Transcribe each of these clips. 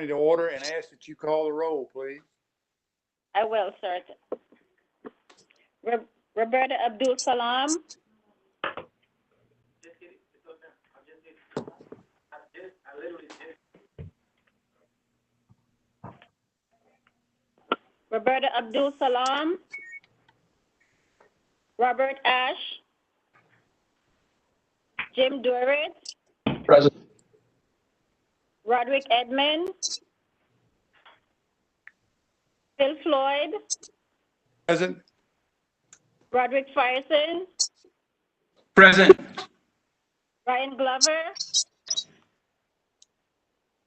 to order and ask that you call the roll, please. I will, sir. Roberta Abdul Salam. Roberta Abdul Salam. Robert Ash. Jim Durrett. Present. Roderick Edmond. Phil Floyd. Present. Roderick Firestone. Present. Ryan Glover.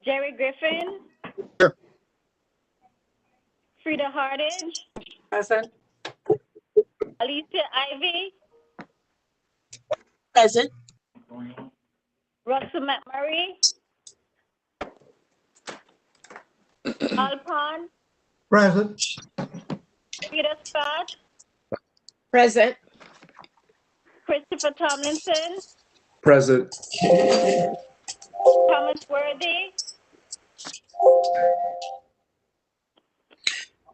Jerry Griffin. Here. Frida Hardage. Present. Alicia Ivy. Present. Russell McMurray. Alpon. Present. Peter Scott. Present. Christopher Tomlinson. Present. Thomas Worthy.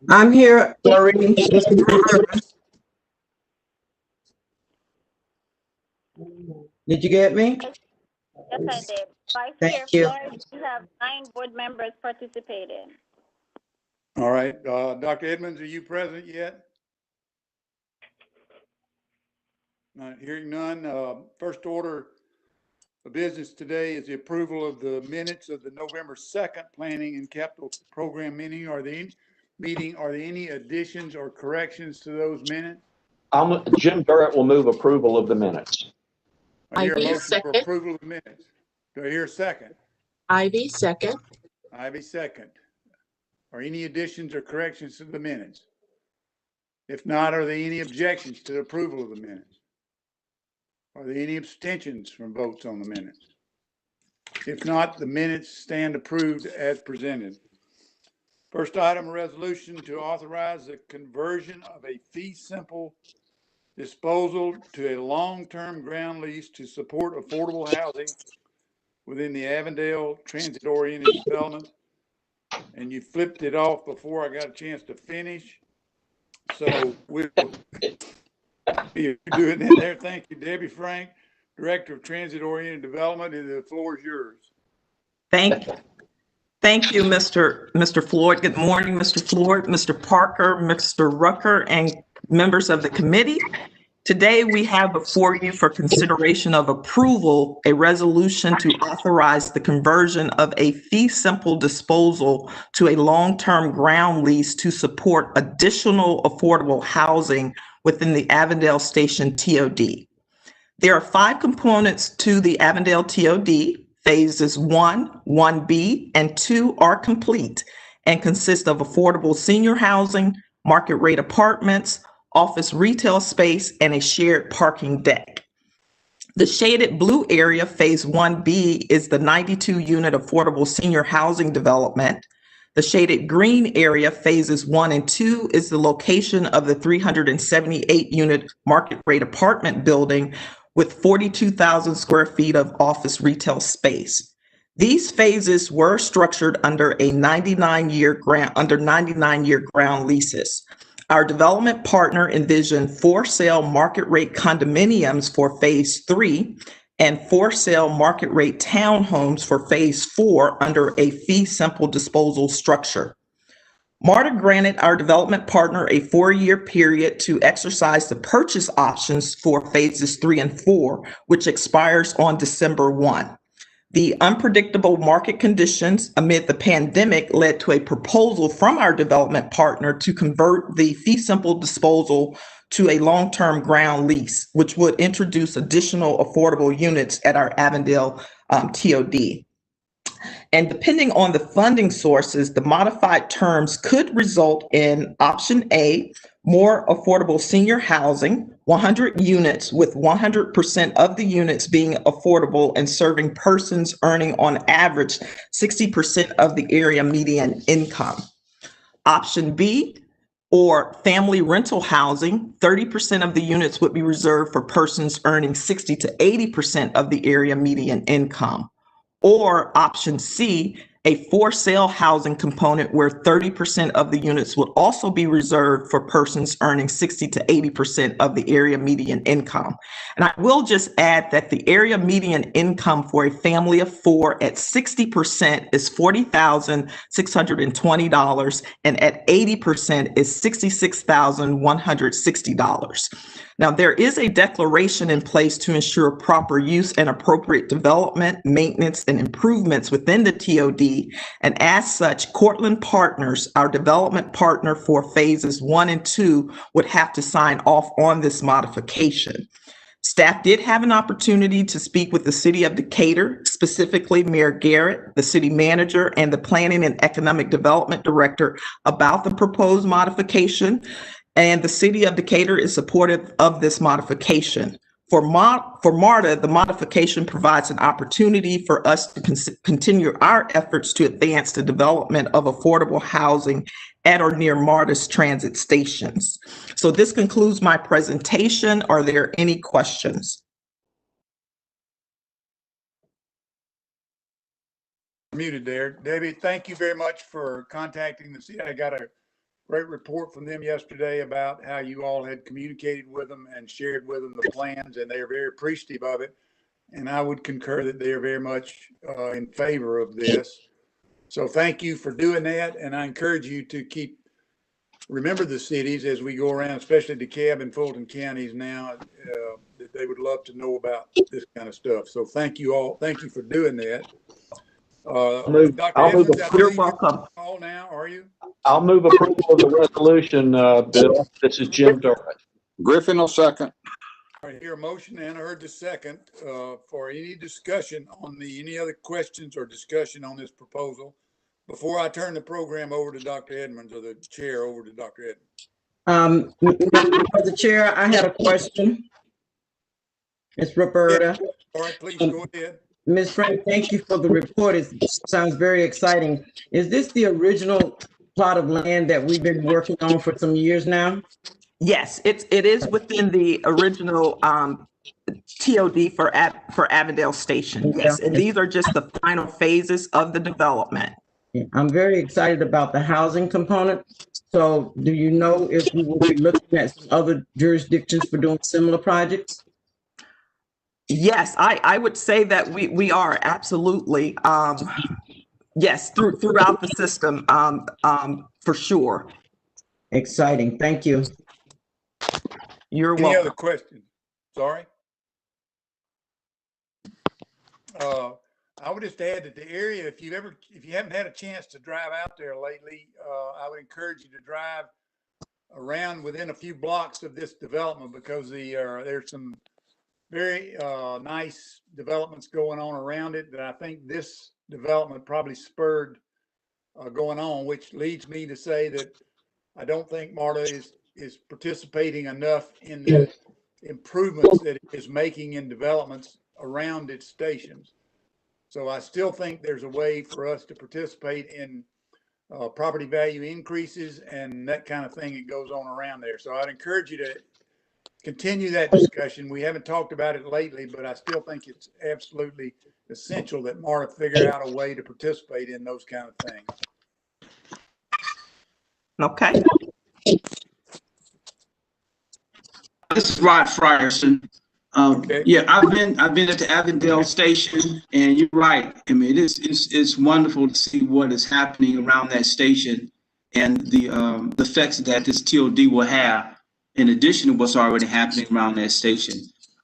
I'm here, Doreen. Did you get me? Yes, I did. Vice Thank Chair you. Floyd, we have 9 board members participating. All right, Dr. Edmonds, are you present yet? Not hearing none. First order of business today is the approval of the minutes of the November 2nd Planning and Capital Program meeting. Are there any additions or corrections to those minutes? Jim Durrett will move approval of the minutes. I hear a Ivy, motion second. for approval of the minutes. Do I hear a second? Ivy, second. Ivy, second. Are any additions or corrections to the minutes? If not, are there any objections to the approval of the minutes? Are there any abstentions from votes on the minutes? If not, the minutes stand approved as presented. First item, a resolution to authorize the conversion of a fee simple disposal to a long-term ground lease to support affordable housing within the Avendale transit-oriented development. And you flipped it off before I got a chance to finish. So you're doing that there. Thank you, Debbie Frank, Director of Transit-Oriented Development, and the floor is yours. Thank you, Mr. Floyd. Good morning, Mr. Floyd, Mr. Parker, Mr. Rucker, and members of the committee. Today, we have before you for consideration of approval, a resolution to authorize the conversion of a fee simple disposal to a long-term ground lease to support additional affordable housing within the Avendale Station TOD. There are 5 components to the Avendale TOD. Phases 1, 1B, and 2 are complete and consist of affordable senior housing, market rate apartments, office retail space, and a shared parking deck. The shaded blue area, phase 1B, is the 92-unit affordable senior housing development. The shaded green area, phases 1 and 2, is the location of the 378-unit market rate apartment building with 42,000 square feet of office retail space. These phases were structured under 99-year ground leases. Our development partner envisioned for-sale market rate condominiums for phase 3 and for-sale market rate townhomes for phase 4 under a fee simple disposal structure. MARTA granted our development partner a 4-year period to exercise the purchase options for phases 3 and 4, which expires on December 1. The unpredictable market conditions amid the pandemic led to a proposal from our development partner to convert the fee simple disposal to a long-term ground lease, which would introduce additional affordable units at our Avendale TOD. And depending on the funding sources, the modified terms could result in option A, more affordable senior housing, 100 units with 100% of the units being affordable and serving persons earning on average 60% of the area median income. Option B, or family rental housing, 30% of the units would be reserved for persons earning 60 to 80% of the area median income. Or option C, a for sale housing component where 30% of the units would also be reserved for persons earning 60 to 80% of the area median income. And I will just add that the area median income for a family of four at 60% is $40,620, and at 80% is $66,160. Now, there is a declaration in place to ensure proper use and appropriate development, maintenance, and improvements within the TOD. And as such, Cortland Partners, our development partner for phases 1 and 2, would have to sign off on this modification. Staff did have an opportunity to speak with the City of Decatur, specifically Mayor Garrett, the city manager, and the Planning and Economic Development Director about the proposed modification. And the City of Decatur is supportive of this modification. For MARTA, the modification provides an opportunity for us to continue our efforts to advance the development of affordable housing at or near MARTA's transit stations. So this concludes my presentation. Are there any questions? Muted there. Debbie, thank you very much for contacting the city. I got a great report from them yesterday about how you all had communicated with them and shared with them the plans, and they are very appreciative of it. And I would concur that they are very much in favor of this. So thank you for doing that. And I encourage you to remember the cities as we go around, especially DeKalb and Fulton counties now, that they would love to know about this kind of stuff. So thank you all. Thank you for doing that. Dr. Evans, You're welcome. Call now, are you? I'll move approval of the resolution, Bill. This is Jim Durrett. Griffin will second. I hear a motion and I heard the second for any discussion on any other questions or discussion on this proposal. Before I turn the program over to Dr. Edmonds, or the chair over to Dr. Edmonds. For the chair, I had a question. Ms. Roberta. All right, please go ahead. Ms. Frank, thank you for the report. It sounds very exciting. Is this the original plot of land that we've been working on for some years now? Yes, it is within the original TOD for Avendale Station. Yes, and these are just the final phases of the development. I'm very excited about the housing component. So do you know if we will be looking at some other jurisdictions for doing similar projects? Yes, I would say that we are absolutely, yes, throughout the system, for sure. Exciting. Thank you. You're Any welcome. other questions? Sorry. I would just add that the area, if you haven't had a chance to drive out there lately, I would encourage you to drive around within a few blocks of this development, because there's some very nice developments going on around it that I think this development probably spurred going on, which leads me to say that I don't think MARTA is participating enough in the improvements that it is making in developments around its stations. So I still think there's a way for us to participate in property value increases and that kind of thing that goes on around there. So I'd encourage you to continue that discussion. We haven't talked about it lately, but I still think it's absolutely essential that MARTA figure out a way to participate in those kind of things. Okay. This is Rod Frierson. Okay. Yeah, I've been at the Avendale station, and you're right. I mean, it's wonderful to see what is happening around that station and the effects that this TOD will have, in addition to what's already happening around that station.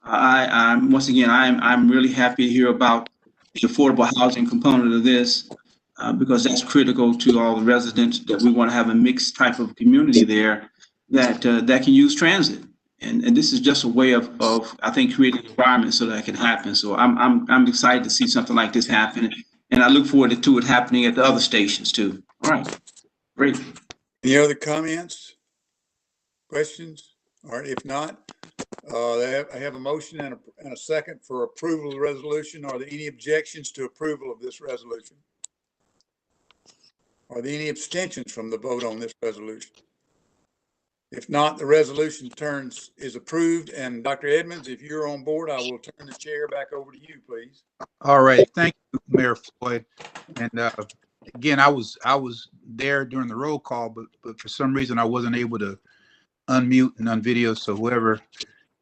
I'm once again, I'm really happy to hear about the affordable housing component of this, because that's critical to all the residents, that we want to have a mixed type of community there that can use transit. And this is just a way of I think creating an environment so that can happen. So I'm excited to see something like this happen, and I look forward to it happening at the other stations too. All right, great. Any other comments, questions? All right, if not, I have a motion and a second for approval of the resolution. Are there any objections to approval of this resolution? Are there any abstentions from the vote on this resolution? If not, the resolution is approved. And Dr. Edmonds, if you're on board, I will turn the chair back over to you, please. All right. Thank you, Mayor Floyd. And again, I was there during the roll call, but for some reason I wasn't able to unmute and unvideo. So whoever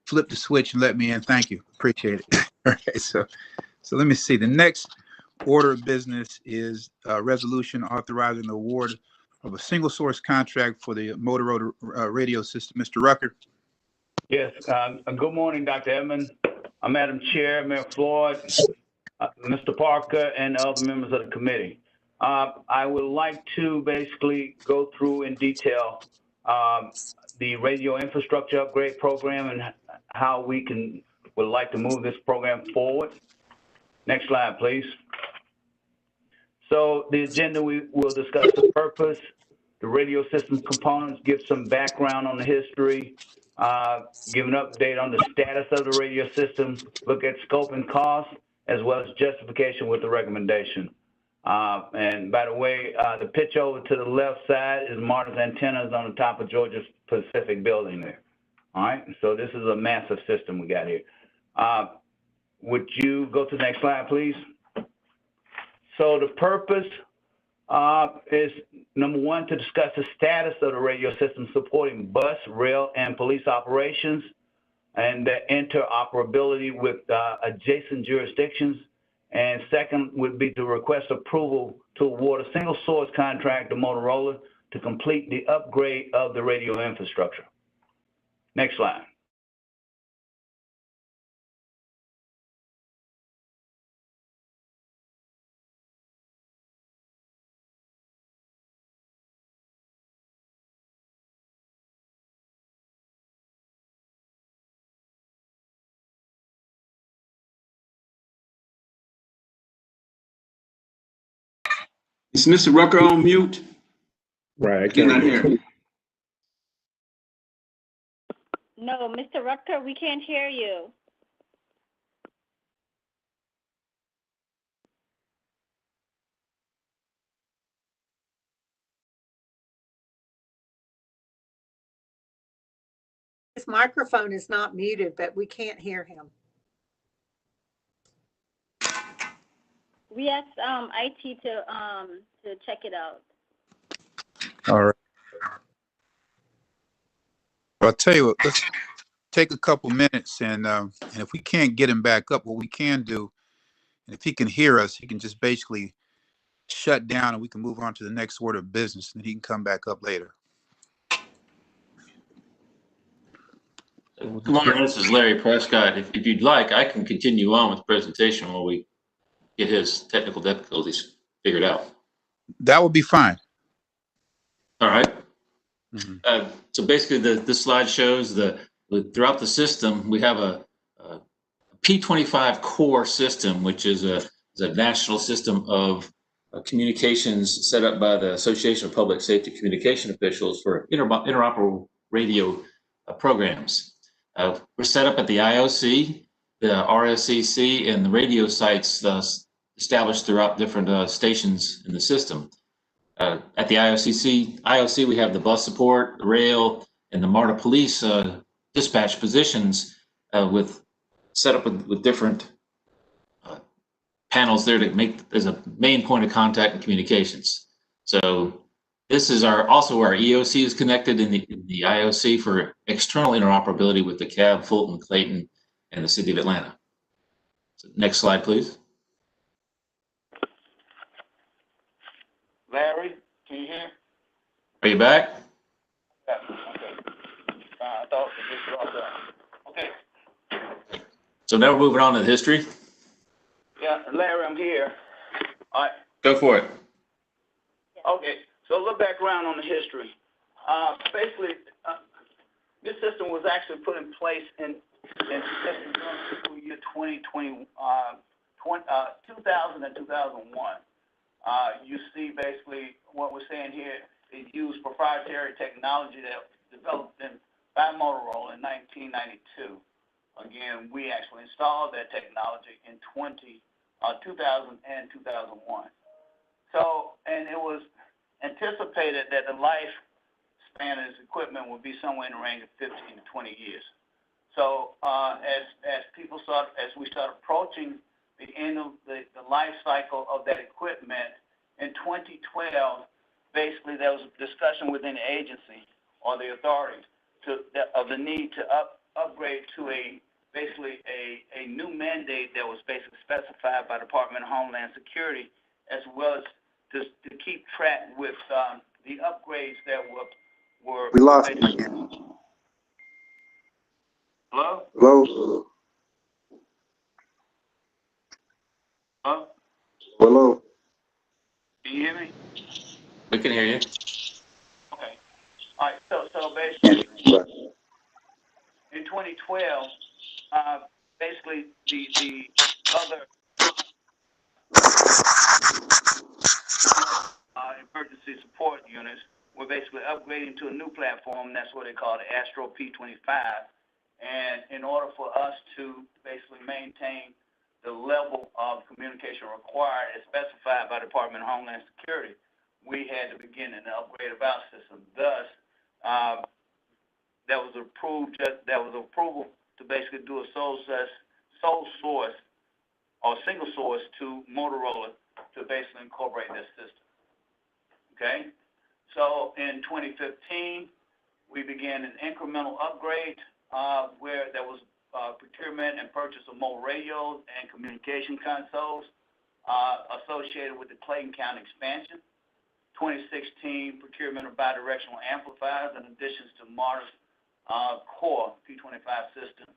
flipped the switch and let me in, thank you, appreciate it. All right, so let me see. The next order of business is a resolution authorizing the award of a single source contract for the Motorola radio system. Mr. Rucker. Yes, good morning, Dr. Edmond, Madam Chair, Mayor Floyd, Mr. Parker, and other members of the committee. I would like to basically go through in detail the radio infrastructure upgrade program and how we would like to move this program forward. Next slide, please. So the agenda, we will discuss the purpose, the radio system components, give some background on the history, give an update on the status of the radio system, look at scope and cost, as well as justification with the recommendation. And by the way, the pitch over to the left side is MARTA's antennas on the top of Georgia Pacific building there. All right, so this is a massive system we got here. Would you go to the next slide, please? So the purpose is, number one, to discuss the status of the radio system supporting bus, rail, and police operations, and the interoperability with adjacent jurisdictions. And second would be to request approval to award a single source contract to Motorola to complete the upgrade of the radio infrastructure. Next slide. Is Mr. Rucker on mute? Right. I Cannot hear. No, Mr. Rucker, we can't hear you. His microphone is not muted, but we can't hear him. We asked IT to check it out. All right. Well, I'll tell you what, let's take a couple minutes and if we can't get him back up, what we can do, and if he can hear us, he can just basically shut down and we can move on to the next order of business and he can come back up later. Good morning, this is Larry Prescott. If you'd like, I can continue on with the presentation while we get his technical difficulties figured out. That would be fine. All right. Mm-hmm. So basically, this slide shows throughout the system, we have a P25 core system, which is a national system of communications set up by the Association of Public Safety Communication Officials for interoperable radio programs. We're set up at the IOC, the RSCC, and the radio sites established throughout different stations in the system. At the IOC, we have the bus support, the rail, and the MARTA police dispatch positions set up with different panels there to make as a main point of contact and communications. So this is also our EOC is connected in the IOC for external interoperability with the CAB, Fulton, Clayton, and the City of Atlanta. So next slide, please. Larry, can you hear? Are you back? Yeah, okay. I thought this was all done. Okay. So now we're moving on to the history. Yeah, Larry, I'm here. All right. Go for it. Okay, so a little background on the history. Basically, this system was actually put in place in fiscal year 2000 and 2001. You see basically what we're saying here, it used proprietary technology that developed by Motorola in 1992. Again, we actually installed that technology in 2000 and 2001. So, and it was anticipated that the lifespan of this equipment would be somewhere in the range of 15 to 20 years. So, as we start approaching the end of the life cycle of that equipment, In 2012, basically there was a discussion within the agency or the authorities of the need to upgrade to basically a new mandate that was basically specified by the Department of Homeland Security, as well as to keep track with the upgrades that were. We lost him again. Hello? Hello? Hello? Hello? Can you hear me? We can hear you. Okay. All right. So basically, in 2012, basically the other emergency support units were basically upgrading to a new platform. That's what they call the Astro P25. And in order for us to basically maintain the level of communication required as specified by the Department of Homeland Security, we had to begin an upgrade of our system. Thus, that was approval to basically do a sole source or single source to Motorola to basically incorporate this system. Okay? So in 2015, we began an incremental upgrade where there was procurement and purchase of more radios and communication consoles associated with the Clayton County expansion. 2016, procurement of bidirectional amplifiers in addition to MARTA's core P25 system.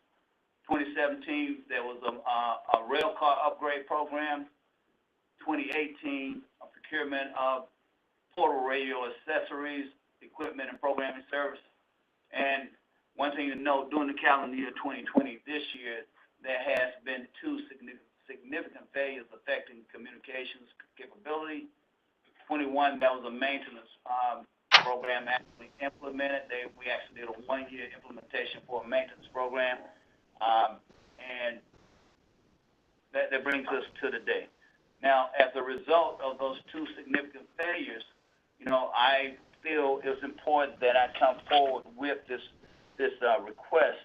2017, there was a rail car upgrade program. 2018, a procurement of portable radio accessories, equipment, and programming service. And one thing to note, during the calendar year 2020, this year, there has been two significant failures affecting communications capability. 21, that was a maintenance program actually implemented. We actually did a 1-year implementation for a maintenance program. And that brings us to today. Now, as a result of those two significant failures, I feel it's important that I come forward with this request,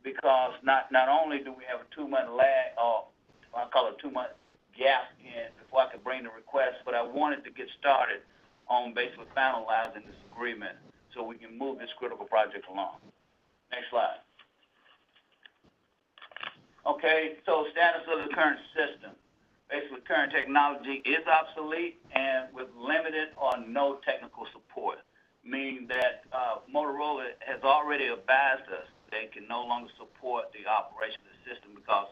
because not only do we have a 2-month lag, or I call it a 2-month gap in before I could bring the request, but I wanted to get started on basically finalizing this agreement so we can move this critical project along. Next slide. Okay, so status of the current system. Basically, current technology is obsolete and with limited or no technical support, meaning that Motorola has already advised us they can no longer support the operation of the system because,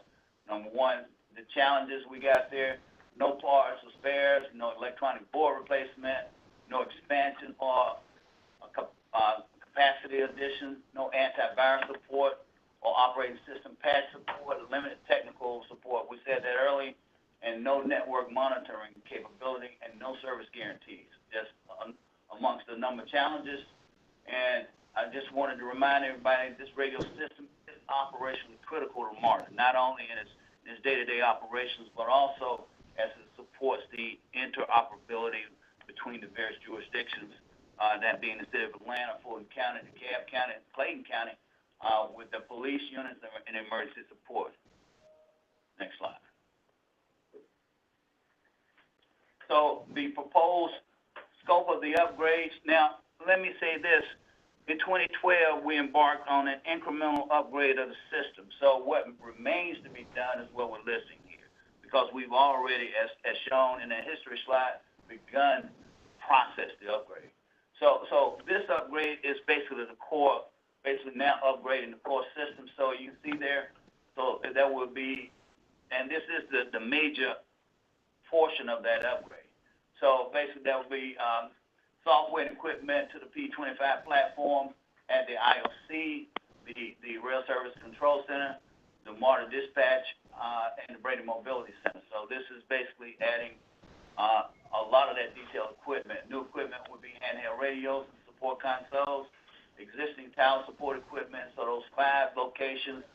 number one, the challenges we got there, no parts or spares, no electronic board replacement, no expansion or capacity addition, no antivirus support or operating system patch support, limited technical support. We said that earlier. And no network monitoring capability and no service guarantees, just amongst the number of challenges. And I just wanted to remind everybody this radio system is operationally critical to MARTA, not only in its day-to-day operations, but also as it supports the interoperability between the various jurisdictions, that being the city of Atlanta, Fulton County, DeKalb County, and Clayton County, with the police units and emergency support. Next slide. So the proposed scope of the upgrades. Now, let me say this. In 2012, we embarked on an incremental upgrade of the system. So what remains to be done is what we're listing here, because we've already, as shown in that history slide, begun to process the upgrade. So this upgrade is basically the core, basically now upgrading the core system. So you see there, so that will be, and this is the major portion of that upgrade. So basically that will be software and equipment to the P25 platform at the IOC, the Rail Service Control Center, the MARTA Dispatch, and the Brady Mobility Center. So this is basically adding a lot of that detailed equipment. New equipment will be handheld radios and support consoles, existing tower support equipment, so those 5 locations,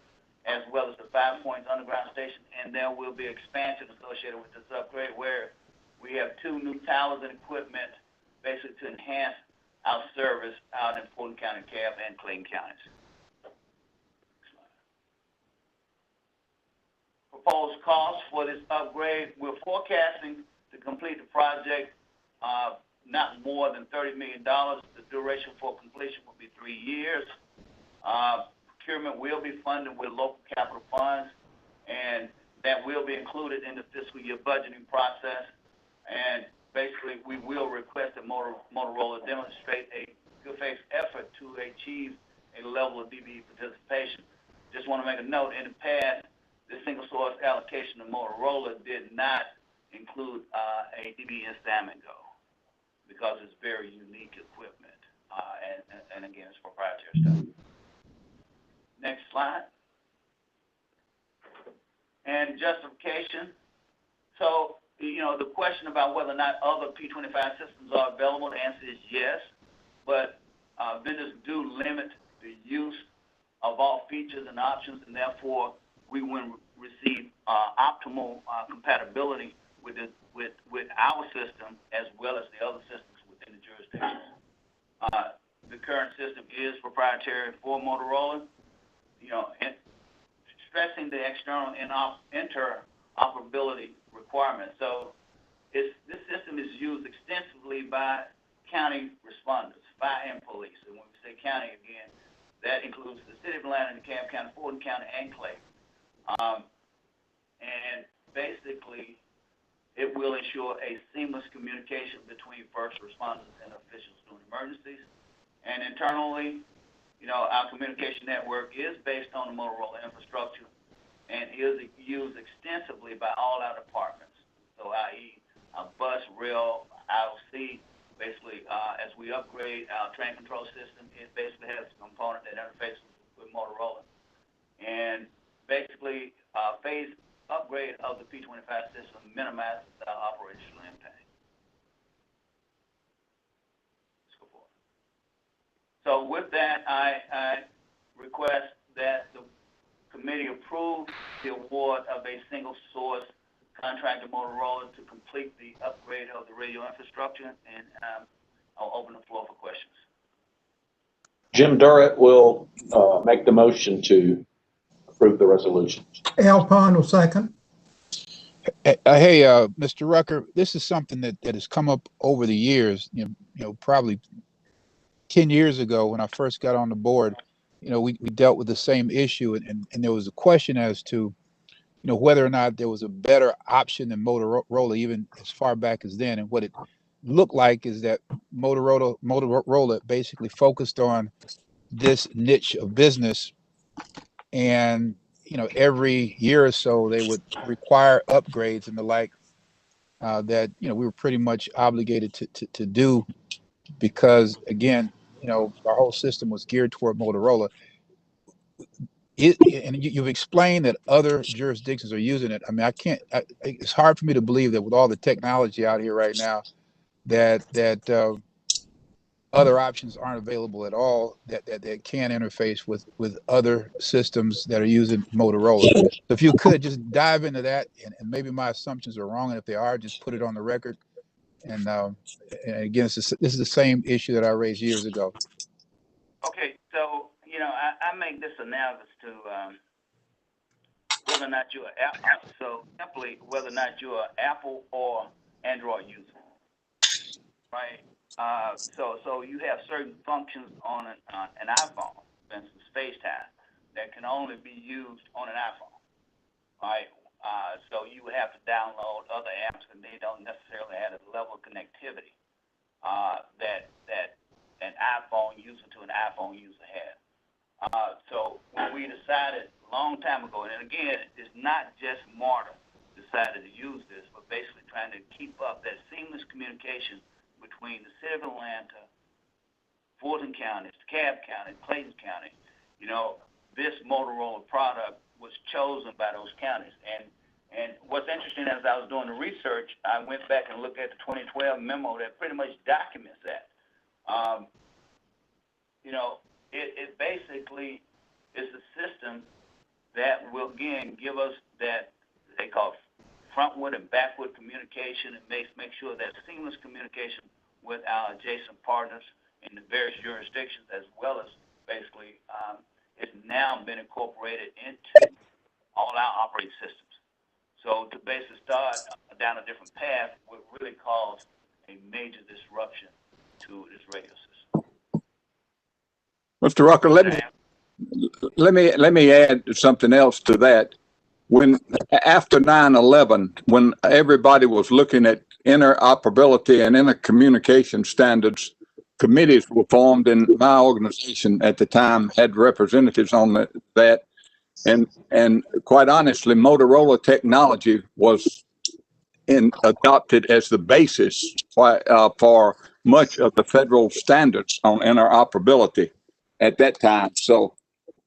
as well as the 5 points underground station, and there will be expansion associated with this upgrade where we have 2 new towers and equipment basically to enhance our service out in Fulton County, DeKalb, and Clayton counties. Proposed cost for this upgrade, we're forecasting the complete the project, not more than $30 million. The duration for completion will be 3 years. Procurement will be funded with local capital funds, and that will be included in the fiscal year budgeting process. And basically, we will request that Motorola demonstrate a good faith effort to achieve a level of DBE participation. Just want to make a note, in the past, the single source allocation of Motorola did not include a DBE installment goal because it's very unique equipment, and again, it's proprietary stuff. Next slide. And justification. So, the question about whether or not other P25 systems are available, the answer is yes, but vendors do limit the use of all features and options, and therefore we wouldn't receive optimal compatibility with our system as well as the other systems within the jurisdiction. The current system is proprietary for Motorola, and stressing the external interoperability requirements. So this system is used extensively by county responders, fire and police. And when we say county, again, that includes the city of Atlanta, DeKalb County, Fulton County, and Clayton. And basically, it will ensure a seamless communication between first responders and officials during emergencies. And internally, our communication network is based on the Motorola infrastructure and is used extensively by all our departments. So, i.e., our bus, rail, IOC, basically, as we upgrade our train control system, it basically has a component that interfaces with Motorola. And basically, phase upgrade of the P25 system minimizes our operational impact. Let's go forward. So with that, I request that the committee approve the award of a single source contract to Motorola to complete the upgrade of the radio infrastructure, and I'll open the floor for questions. Jim Durrett will make the motion to approve the resolution. Al Pond will second. Hey, Mr. Rucker, this is something that has come up over the years, probably 10 years ago when I first got on the board. We dealt with the same issue, and there was a question as to, whether or not there was a better option than Motorola, even as far back as then. And what it looked like is that Motorola basically focused on this niche of business, and every year or so they would require upgrades and the like that we were pretty much obligated to do, because again, our whole system was geared toward Motorola. And you've explained that other jurisdictions are using it. I mean, it's hard for me to believe that with all the technology out here right now, that other options aren't available at all that can interface with other systems that are using Motorola. So if you could just dive into that, and maybe my assumptions are wrong, and if they are, just put it on the record. And again, this is the same issue that I raised years ago. Okay, so I make this analogous to whether or not you're so simply whether or not you're an Apple or Android user, right? So you have certain functions on an iPhone, for instance, FaceTime, that can only be used on an iPhone, right? So you would have to download other apps, and they don't necessarily have the level of connectivity that an iPhone user to an iPhone user has. So when we decided a long time ago, and again, it's not just MARTA decided to use this, but basically trying to keep up that seamless communication between the city of Atlanta, Fulton County, DeKalb County, Clayton County. This Motorola product was chosen by those counties. And what's interesting, as I was doing the research, I went back and looked at the 2012 memo that pretty much documents that. It basically is a system that will, again, give us that they call frontward and backward communication, and make sure that seamless communication with our adjacent partners in the various jurisdictions, as well as basically it's now been incorporated into all our operating systems. So to basically start down a different path would really cause a major disruption to this radio system. Mr. Rucker, let me add something else to that. When after 9/11, when everybody was looking at interoperability and intercommunication standards, committees were formed, and my organization at the time had representatives on that. And quite honestly, Motorola technology was adopted as the basis for much of the federal standards on interoperability at that time. So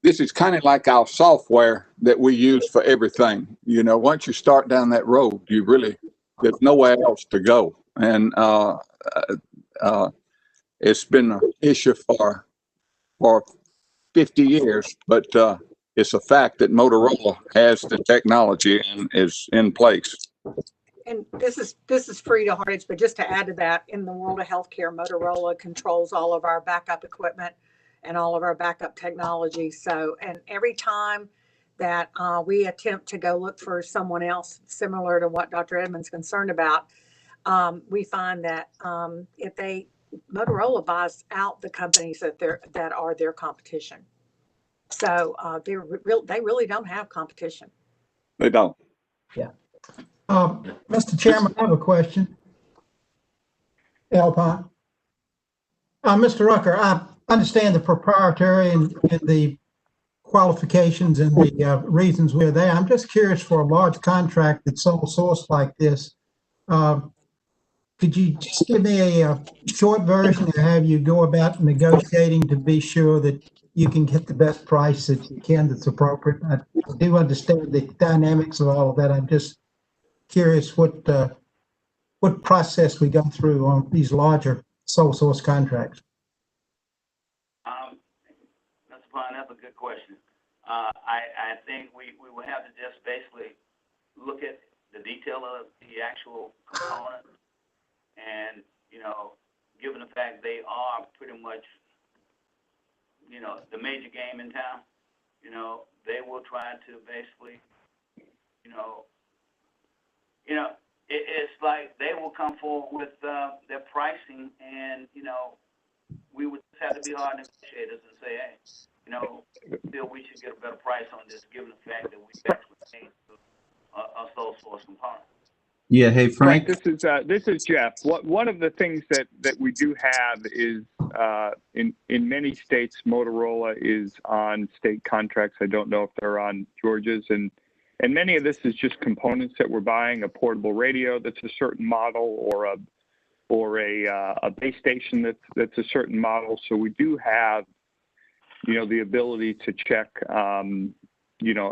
this is kind of like our software that we use for everything. You know, once you start down that road, there's nowhere else to go. And it's been an issue for 50 years, but it's a fact that Motorola has the technology and is in place. And this is free to Hardage, but just to add to that, in the world of healthcare, Motorola controls all of our backup equipment and all of our backup technology. So, and every time that we attempt to go look for someone else similar to what Dr. Edmonds concerned about, we find that Motorola buys out the companies that are their competition. So they really don't have competition. They don't. Yeah. Mr. Chairman, I have a question. Alpine. Mr. Rucker, I understand the proprietary and the qualifications and the reasons we're there. I'm just curious, for a large contract that's sole source like this, could you just give me a short version of how you go about negotiating to be sure that you can get the best price that you can that's appropriate? I do understand the dynamics of all of that. I'm just curious what process we go through on these larger sole source contracts. That's fine. That's a good question. I think we will have to just basically look at the detail of the actual component, and given the fact they are pretty much the major game in town, they will try to basically it's like they will come forward with their pricing, and we would just have to be hard negotiators and say, hey, feel we should get a better price on this, given the fact that we actually paid a sole source component. Yeah. Hey, Frank. This is Jeff. One of the things that we do have is in many states, Motorola is on state contracts. I don't know if they're on Georgia's, and many of this is just components that we're buying, a portable radio that's a certain model, or a base station that's a certain model. So we do have the ability to check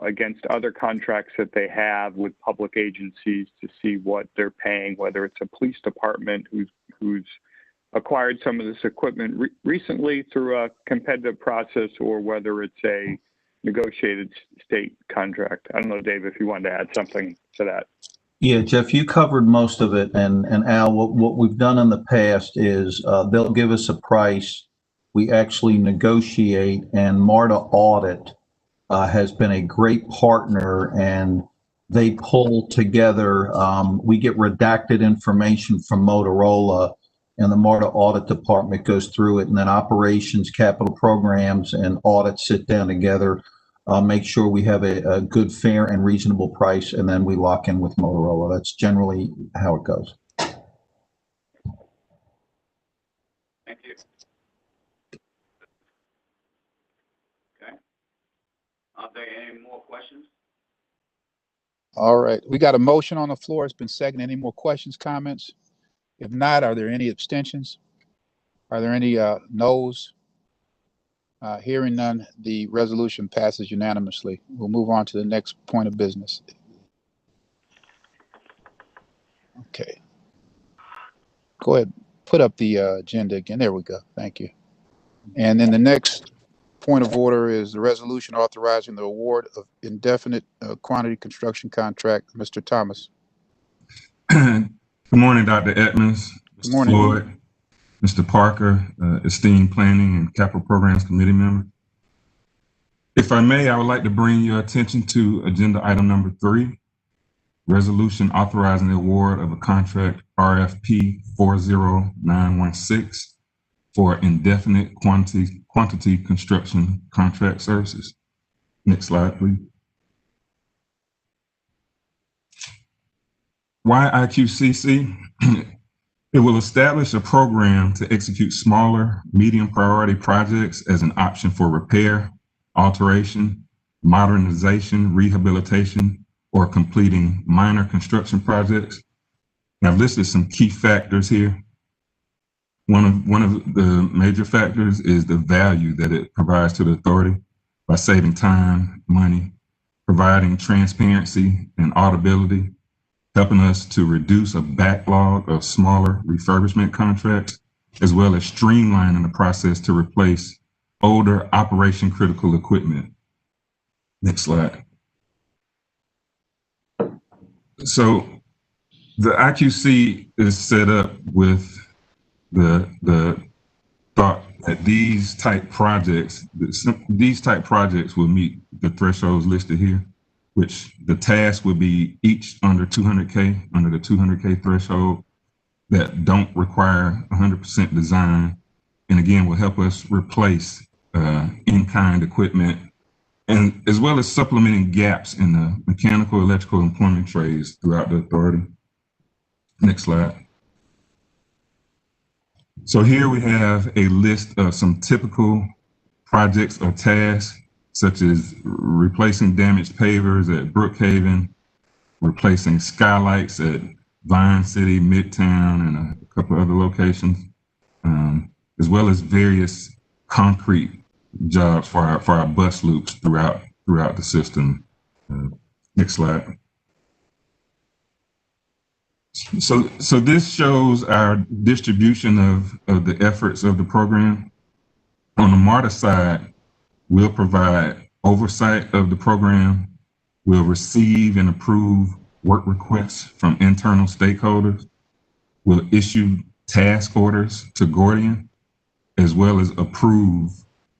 against other contracts that they have with public agencies to see what they're paying, whether it's a police department who's acquired some of this equipment recently through a competitive process, or whether it's a negotiated state contract. I don't know, Dave, if you wanted to add something to that. Yeah, Jeff, you covered most of it. And Al, what we've done in the past is they'll give us a price. We actually negotiate, and MARTA Audit has been a great partner, and they pull together. We get redacted information from Motorola, and the MARTA Audit Department goes through it, and then operations, capital programs, and audit sit down together, make sure we have a good, fair, and reasonable price, and then we lock in with Motorola. That's generally how it goes. Thank you. Okay. Are there any more questions? All right. We got a motion on the floor. It's been seconded. Any more questions, comments? If not, are there any abstentions? Are there any noes? Hearing none, the resolution passes unanimously. We'll move on to the next point of business. Okay. Go ahead. Put up the agenda again. There we go. Thank you. And then the next point of order is the resolution authorizing the award of indefinite quantity construction contract. Mr. Thomas. Good morning, Dr. Edmonds, Mr. Floyd, Mr. Parker, esteemed Planning and Capital Programs Committee member. If I may, I would like to bring your attention to agenda item number 3, resolution authorizing the award of a contract RFP 40916 for indefinite quantity construction contract services. Next slide, please. Why IQCC? It will establish a program to execute smaller, medium priority projects as an option for repair, alteration, modernization, rehabilitation, or completing minor construction projects. I've listed some key factors here. One of the major factors is the value that it provides to the authority by saving time, money, providing transparency and audibility, helping us to reduce a backlog of smaller refurbishment contracts, as well as streamlining the process to replace older operation critical equipment. Next slide. So the IQC is set up with the thought that these type projects will meet the thresholds listed here, which the task would be each under 200K, under the 200K threshold, that don't require 100% design, and again will help us replace in-kind equipment, and as well as supplementing gaps in the mechanical, electrical, and plumbing trades throughout the authority. Next slide. So here we have a list of some typical projects or tasks, such as replacing damaged pavers at Brookhaven, replacing skylights at Vine City, Midtown, and a couple other locations, as well as various concrete jobs for our bus loops throughout the system. Next slide. So this shows our distribution of the efforts of the program. On the MARTA side, we'll provide oversight of the program. We'll receive and approve work requests from internal stakeholders. We'll issue task orders to Gordian, as well as approve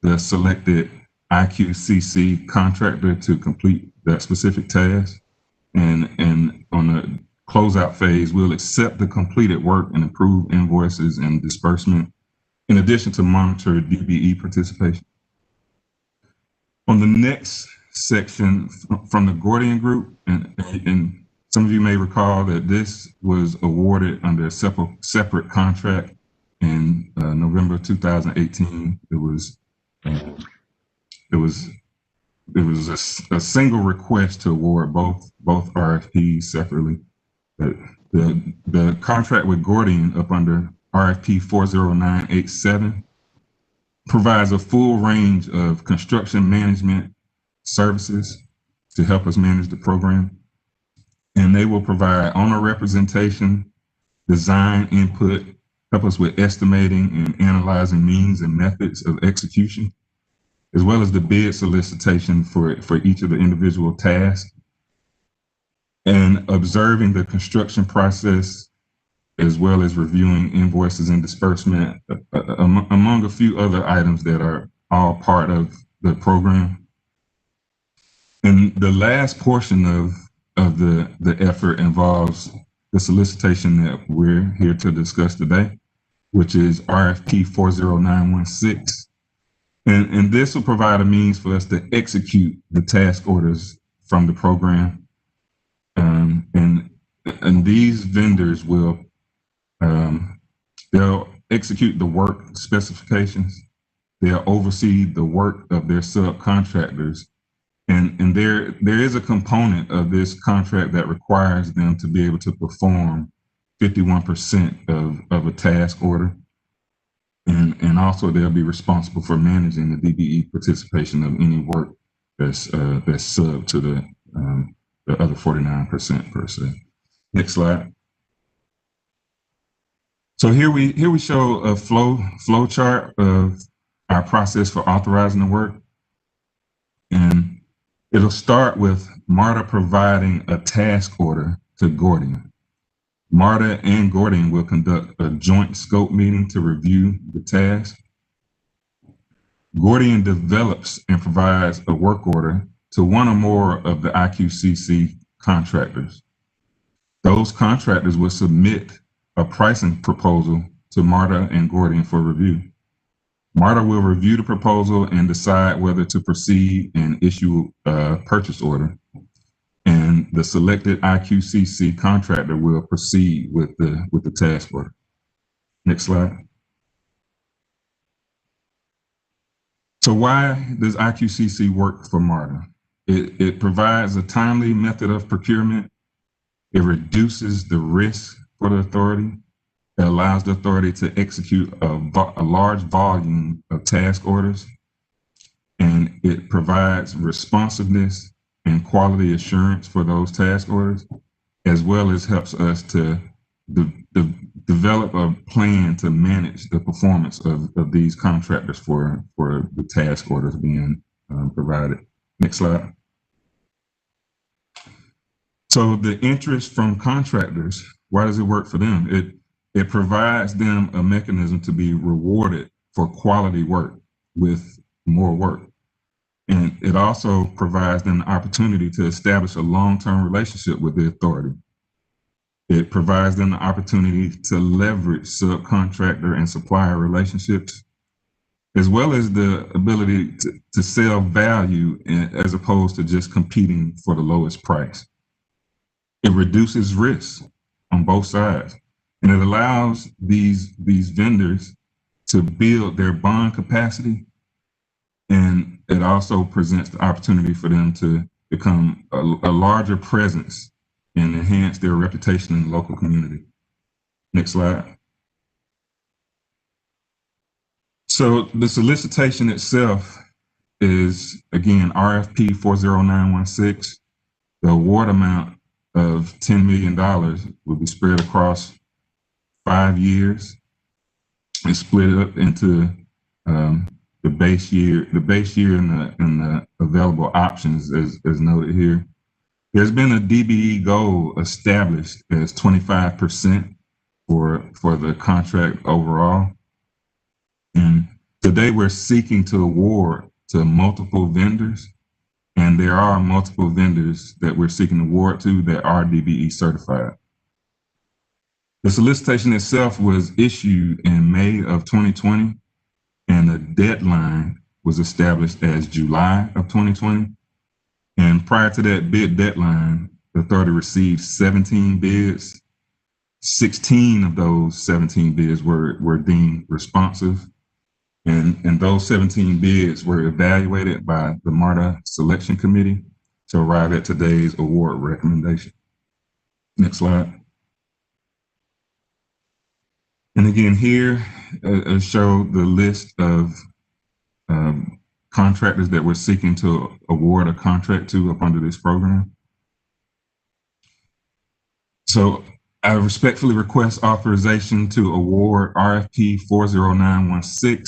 the selected IQCC contractor to complete that specific task. And on the closeout phase, we'll accept the completed work and approve invoices and disbursement, in addition to monitor DBE participation. On the next section from the Gordian Group, and some of you may recall that this was awarded under a separate contract in November 2018. It was a single request to award both RFPs separately. The contract with Gordian up under RFP 40987 provides a full range of construction management services to help us manage the program. And they will provide owner representation, design input, help us with estimating and analyzing means and methods of execution, as well as the bid solicitation for each of the individual tasks, and observing the construction process, as well as reviewing invoices and disbursement, among a few other items that are all part of the program. And the last portion of the effort involves the solicitation that we're here to discuss today, which is RFP 40916. And this will provide a means for us to execute the task orders from the program. And these vendors will, they'll execute the work specifications. They'll oversee the work of their subcontractors. And there is a component of this contract that requires them to be able to perform 51% of a task order. And also they'll be responsible for managing the DBE participation of any work that's sub to the other 49% per se. Next slide. So here we show a flow chart of our process for authorizing the work. And it'll start with MARTA providing a task order to Gordian. MARTA and Gordian will conduct a joint scope meeting to review the task. Gordian develops and provides a work order to one or more of the IQCC contractors. those contractors will submit a pricing proposal to MARTA and Gordian for review. MARTA will review the proposal and decide whether to proceed and issue a purchase order. And the selected IQCC contractor will proceed with the task order. Next slide. So why does IQCC work for MARTA? It provides a timely method of procurement. It reduces the risk for the authority. It allows the authority to execute a large volume of task orders. And it provides responsiveness and quality assurance for those task orders, as well as helps us to develop a plan to manage the performance of these contractors for the task orders being provided. Next slide. So the interest from contractors, why does it work for them? It provides them a mechanism to be rewarded for quality work with more work. And it also provides them the opportunity to establish a long-term relationship with the authority. It provides them the opportunity to leverage subcontractor and supplier relationships, as well as the ability to sell value as opposed to just competing for the lowest price. It reduces risk on both sides, and it allows these vendors to build their bond capacity, and it also presents the opportunity for them to become a larger presence and enhance their reputation in the local community. Next slide. So the solicitation itself is, again, RFP 40916. The award amount of $10 million will be spread across 5 years and split up into the base year and the available options as noted here. There's been a DBE goal established as 25% for the contract overall. And today we're seeking to award to multiple vendors, and there are multiple vendors that we're seeking to award to that are DBE certified. The solicitation itself was issued in May of 2020, and the deadline was established as July of 2020. And prior to that bid deadline, the authority received 17 bids. 16 of those 17 bids were deemed responsive. And those 17 bids were evaluated by the MARTA Selection Committee to arrive at today's award recommendation. Next slide. And again, here I show the list of contractors that we're seeking to award a contract to up under this program. So I respectfully request authorization to award RFP 40916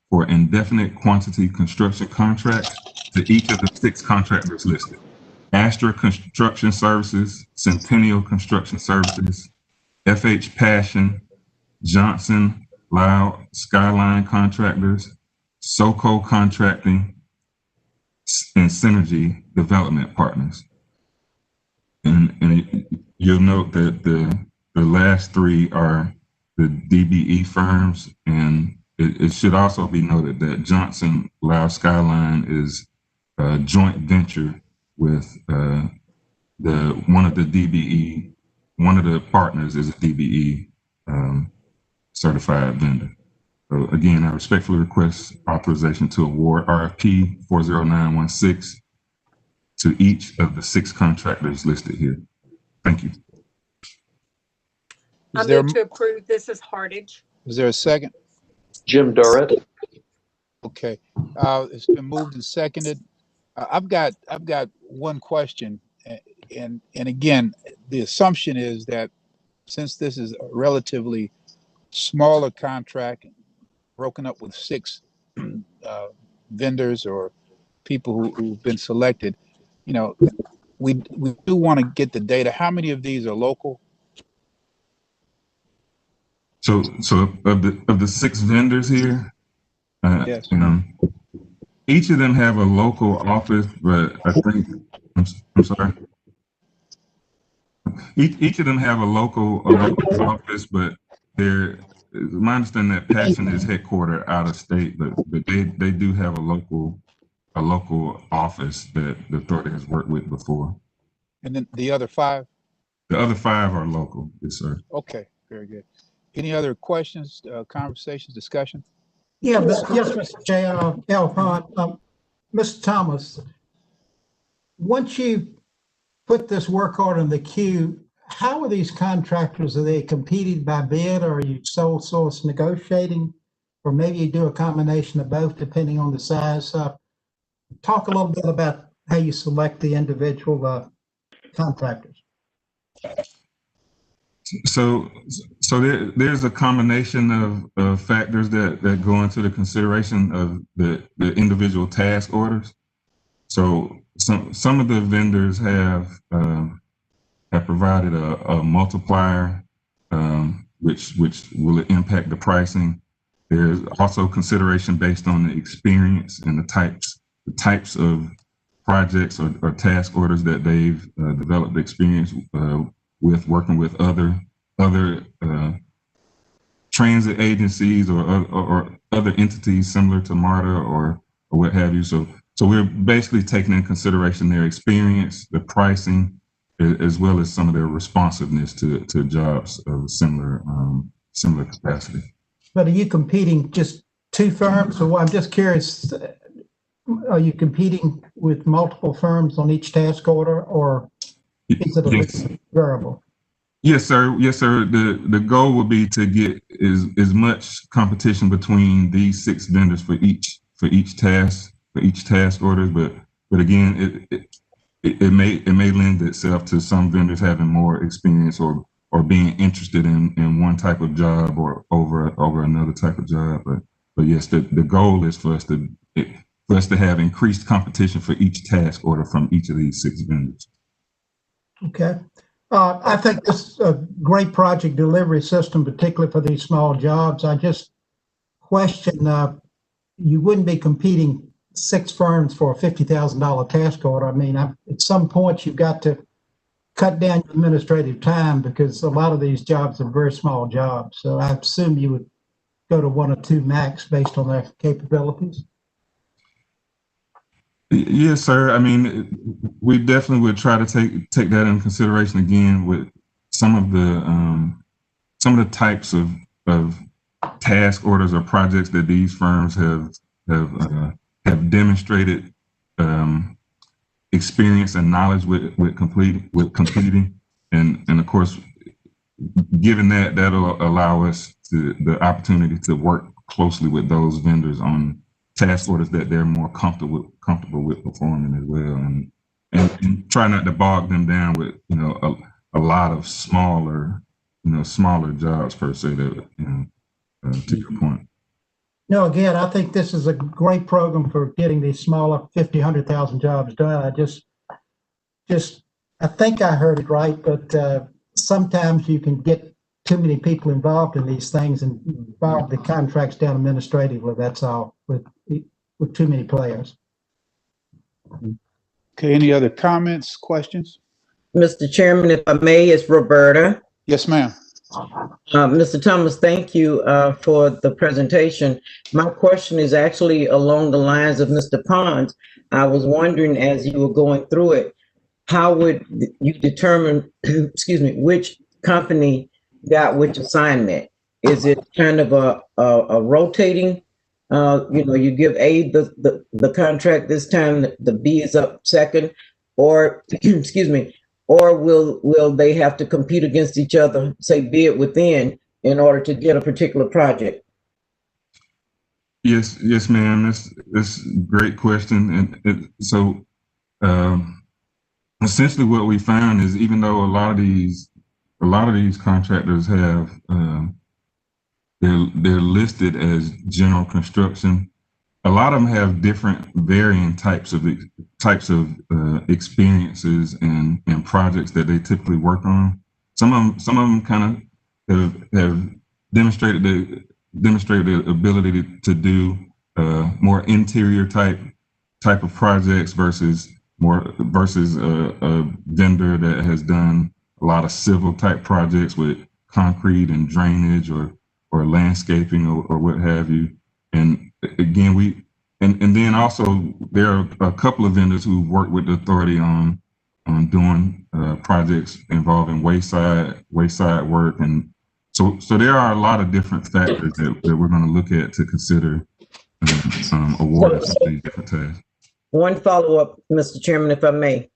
for indefinite quantity construction contracts to each of the 6 contractors listed: Astra Construction Services, Centennial Construction Services, FH Passion, Johnson, Loud, Skyline Contractors, SoCo Contracting, and Synergy Development Partners. And you'll note that the last 3 are the DBE firms, and it should also be noted that Johnson, Loud, Skyline is a joint venture with one of the partners is a DBE certified vendor. So again, I respectfully request authorization to award RFP 40916 to each of the 6 contractors listed here. Thank you. I move to approve. This is Hardage. Is there a second? Jim Durrett. Okay, it's been moved and seconded. I've got one question, and again, the assumption is that since this is a relatively smaller contract, broken up with 6 vendors or people who've been selected, you know, we do want to get the data. How many of these are local? So of the 6 vendors here, yes. Each of them have a local office, but I think I'm sorry. Each of them have a local office, but my understanding that Passion is headquartered out of state, but they do have a local office that the authority has worked with before. And then the other 5? The other 5 are local, yes, sir. Okay, very good. Any other questions, conversations, discussion? Yeah, but yes, Mr. J. Mr. Thomas, once you put this work order in the queue, how are these contractors? Are they competed by bid, or are you sole source negotiating? Or maybe you do a combination of both depending on the size. Talk a little bit about how you select the individual contractors. So there's a combination of factors that go into the consideration of the individual task orders. So some of the vendors have provided a multiplier, which will impact the pricing. There's also consideration based on the experience and the types of projects or task orders that they've developed experience with working with other transit agencies or other entities similar to MARTA or what have you. So we're basically taking in consideration their experience, the pricing, as well as some of their responsiveness to jobs of similar capacity. But are you competing just 2 firms? So I'm just curious, are you competing with multiple firms on each task order, or is it a variable? Yes, sir. Yes, sir. The goal would be to get as much competition between these 6 vendors for each task order. But again, it may lend itself to some vendors having more experience or being interested in one type of job or over another type of job. But yes, the goal is for us to have increased competition for each task order from each of these 6 vendors. Okay. I think this is a great project delivery system, particularly for these small jobs. I just question, you wouldn't be competing 6 firms for a $50,000 task order. I mean, at some point you've got to cut down your administrative time because a lot of these jobs are very small jobs. So I assume you would go to 1 or 2 max based on their capabilities. Yes, sir. I mean, we definitely would try to take that into consideration again with some of the types of task orders or projects that these firms have demonstrated experience and knowledge with completing, and of course, given that'll allow us the opportunity to work closely with those vendors on task orders that they're more comfortable with performing as well, and try not to bog them down with a lot of smaller jobs per se. To your point. No, again, I think this is a great program for getting these smaller 50, 100,000 jobs done. I think I heard it right, but sometimes you can get too many people involved in these things and bog the contracts down administratively. That's all, with too many players. Okay, any other comments, questions? Mr. Chairman, if I may, it's Roberta. Yes, ma'am. Mr. Thomas, thank you for the presentation. My question is actually along the lines of Mr. Pond's. I was wondering, as you were going through it, how would you determine, excuse me, which company got which assignment? Is it kind of a rotating, you give A the contract this time, the B is up second, or excuse me, or will they have to compete against each other, say bid within, in order to get a particular project? Yes, ma'am. That's a great question. And so essentially what we found is, even though a lot of these contractors have they're listed as general construction, a lot of them have different varying types of experiences and projects that they typically work on. Some of them kind of have demonstrated the ability to do more interior type of projects versus a vendor that has done lot of civil type projects with concrete and drainage or landscaping or what have you. And again, and then also there are a couple of vendors who work with the authority on doing projects involving wayside work. And so there are a lot of different factors that we're going to look at to consider awarding some of these different tasks. One follow-up, Mr. Chairman, if I may.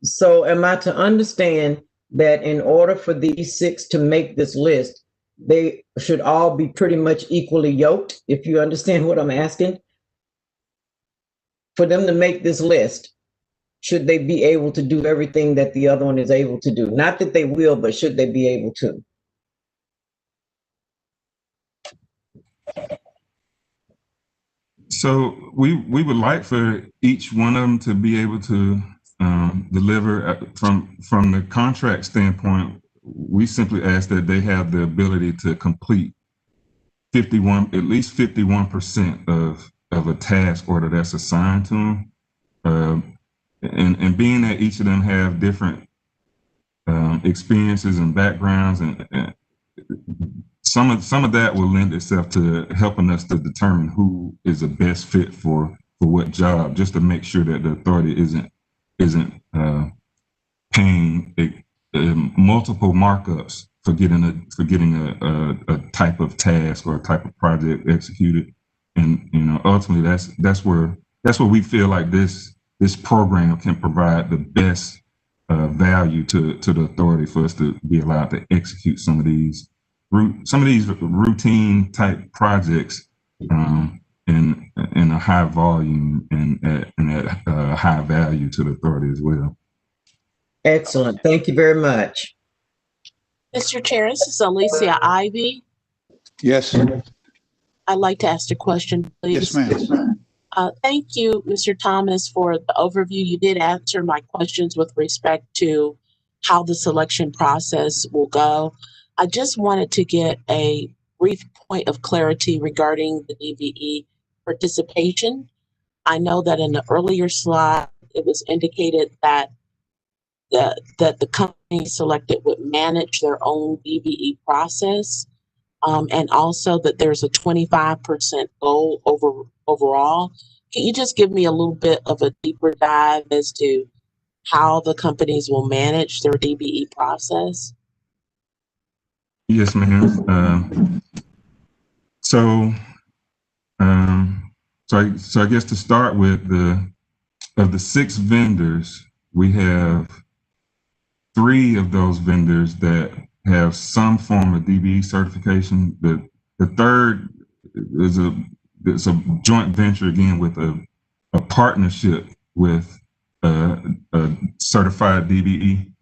So am I to understand that in order for these 6 to make this list, they should all be pretty much equally yoked, if you understand what I'm asking? For them to make this list, should they be able to do everything that the other one is able to do? Not that they will, but should they be able to? So we would like for each one of them to be able to deliver. From the contract standpoint, we simply ask that they have the ability to complete at least 51% of a task order that's assigned to them. And being that each of them have different experiences and backgrounds, and some of that will lend itself to helping us to determine who is the best fit for what job, just to make sure that the authority isn't paying multiple markups for getting a type of task or a type of project executed. And ultimately that's where we feel like this program can provide the best value to the authority for us to be allowed to execute some of these routine type projects in a high volume and at high value to the authority as well. Excellent. Thank you very much. Mr. Chair, this is Alicia Ivy. Yes. I'd like to ask a question, please. Yes, ma'am. Thank you, Mr. Thomas, for the overview. You did answer my questions with respect to how the selection process will go. I just wanted to get a brief point of clarity regarding the DBE participation. I know that in the earlier slide, it was indicated that the company selected would manage their own DBE process, and also that there's a 25% goal overall. Can you just give me a little bit of a deeper dive as to how the companies will manage their DBE process? Yes, ma'am. So I guess to start with, of the 6 vendors, we have 3 of those vendors that have some form of DBE certification. The third is a joint venture, again, with a partnership with a certified DBE.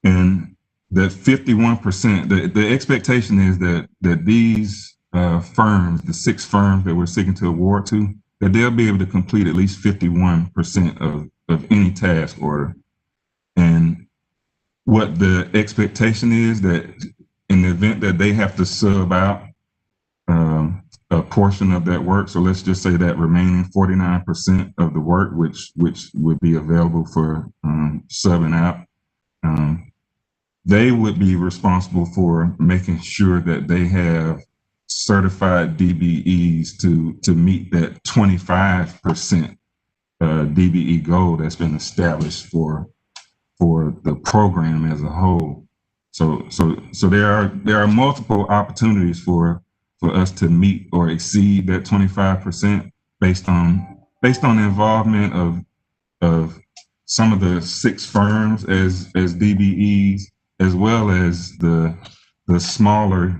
And that 51%, the expectation is that these firms, the 6 firms that we're seeking to award to, that they'll be able to complete at least 51% of any task order. And what the expectation is, that in the event that they have to sub out a portion of that work, so let's just say that remaining 49% of the work, which would be available for subbing out, they would be responsible for making sure that they have certified DBEs to meet that 25% DBE goal that's been established for the program as a whole. So there are multiple opportunities for us to meet or exceed that 25% based on the involvement of some of the 6 firms as DBEs, as well as the smaller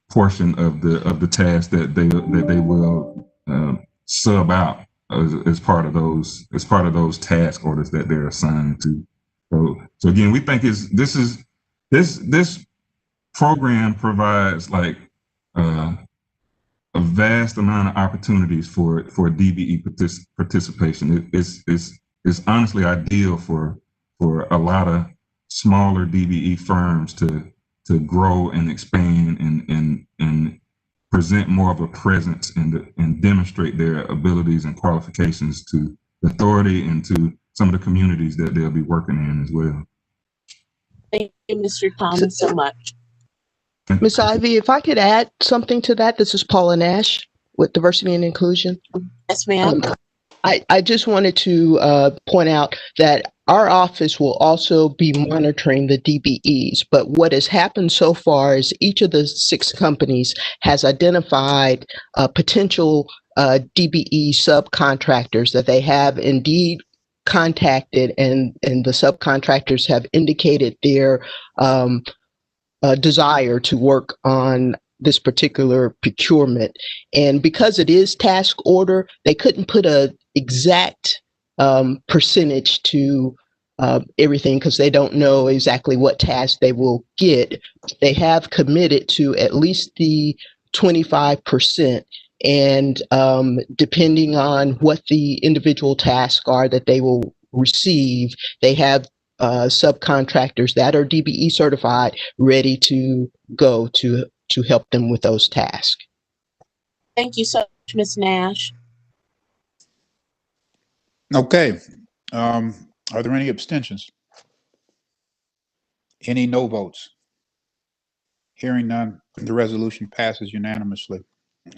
portion of the task that they will sub out as part of those task orders that they're assigned to. So again, we think this program provides like a vast amount of opportunities for DBE participation. It's honestly ideal for a lot of smaller DBE firms to grow and expand and present more of a presence and demonstrate their abilities and qualifications to the authority and to some of the communities that they'll be working in as well. Thank you, Mr. Thomas, so much. Ms. Ivy, if I could add something to that, this is Paula Nash with Diversity and Inclusion. Yes, ma'am. I just wanted to point out that our office will also be monitoring the DBEs, but what has happened so far is each of the 6 companies has identified potential DBE subcontractors that they have indeed contacted, and the subcontractors have indicated their desire to work on this particular procurement. And because it is task order, they couldn't put a exact percentage to everything because they don't know exactly what task they will get. They have committed to at least the 25%. And depending on what the individual tasks are that they will receive, they have subcontractors that are DBE certified ready to go to help them with those tasks. Thank you so much, Ms. Nash. Okay. Are there any abstentions? Any no votes? Hearing none, the resolution passes unanimously.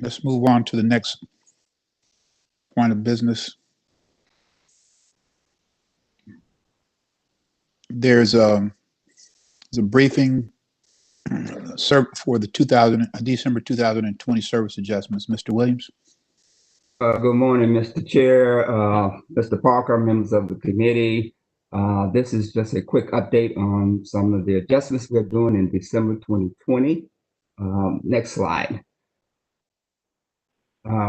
Let's move on to the next point of business. There's a briefing for the December 2020 service adjustments. Mr. Williams. Good morning, Mr. Chair, Mr. Parker, members of the committee. This is just a quick update on some of the adjustments we're doing in December 2020. Next slide.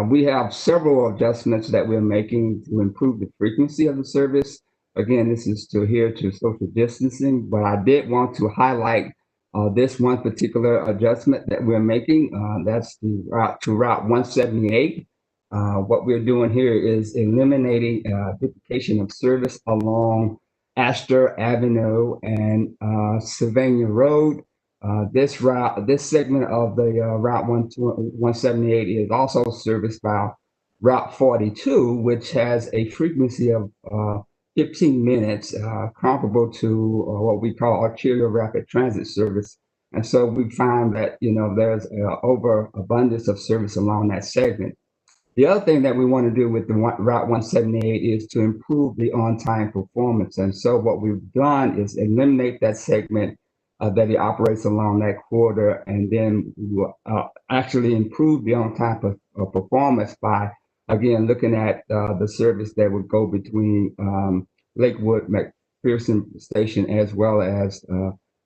We have several adjustments that we're making to improve the frequency of the service. Again, this is to adhere to social distancing, but I did want to highlight this one particular adjustment that we're making. That's to Route 178. What we're doing here is eliminating duplication of service along Astor Avenue and Sylvania Road. This segment of the Route 178 is also serviced by Route 42, which has a frequency of 15 minutes, comparable to what we call arterial rapid transit service. And so we find that, there's overabundance of service along that segment. The other thing that we want to do with the Route 178 is to improve the on-time performance. And so what we've done is eliminate that segment that it operates along that corridor, and then actually improve the on-time performance by, again, looking at the service that would go between Lakewood, McPherson Station, as well as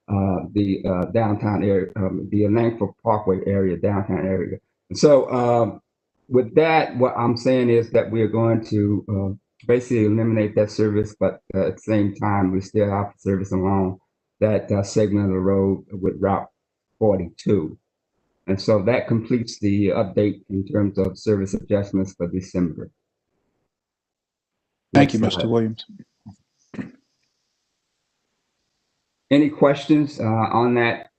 the downtown area, the Langford Parkway area, downtown area. And so with that, what I'm saying is that we are going to basically eliminate that service, but at the same time, we still have service along that segment of the road with Route 42. And so that completes the update in terms of service adjustments for December. Thank you, Mr. Williams. Any questions on that?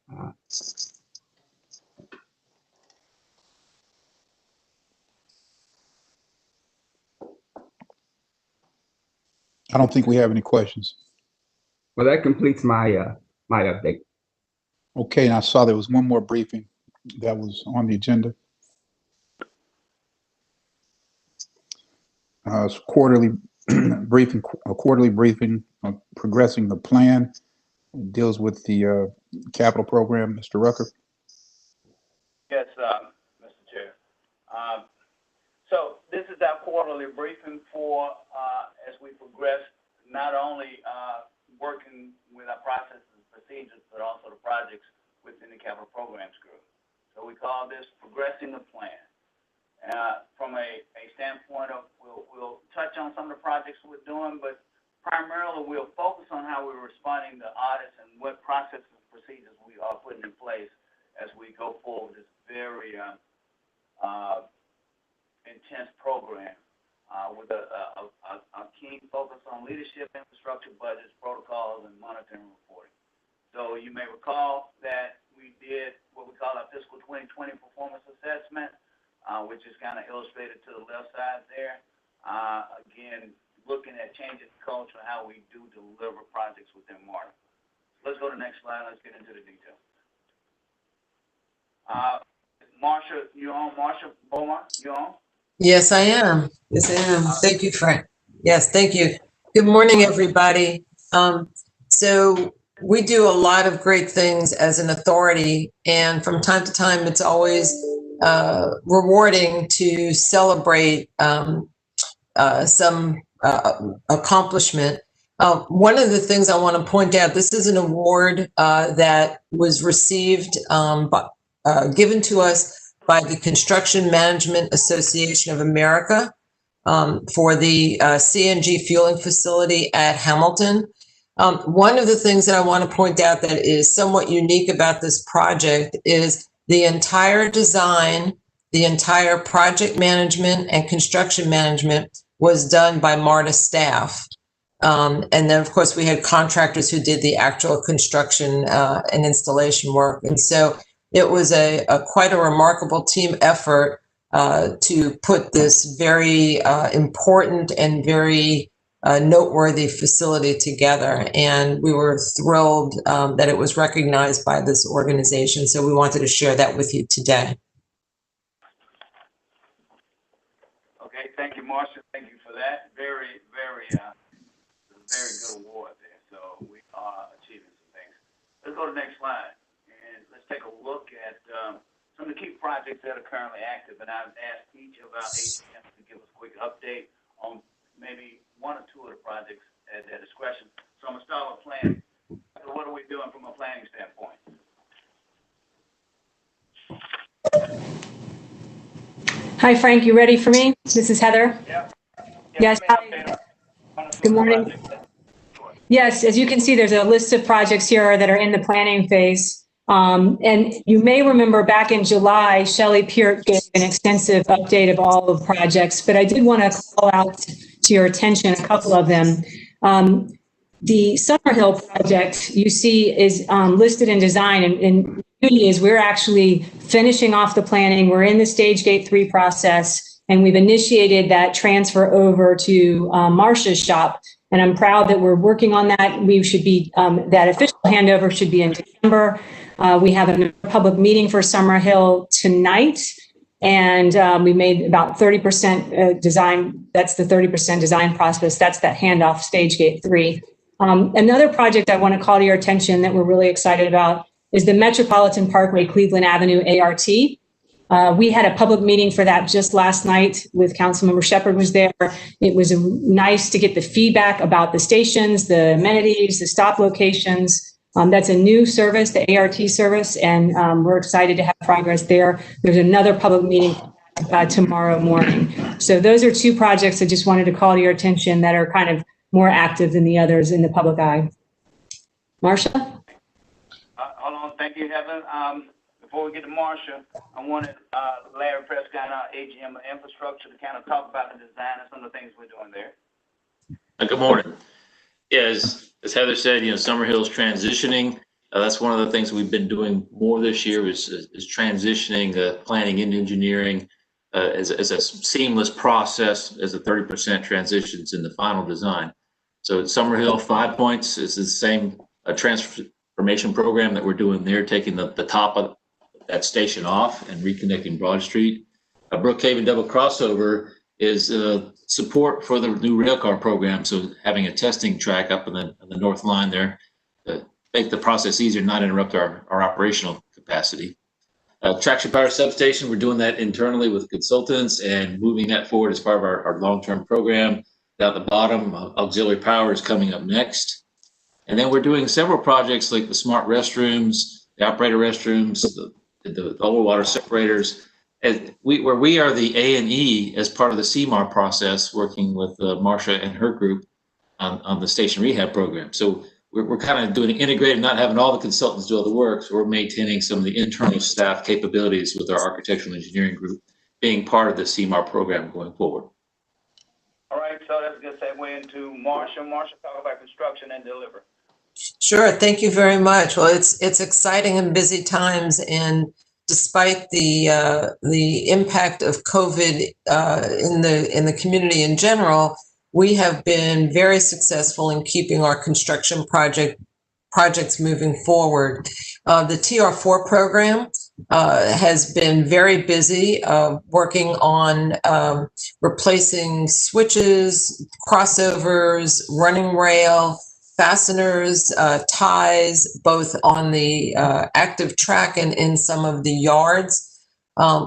I don't think we have any questions. Well, that completes my my update. Okay, and I saw there was one more briefing that was on the agenda. It's quarterly briefing, a quarterly briefing on progressing the plan. It deals with the capital program. Mr. Rucker. Yes, Mr. Chair. So this is our quarterly briefing for as we progress, not only working with our processes and procedures, but also the projects within the capital programs group. So we call this progressing the plan. From a standpoint of, we'll touch on some of the projects we're doing, but primarily we'll focus on how we're responding to audits and what processes and procedures we are putting in place as we go forward this very intense program with a keen focus on leadership, infrastructure, budgets, protocols, and monitoring and reporting. So you may recall that we did what we call our fiscal 2020 performance assessment, which is kind of illustrated to the left side there. Again, looking at changing the culture, how we do deliver projects within MARTA. let's go to the next slide. Let's get into the details. Marsha, you on? Marsha Beaumont, you on? Yes, I am. Yes, I am. Thank you, Frank. Yes, thank you. Good morning, everybody. So we do a lot of great things as an authority, and from time to time, it's always rewarding to celebrate some accomplishment. One of the things I want to point out, this is an award that was received, given to us by the Construction Management Association of America for the CNG fueling facility at Hamilton. One of the things that I want to point out that is somewhat unique about this project is the entire design, the entire project management and construction management was done by MARTA staff. And then, of course, we had contractors who did the actual construction and installation work. And so it was quite a remarkable team effort to put this very important and very noteworthy facility together. And we were thrilled that it was recognized by this organization. So we wanted to share that with you today. Okay, thank you, Marsha. Thank you for that. Very, very good award there. So we are achieving some things. Let's go to the next slide. And let's take a look at some of the key projects that are currently active. And I've asked each of our AGMs to give us a quick update on maybe one or two of the projects at their discretion. So I'm going to start with planning. So what are we doing from a planning standpoint? Hi, Frank. You ready for me? This is Heather. Yeah. Yes. Hi. Good morning. Yes, as you can see, there's a list of projects here that are in the planning phase. And you may remember back in July, Shelley Peart gave an extensive update of all of the projects, but I did want to call out to your attention a couple of them. The Summerhill project you see is listed in design, and the beauty is we're actually finishing off the planning. We're in the stage gate 3 process, and we've initiated that transfer over to Marsha's shop. And I'm proud that we're working on that. We should be, that official handover should be in December. We have a public meeting for Summerhill tonight, and we made about 30% design. That's the 30% design process. That's that handoff stage gate 3. Another project I want to call to your attention that we're really excited about is the Metropolitan Parkway Cleveland Avenue ART. We had a public meeting for that just last night with Councilmember Shepherd was there. It was nice to get the feedback about the stations, the amenities, the stop locations. That's a new service, the ART service, and we're excited to have progress there. There's another public meeting tomorrow morning. So those are two projects I just wanted to call to your attention that are kind of more active than the others in the public eye. Marsha? Hold on. Thank you, Heather. Before we get to Marsha, I wanted Larry Prescott, our AGM of Infrastructure, to kind of talk about the design and some of the things we're doing there. Good morning. Yeah, as Heather said, Summerhill's transitioning. That's one of the things we've been doing more this year is transitioning the planning and engineering as a seamless process as the 30% transitions in the final design. So at Summerhill, 5 Points is the same transformation program that we're doing there, taking the top of that station off and reconnecting Broad Street. Brookhaven Double Crossover is support for the new railcar program. So having a testing track up on the north line there to make the process easier, not interrupt our operational capacity. Traction Power Substation, we're doing that internally with consultants and moving that forward as part of our long-term program. Down at the bottom, auxiliary power is coming up next. And then we're doing several projects like the smart restrooms, the operator restrooms, the overwater separators, where we are the A&E as part of the CMAR process, working with Marsha and her group on the station rehab program. So we're kind of doing integrated, not having all the consultants do all the work. So we're maintaining some of the internal staff capabilities with our architectural engineering group being part of the CMAR program going forward. All right, so that's a good segue into Marsha. Marsha, talk about construction and deliver. Sure. Thank you very much. Well, it's exciting and busy times, and despite the impact of COVID in the community in general, we have been very successful in keeping our construction projects moving forward. The TR4 program has been very busy working on replacing switches, crossovers, running rail, fasteners, ties, both on the active track and in some of the yards.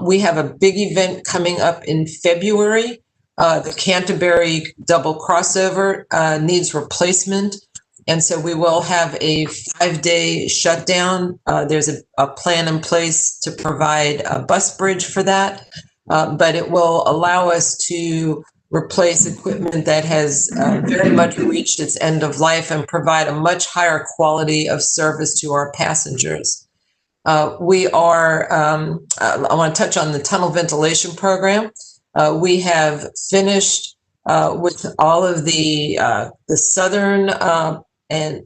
We have a big event coming up in February. The Canterbury double crossover needs replacement. And so we will have a 5-day shutdown. There's a plan in place to provide a bus bridge for that, but it will allow us to replace equipment that has very much reached its end of life and provide a much higher quality of service to our passengers. I want to touch on the tunnel ventilation program. We have finished with all of the southern and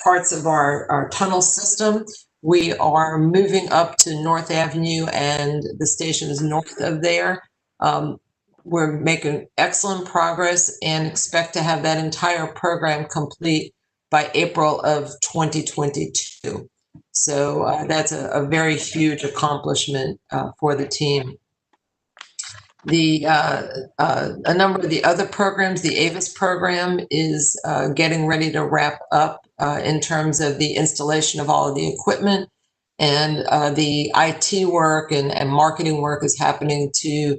parts of our tunnel system. We are moving up to North Avenue and the station is north of there. We're making excellent progress and expect to have that entire program complete by April of 2022. So that's a very huge accomplishment for the team. A number of the other programs, the AVIS program is getting ready to wrap up in terms of the installation of all of the equipment, and the IT work and marketing work is happening to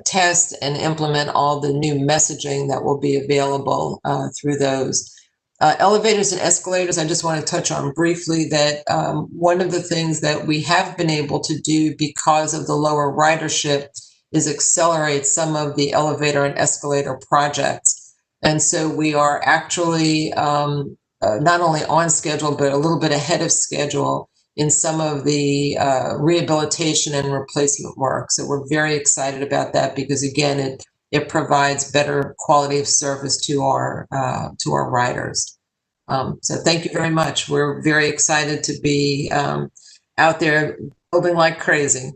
test and implement all the new messaging that will be available through those. Elevators and escalators, I just want to touch on briefly that one of the things that we have been able to do because of the lower ridership is accelerate some of the elevator and escalator projects. And so we are actually not only on schedule, but a little bit ahead of schedule in some of the rehabilitation and replacement work. So we're very excited about that because, again, it provides better quality of service to our riders. So thank you very much. We're very excited to be out there building like crazy.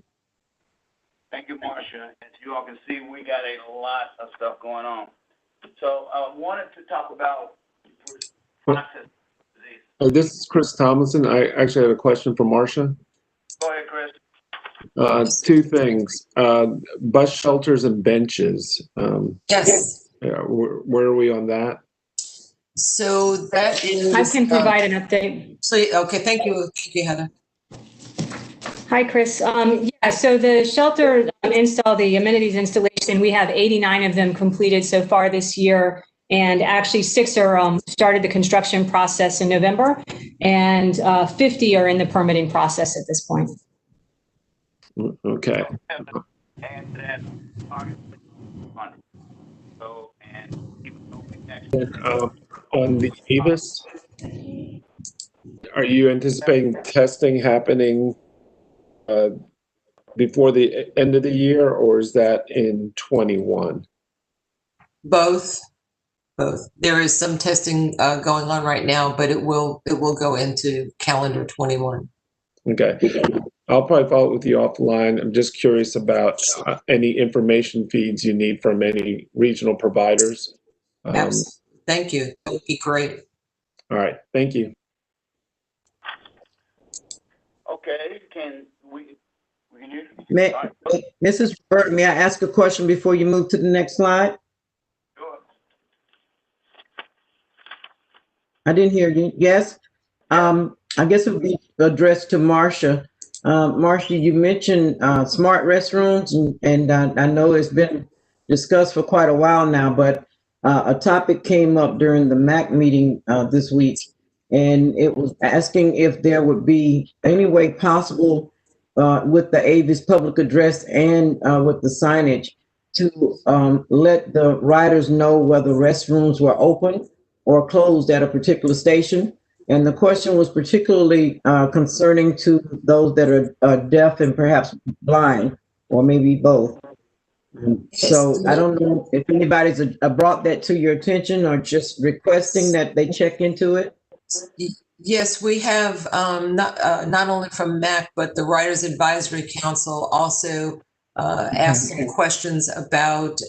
Thank you, Marcia. As you all can see, we got a lot of stuff going on. So I wanted to talk about process disease. This is Chris Tomlinson. I actually had a question for Marcia. Go ahead, Chris. Two things. Bus shelters and benches. Yes. Where are we on that? So that is... I can provide an update. So, okay, thank you. Thank you, Heather. Hi, Chris. Yeah, so the shelter install, the amenities installation, we have 89 of them completed so far this year. And actually 6 are started the construction process in November, and 50 are in the permitting process at this point. Okay. And then so, and on the Avis, are you anticipating testing happening before the end of the year, or is that in 21? Both. There is some testing going on right now, but it will go into calendar 21. Okay. I'll probably follow up with you offline. I'm just curious about any information feeds you need from any regional providers. Absolutely. Thank you. That would be great. All right. Thank you. Okay. Can we hear? Mrs. Burke, may I ask a question before you move to the next slide? Sure. I didn't hear you. Yes. I guess it would be addressed to Marcia. Marcia, you mentioned smart restrooms, and I know it's been discussed for quite a while now, but a topic came up during the MAC meeting this week, and it was asking if there would be any way possible with the Avis public address and with the signage to let the riders know whether restrooms were open or closed at a particular station. And the question was particularly concerning to those that are deaf and perhaps blind, or maybe both. So I don't know if anybody's brought that to your attention or just requesting that they check into it. Yes, we have not only from MAC, but the Riders Advisory Council also asked some questions about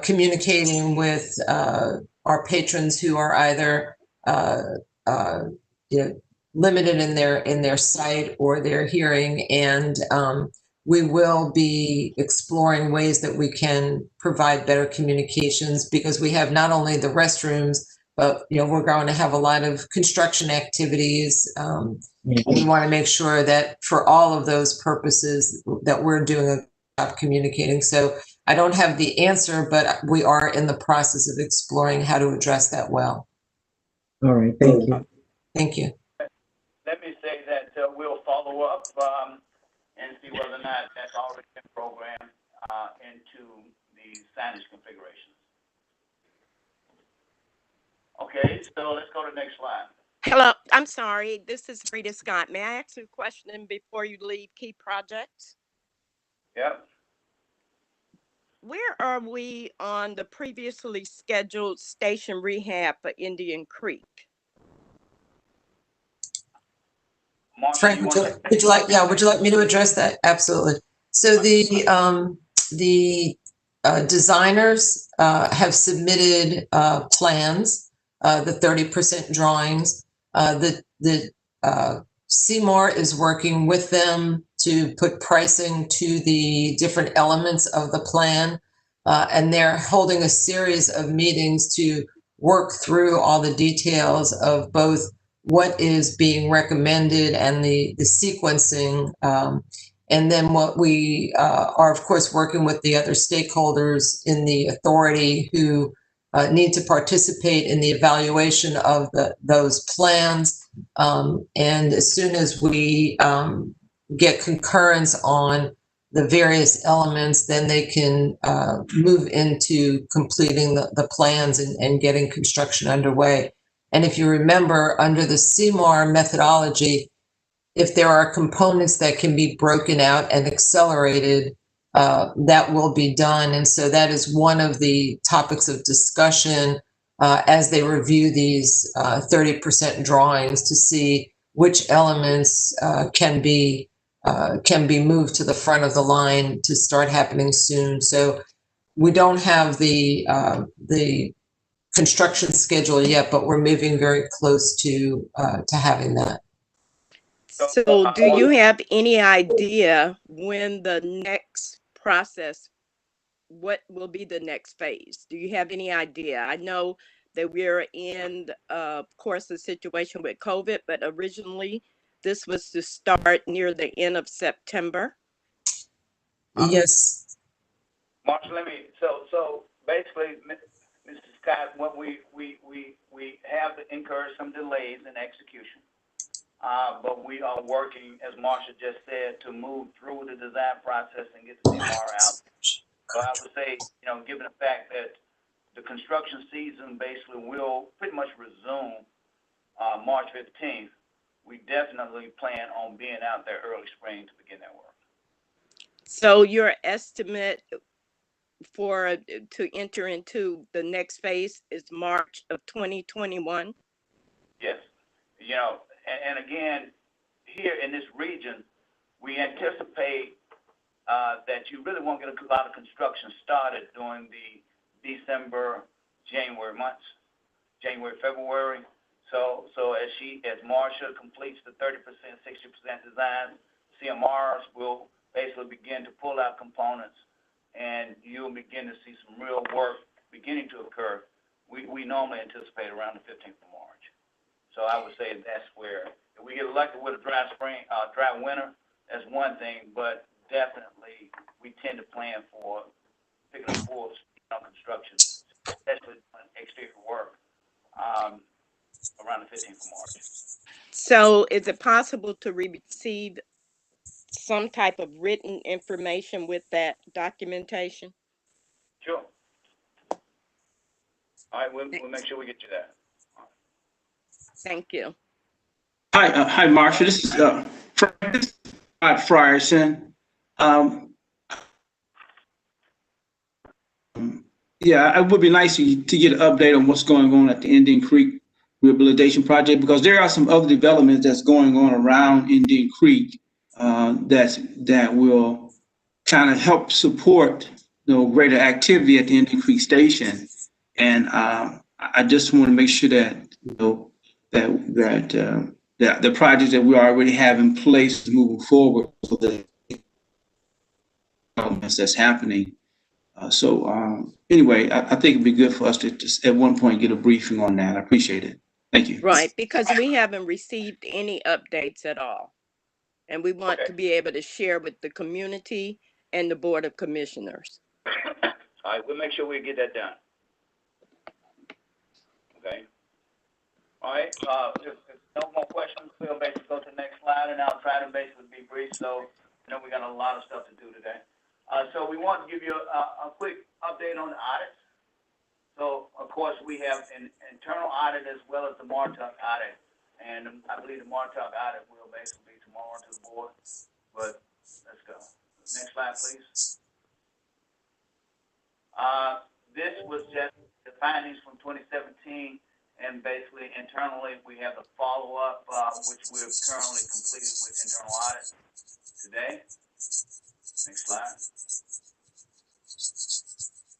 communicating with our patrons who are either you know, limited in their sight or their hearing, and we will be exploring ways that we can provide better communications, because we have not only the restrooms, but we're going to have a lot of construction activities. We want to make sure that for all of those purposes that we're doing a good job communicating. So I don't have the answer, but we are in the process of exploring how to address that well. All right, thank you. Thank you. Let me say that we'll follow up and see whether or not that's already been programmed into the signage configurations. Okay, so let's go to the next slide. Hello, I'm sorry. This is Frida Scott. May I ask you a question before you leave key projects? Yep. Where are we on the previously scheduled station rehab for Indian Creek? Frank, would you like me to address that? Absolutely. So the designers have submitted plans, the 30% drawings. The CMAR is working with them to put pricing to the different elements of the plan, and they're holding a series of meetings to work through all the details of both what is being recommended and the sequencing. And then what we are, of course, working with the other stakeholders in the authority who need to participate in the evaluation of those plans. And as soon as we get concurrence on the various elements, then they can move into completing the plans and getting construction underway. And if you remember, under the CMAR methodology, if there are components that can be broken out and accelerated, that will be done. And so that is one of the topics of discussion as they review these 30% drawings, to see which elements can be moved to the front of the line to start happening soon. So we don't have the construction schedule yet, but we're moving very close to having that. So do you have any idea when the next process, what will be the next phase? Do you have any idea? I know that we're in, of course, a situation with COVID, but originally this was to start near the end of September. Yes. Marsha, so basically, Mr. Scott, what we have incurred some delays in execution, but we are working, as Marsha just said, to move through the design process and get the CMAR out. So I would say, given the fact that the construction season basically will pretty much resume March 15th, we definitely plan on being out there early spring to begin that work. So your estimate to enter into the next phase is March of 2021? Yes. And again, here in this region, we anticipate that you really won't get a lot of construction started during the December, January months, January, February. So as Marsha completes the 30%, 60% design, CMRs will basically begin to pull out components, and you'll begin to see some real work beginning to occur. We normally anticipate around the 15th of March. So I would say that's where, if we get elected with a dry winter, that's one thing, but definitely we tend to plan for picking up full construction, especially exterior work, around the 15th of March. So is it possible to receive some type of written information with that documentation? Sure. All right, we'll make sure we get you that. Thank you. Hi, Marsha. This is Frank Frierson. Yeah, it would be nice to get an update on what's going on at the Indian Creek Rehabilitation Project, because there are some other developments that's going on around Indian Creek that will kind of help support greater activity at the Indian Creek Station. And I just want to make sure that the projects that we already have in place moving forward, so that developments that's happening. Anyway, I think it'd be good for us to just at one point get a briefing on that. I appreciate it. Thank you. Right, because we haven't received any updates at all. And we want to be able to share with the community and the Board of Commissioners. All right, we'll make sure we get that done. Okay. All right, if no more questions, we'll basically go to the next slide, and I'll try to basically be brief, so I know we got a lot of stuff to do today. So we want to give you a quick update on the audits. So, of course, we have an internal audit as well as the MARTA audit, and I believe the MARTA audit will basically be tomorrow to the board, but let's go. Next slide, please. This was just the findings from 2017. And basically, internally, we have the follow-up, which we're currently completing with internal audit today. Next slide.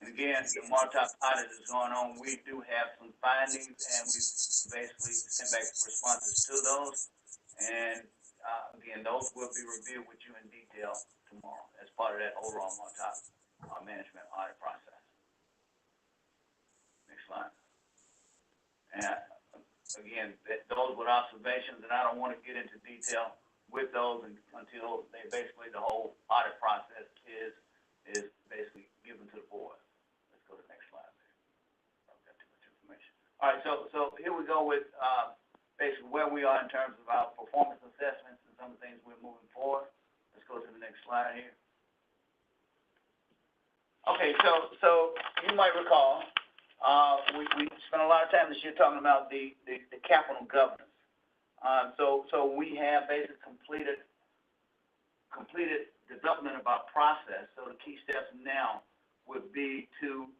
And again, the MARTA audit is going on. We do have some findings, and we basically sent back responses to those. And again, those will be reviewed with you in detail tomorrow as part of that overall MARTA management audit process. Next slide. And again, those were observations, and I don't want to get into detail with those until they basically the whole audit process is basically given to the board. Let's go to the next slide. I've got too much information. All right, so here we go with basically where we are in terms of our performance assessments and some of the things we're moving forward. Let's go to the next slide here. Okay, so you might recall. We spent a lot of time this year talking about the capital governance. So we have basically completed development of our process. So the key steps now would be to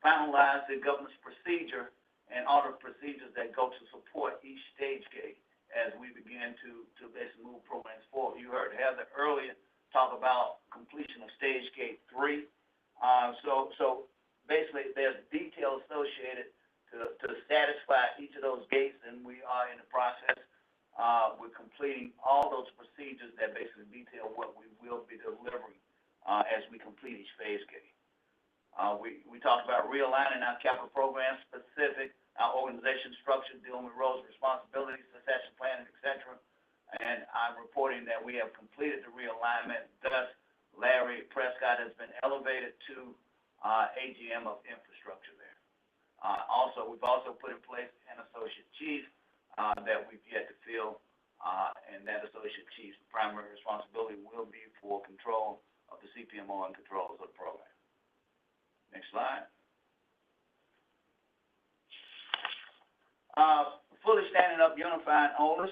finalize the governance procedure and all the procedures that go to support each stage gate as we begin to basically move programs forward. You heard Heather earlier talk about completion of stage gate 3. So basically, there's detail associated to satisfy each of those gates, and we are in the process. We're completing all those procedures that basically detail what we will be delivering as we complete each phase gate. We talked about realigning our capital program specific, our organization structure, dealing with roles, responsibilities, succession planning, etc. And I'm reporting that we have completed the realignment. Thus, Larry Prescott has been elevated to AGM of infrastructure there. We've also put in place an associate chief that we've yet to fill, and that associate chief's primary responsibility will be for control of the CPMO and controls of the program. Next slide. Fully standing up unified owners,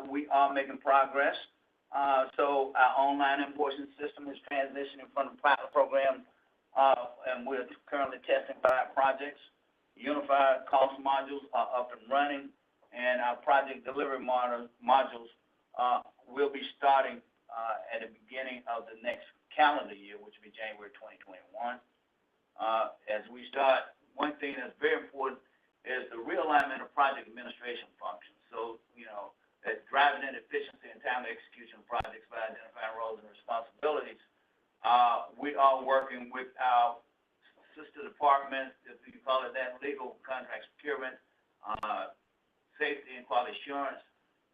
we are making progress. So our online invoicing system is transitioning from the pilot program, and we're currently testing 5 projects. Unified cost modules are up and running, and our project delivery modules will be starting at the beginning of the next calendar year, which will be January 2021. As we start, one thing that's very important is the realignment of project administration functions. So, that's driving in efficiency and timely execution of projects by identifying roles and responsibilities. We are working with our sister departments, if you call it that, legal, contracts, procurement, safety and quality assurance,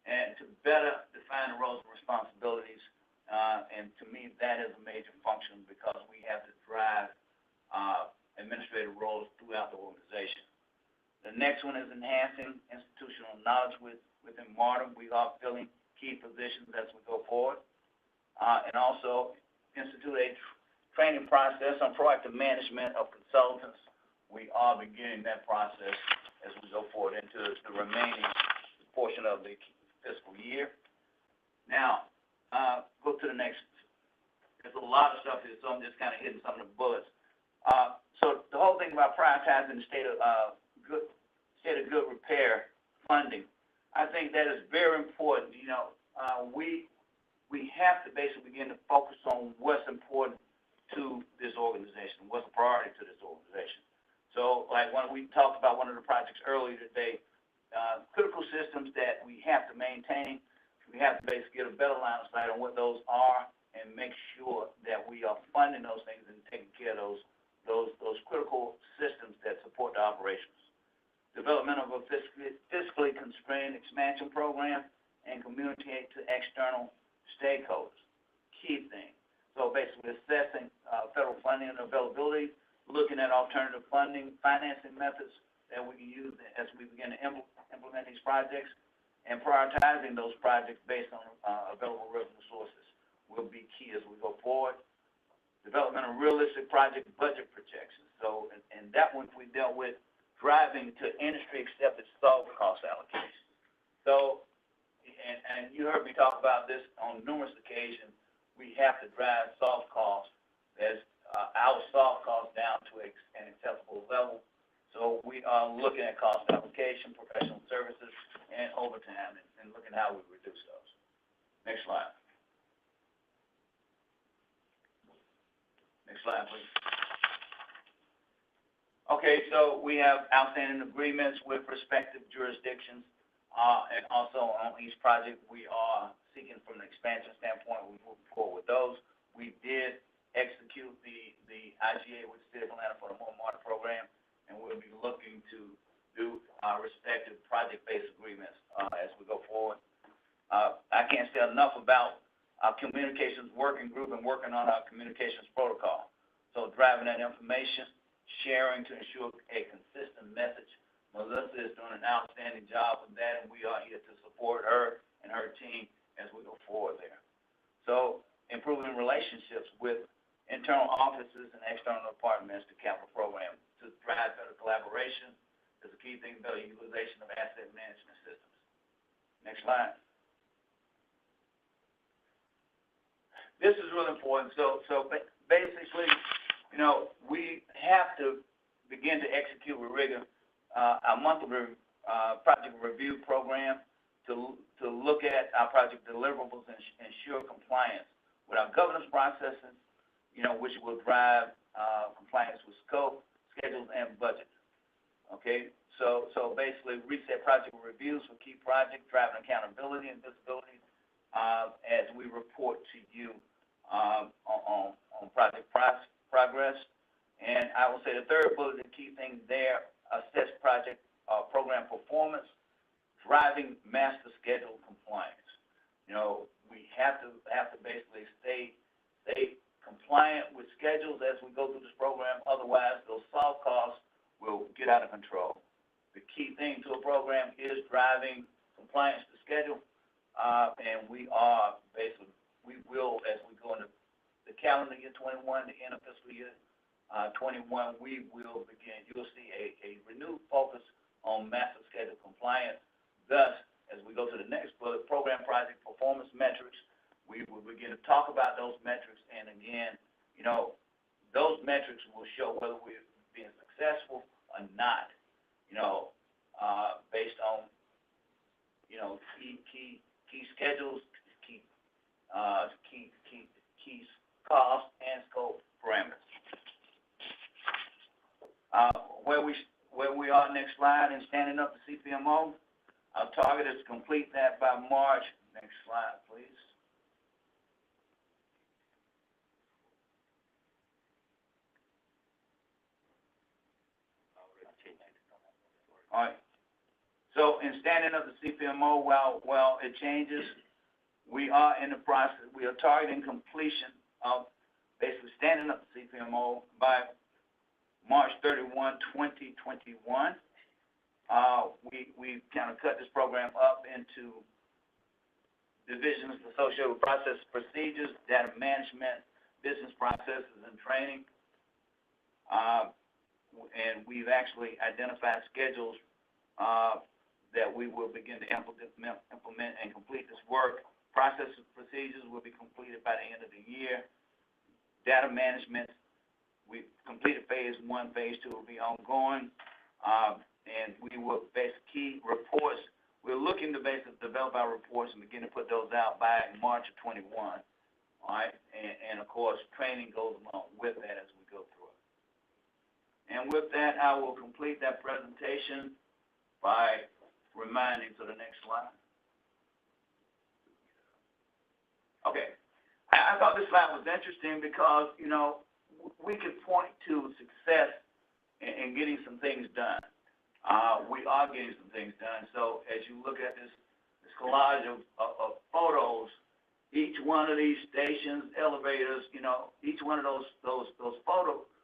and to better define the roles and responsibilities. And to me, that is a major function because we have to drive administrative roles throughout the organization. The next one is enhancing institutional knowledge within MARTA. We are filling key positions as we go forward. And also institute a training process on proactive management of consultants. We are beginning that process as we go forward into the remaining portion of the fiscal year. Now, go to the next. There's a lot of stuff here, so I'm just kind of hitting some of the bullets. So the whole thing about prioritizing the state of good repair funding, I think that is very important. We have to basically begin to focus on what's important to this organization, what's a priority to this organization. So, like when we talked about one of the projects earlier today, critical systems that we have to maintain. We have to basically get a better line of sight on what those are and make sure that we are funding those things and taking care of those critical systems that support the operations. Development of a fiscally constrained expansion program and communicate to external stakeholders. Key thing. So basically assessing federal funding and availability, looking at alternative financing methods that we can use as we begin to implement these projects, and prioritizing those projects based on available revenue sources will be key as we go forward. Development of realistic project budget projections. So, and that one we dealt with driving to industry accepted soft cost allocation. So, and you heard me talk about this on numerous occasions, we have to drive soft costs as our soft costs down to an acceptable level. So we are looking at cost allocation, professional services, and overtime, and looking at how we reduce those. Next slide. Next slide, please. Okay, so we have outstanding agreements with respective jurisdictions, and also on each project we are seeking from an expansion standpoint, we move forward with those. We did execute the IGA with the City of Atlanta for the MARTA program, and we'll be looking to do our respective project-based agreements as we go forward. I can't say enough about our communications working group and working on our communications protocol. So driving that information, sharing to ensure a consistent message. Melissa is doing an outstanding job with that, and we are here to support her and her team as we go forward there. So improving relationships with internal offices and external departments to capital program to drive better collaboration is a key thing, better utilization of asset management systems. Next slide. This is really important. So basically, you know, we have to begin to execute with rigor our monthly project review program to look at our project deliverables and ensure compliance with our governance processes, you know, which will drive compliance with scope, schedules, and budget. Okay, so basically reset project reviews for key projects, driving accountability and visibility as we report to you on project progress. And I will say the third bullet, the key thing there, assess project program performance, driving master schedule compliance. You know, we have to basically stay compliant with schedules as we go through this program. Otherwise, those soft costs will get out of control. The key thing to a program is driving compliance to schedule, and we will, as we go into the calendar year 21, the end of fiscal year 21, we will begin. You'll see a renewed focus on master schedule compliance. Thus, as we go to the next bullet, program project performance metrics, we will begin to talk about those metrics, and again, you know, those metrics will show whether we're being successful or not, you know, based on, you know, key schedules, key cost and scope parameters. Where we are, next slide, in standing up the CPMO, our target is to complete that by March. Next slide, please. All right. So in standing up the CPMO, while it changes, we are in the process. We are targeting completion of basically standing up the CPMO by March 31, 2021. We kind of cut this program up into divisions associated with process procedures, data management, business processes, and training. And we've actually identified schedules that we will begin to implement and complete this work. Process procedures will be completed by the end of the year. Data management, we've completed phase 1, phase 2 will be ongoing. And we will base key reports. We're looking to basically develop our reports and begin to put those out by March of 21. All right, and of course, training goes along with that as we go through it. And with that, I will complete that presentation by reminding to the next slide. Okay. I thought this slide was interesting because, you know, we could point to success in getting some things done. We are getting some things done. So as you look at this collage of photos, each one of these stations, elevators, you know, each one of those photos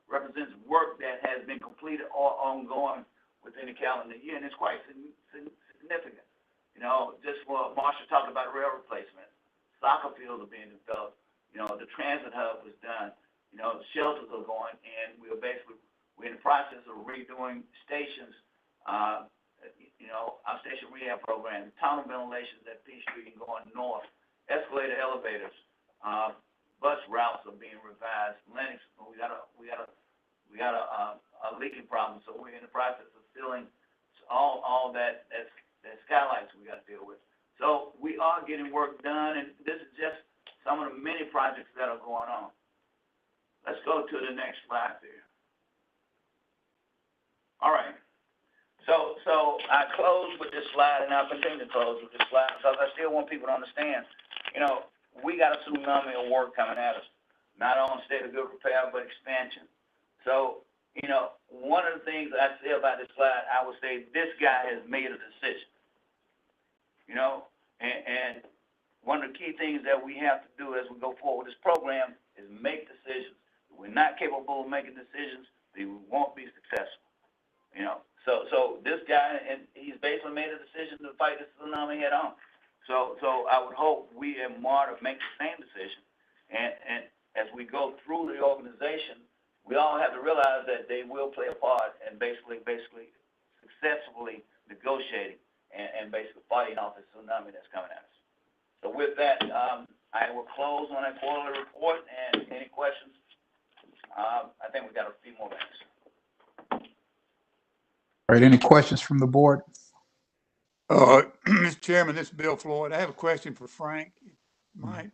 represents work that has been completed or ongoing within the calendar year, and it's quite significant. You know, just what Marcia talked about, rail replacement, soccer fields are being developed. You know, the transit hub was done. You know, shelters are going, and we're in the process of redoing stations. You know, our station rehab program, tunnel ventilations at P Street and going north, escalator elevators, bus routes are being revised. Lennox, we got a leaking problem, so we're in the process of filling all that skylights we got to deal with. So we are getting work done, and this is just some of the many projects that are going on. Let's go to the next slide there. All right. So I close with this slide, and I'll continue to close with this slide because I still want people to understand, you know, we got a tsunami of work coming at us, not only state of good repair, but expansion. So, you know, one of the things I say about this slide, I would say this guy has made a decision, you know, and one of the key things that we have to do as we go forward with this program is make decisions. If we're not capable of making decisions, then we won't be successful, you know. So this guy, and he's basically made a decision to fight this tsunami head on. So I would hope we at MARTA make the same decision. And as we go through the organization, we all have to realize that they will play a part in basically successfully negotiating and basically fighting off this tsunami that's coming at us. So with that, I will close on that quarterly report, and any questions? I think we've got a few more minutes. All right, any questions from the board? Mr. Chairman, this is Bill Floyd. I have a question for Frank. Mike.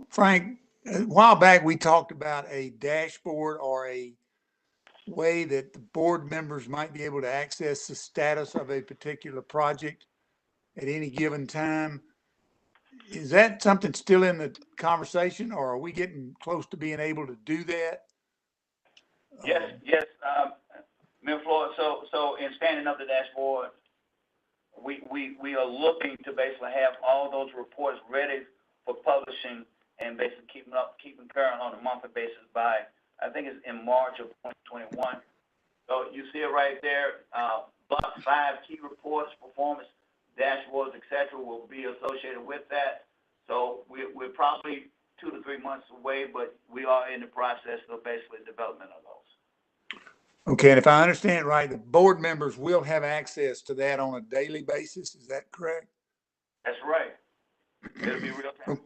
Frank, a while back we talked about a dashboard or a way that the board members might be able to access the status of a particular project at any given time. Is that something still in the conversation, or are we getting close to being able to do that? Yes, Mr. Floyd, so in standing up the dashboard, we are looking to basically have all those reports ready for publishing and basically keeping current on a monthly basis by, I think it's in March of 2021. So you see it right there, block 5 key reports, performance dashboards, et cetera, will be associated with that. So we're probably 2 to 3 months away, but we are in the process of basically development of those. Okay, and if I understand right, the board members will have access to that on a daily basis. Is that correct? That's right. It'll be real time.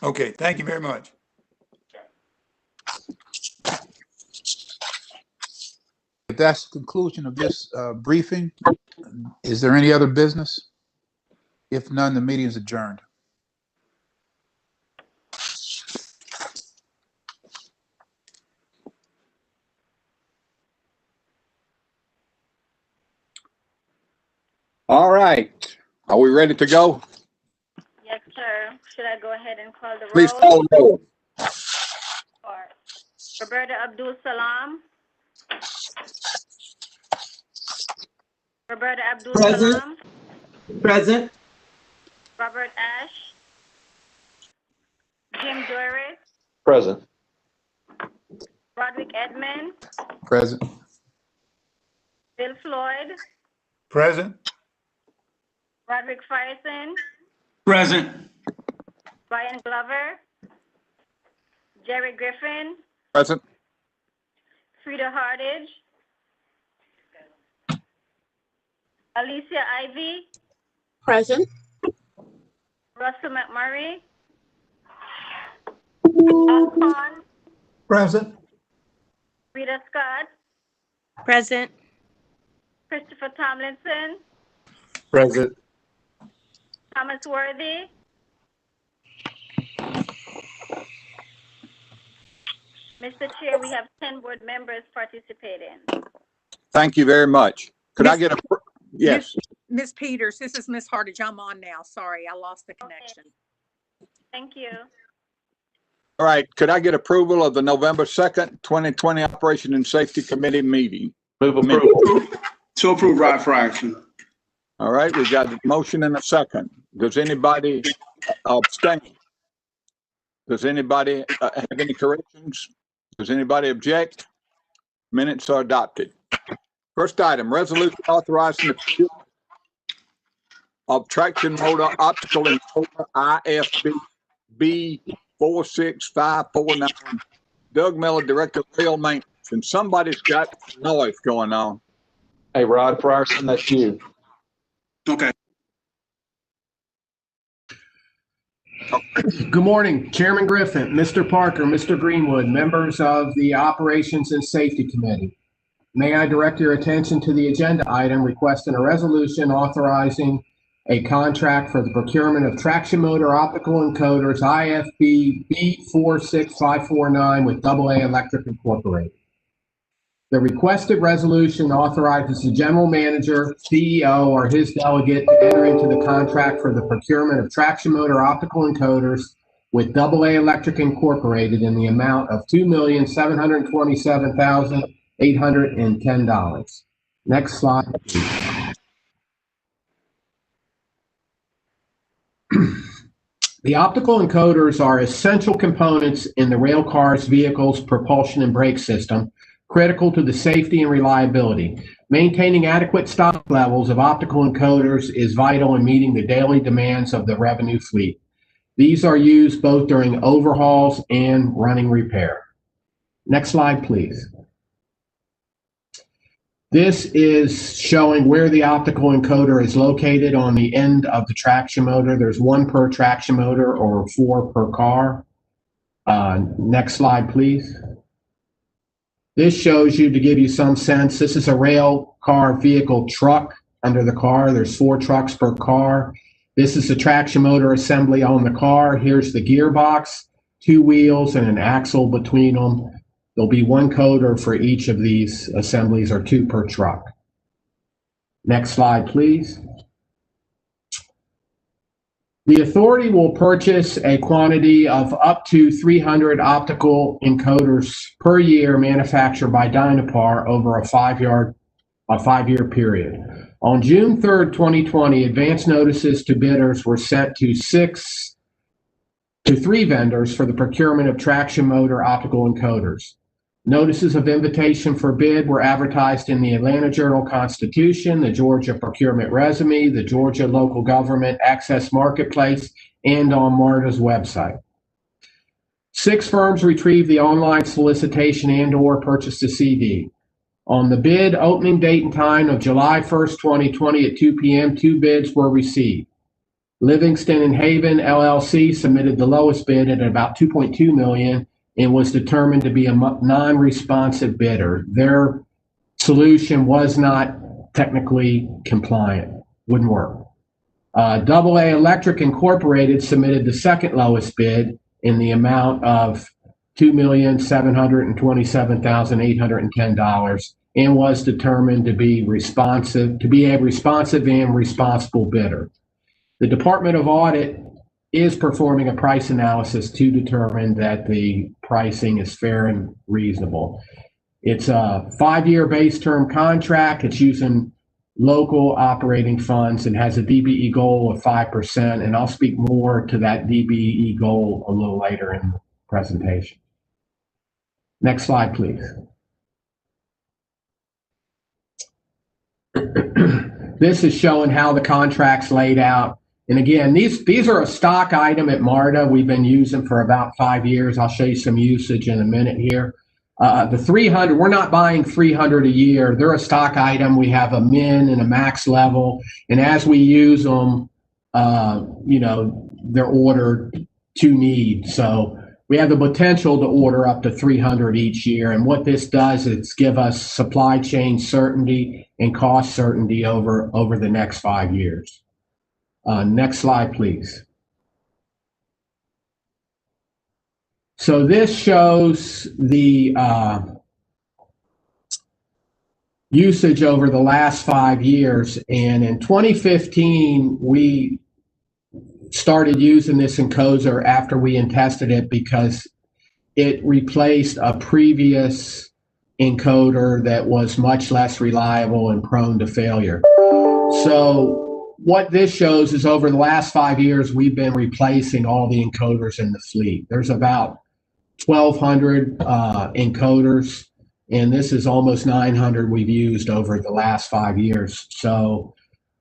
Okay, thank you very much. If that's the conclusion of this briefing, is there any other business? If none, the meeting is adjourned. All right. Are we ready to go? Yes, sir. Should I go ahead and call the roll? Please call the roll. Roberta Abdul Salam. Roberta Abdul Salam. Present. Robert Ash. Jim Doris. Present. Roderick Edmond. Present. Bill Floyd. Present. Roderick Firestone. Present. Brian Glover. Jerry Griffin. Present. Frida Hardage. Alicia Ivy. Present. Russell McMurray. Al Khan. Present. Rita Scott. Present. Christopher Tomlinson. Present. Thomas Worthy. Mr. Chair, we have 10 board members participating. Thank you very much. Could I get a, Yes. Ms. Peters, this is Ms. Hartage. I'm on now. Sorry, I lost the connection. Thank you. All right. Could I get approval of the November 2nd, 2020 Operation and Safety Committee meeting? Move approval. So approved, Rod for action. All right. We got a motion and a second. Does anybody abstain? Does anybody have any corrections? Does anybody object? Minutes are adopted. First item, resolution authorizing the procurement of traction motor optical encoder IFB B46549. Doug Miller, Director of Rail Maintenance. And somebody's got noise going on. Hey, Rod Frierson, that's you. Okay. Good morning, Chairman Griffin, Mr. Parker, Mr. Greenwood, members of the Operations and Safety Committee. May I direct your attention to the agenda item requesting a resolution authorizing a contract for the procurement of traction motor optical encoders IFB B46549 with AA Electric Incorporated. The requested resolution authorizes the general manager, CEO, or his delegate to enter into the contract for the procurement of traction motor optical encoders with AA Electric Incorporated in the amount of $2,727,810. Next slide, please. The optical encoders are essential components in the rail car's vehicle's propulsion and brake system, critical to the safety and reliability. Maintaining adequate stock levels of optical encoders is vital in meeting the daily demands of the revenue fleet. These are used both during overhauls and running repair. Next slide, please. This is showing where the optical encoder is located on the end of the traction motor. There's one per traction motor or 4 per car. Next slide, please. This shows you, to give you some sense, this is a rail car vehicle truck under the car. There's 4 trucks per car. This is the traction motor assembly on the car. Here's the gearbox, 2 wheels and an axle between them. There'll be 1 coder for each of these assemblies, or 2 per truck. Next slide, please. The authority will purchase a quantity of up to 300 optical encoders per year manufactured by Dynapar over a 5-year period. On June 3rd, 2020, advance notices to bidders were sent to 3 vendors for the procurement of traction motor optical encoders. Notices of invitation for bid were advertised in the Atlanta Journal-Constitution, the Georgia Procurement Resume, the Georgia Local Government Access Marketplace, and on MARTA's website. 6 firms retrieved the online solicitation and/or purchased a CD. On the bid opening date and time of July 1st, 2020 at 2 p.m., 2 bids were received. Livingston and Haven LLC submitted the lowest bid at about $2.2 million and was determined to be a non-responsive bidder. Their solution was not technically compliant, wouldn't work. AA Electric Incorporated submitted the second lowest bid in the amount of $2,727,810 and was determined to be a responsive and responsible bidder. The Department of Audit is performing a price analysis to determine that the pricing is fair and reasonable. It's a 5-year base term contract. It's using local operating funds and has a DBE goal of 5%. And I'll speak more to that DBE goal a little later in the presentation. Next slide, please. This is showing how the contract's laid out. And again, these are a stock item at MARTA we've been using for about 5 years. I'll show you some usage in a minute here. The 300, we're not buying 300 a year. They're a stock item. We have a min and a max level. And as we use them, they're ordered to need. So we have the potential to order up to 300 each year. And what this does is give us supply chain certainty and cost certainty over the next 5 years. Next slide, please. So this shows the usage over the last 5 years. And in 2015, we started using this encoder after we tested it because it replaced a previous encoder that was much less reliable and prone to failure. So what this shows is over the last 5 years, we've been replacing all the encoders in the fleet. There's about 1,200 encoders, and this is almost 900 we've used over the last 5 years. So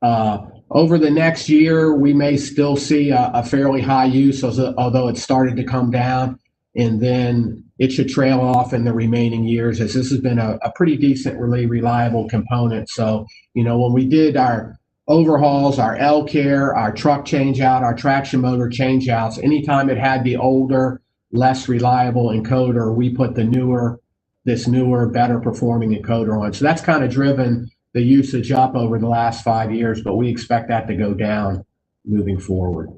over the next year, we may still see a fairly high use, although it started to come down, and then it should trail off in the remaining years, as this has been a pretty decently reliable component. So, you know, when we did our overhauls, our L-care, our truck changeout, our traction motor changeouts, anytime it had the older, less reliable encoder, we put this newer, better performing encoder on. So that's kind of driven the usage up over the last 5 years, but we expect that to go down moving forward.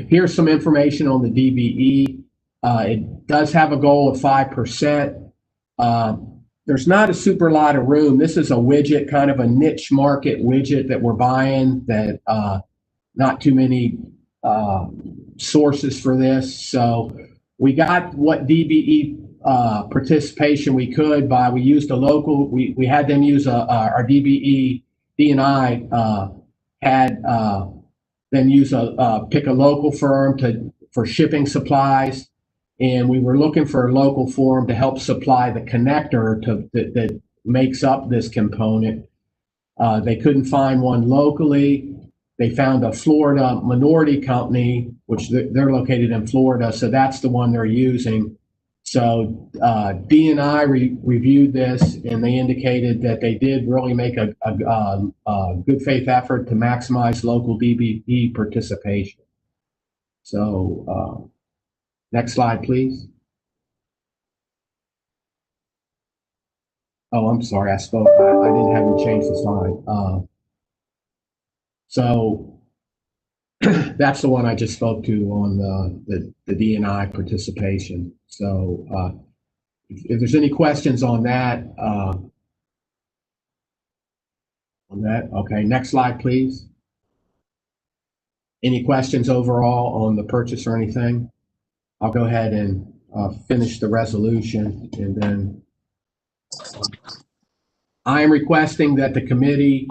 Here's some information on the DBE. It does have a goal of 5%. There's not a super lot of room. This is a widget, kind of a niche market widget that we're buying that not too many sources for this. So we got what DBE participation we could by. We used a local, we had them use our DBE, D&I had them use pick a local firm for shipping supplies. And we were looking for a local firm to help supply the connector that makes up this component. They couldn't find one locally. They found a Florida minority company, which they're located in Florida, so that's the one they're using. So D&I reviewed this, and they indicated that they did really make a good faith effort to maximize local DBE participation. So next slide, please. Oh, I'm sorry, I spoke. I didn't have you change the slide. So that's the one I just spoke to on the D&I participation. So if there's any questions on that, okay, next slide, please. Any questions overall on the purchase or anything? I'll go ahead and finish the resolution, and then I am requesting that the committee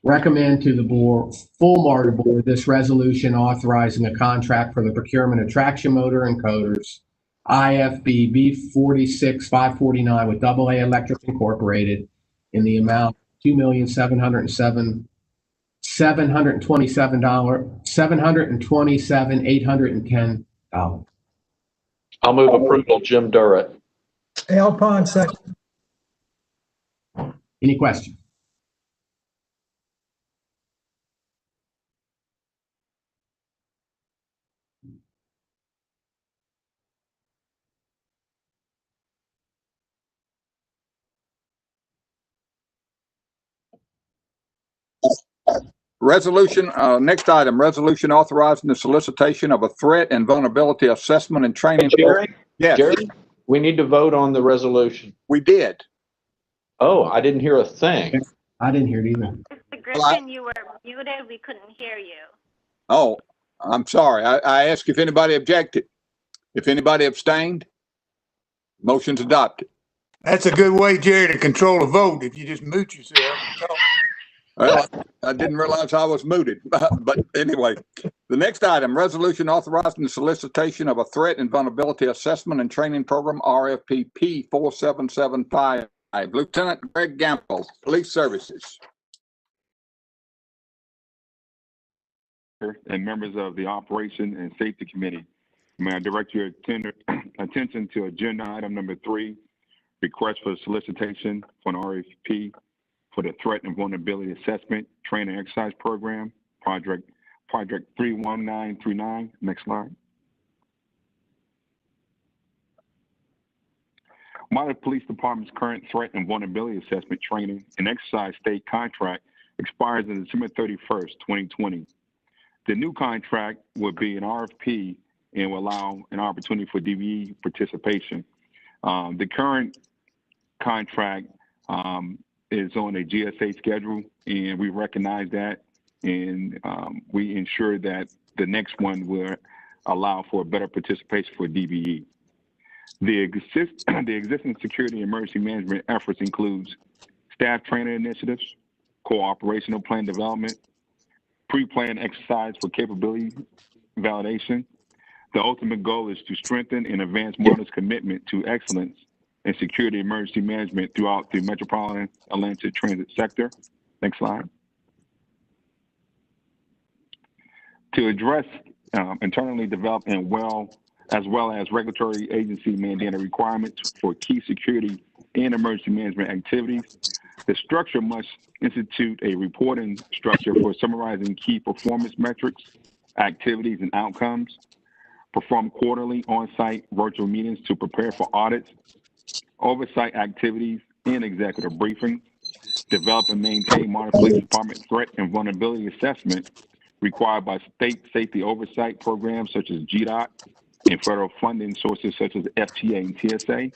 recommend to the board, full MARTA board, this resolution authorizing a contract for the procurement of traction motor encoders, IFB B46549 with AA Electric Incorporated in the amount $2,727,810. I'll move approval, Jim Durrett. Al Pond, second. Any questions? Resolution, next item, resolution authorizing the solicitation of a threat and vulnerability assessment and training. Jerry? Yes. Jerry, we need to vote on the resolution. We did. Oh, I didn't hear a thing. I didn't hear it either. Mr. Griffin, you were muted. We couldn't hear you. Oh, I'm sorry. I asked if anybody objected. If anybody abstained, motion's adopted. That's a good way, Jerry, to control a vote if you just mute yourself and talk. Well, I didn't realize I was muted, but anyway, the next item, resolution authorizing the solicitation of a threat and vulnerability assessment and training program, RFP P4775. Lieutenant Greg Gamble, Police Services. And members of the Operation and Safety Committee, may I direct your attention to agenda item number 3, request for solicitation for an RFP for the Threat and Vulnerability Assessment Training Exercise Program, project 31939. Next slide. MARTA Police Department's current Threat and Vulnerability Assessment Training and Exercise State contract expires on December 31st, 2020. The new contract will be an RFP and will allow an opportunity for DBE participation. The current contract is on a GSA schedule, and we recognize that, and we ensure that the next one will allow for better participation for DBE. The existing security and emergency management efforts includes staff training initiatives, co-operational plan development, pre-planned exercise for capability validation. The ultimate goal is to strengthen and advance MARTA's commitment to excellence in security and emergency management throughout the metropolitan Atlanta transit sector. Next slide. To address internally developed and as well as regulatory agency mandated requirements for key security and emergency management activities, the structure must institute a reporting structure for summarizing key performance metrics, activities, and outcomes, perform quarterly on-site virtual meetings to prepare for audits, oversight activities, and executive briefings, develop and maintain MARTA Police Department threat and vulnerability assessment required by state safety oversight programs such as GDOT and federal funding sources such as FTA and TSA.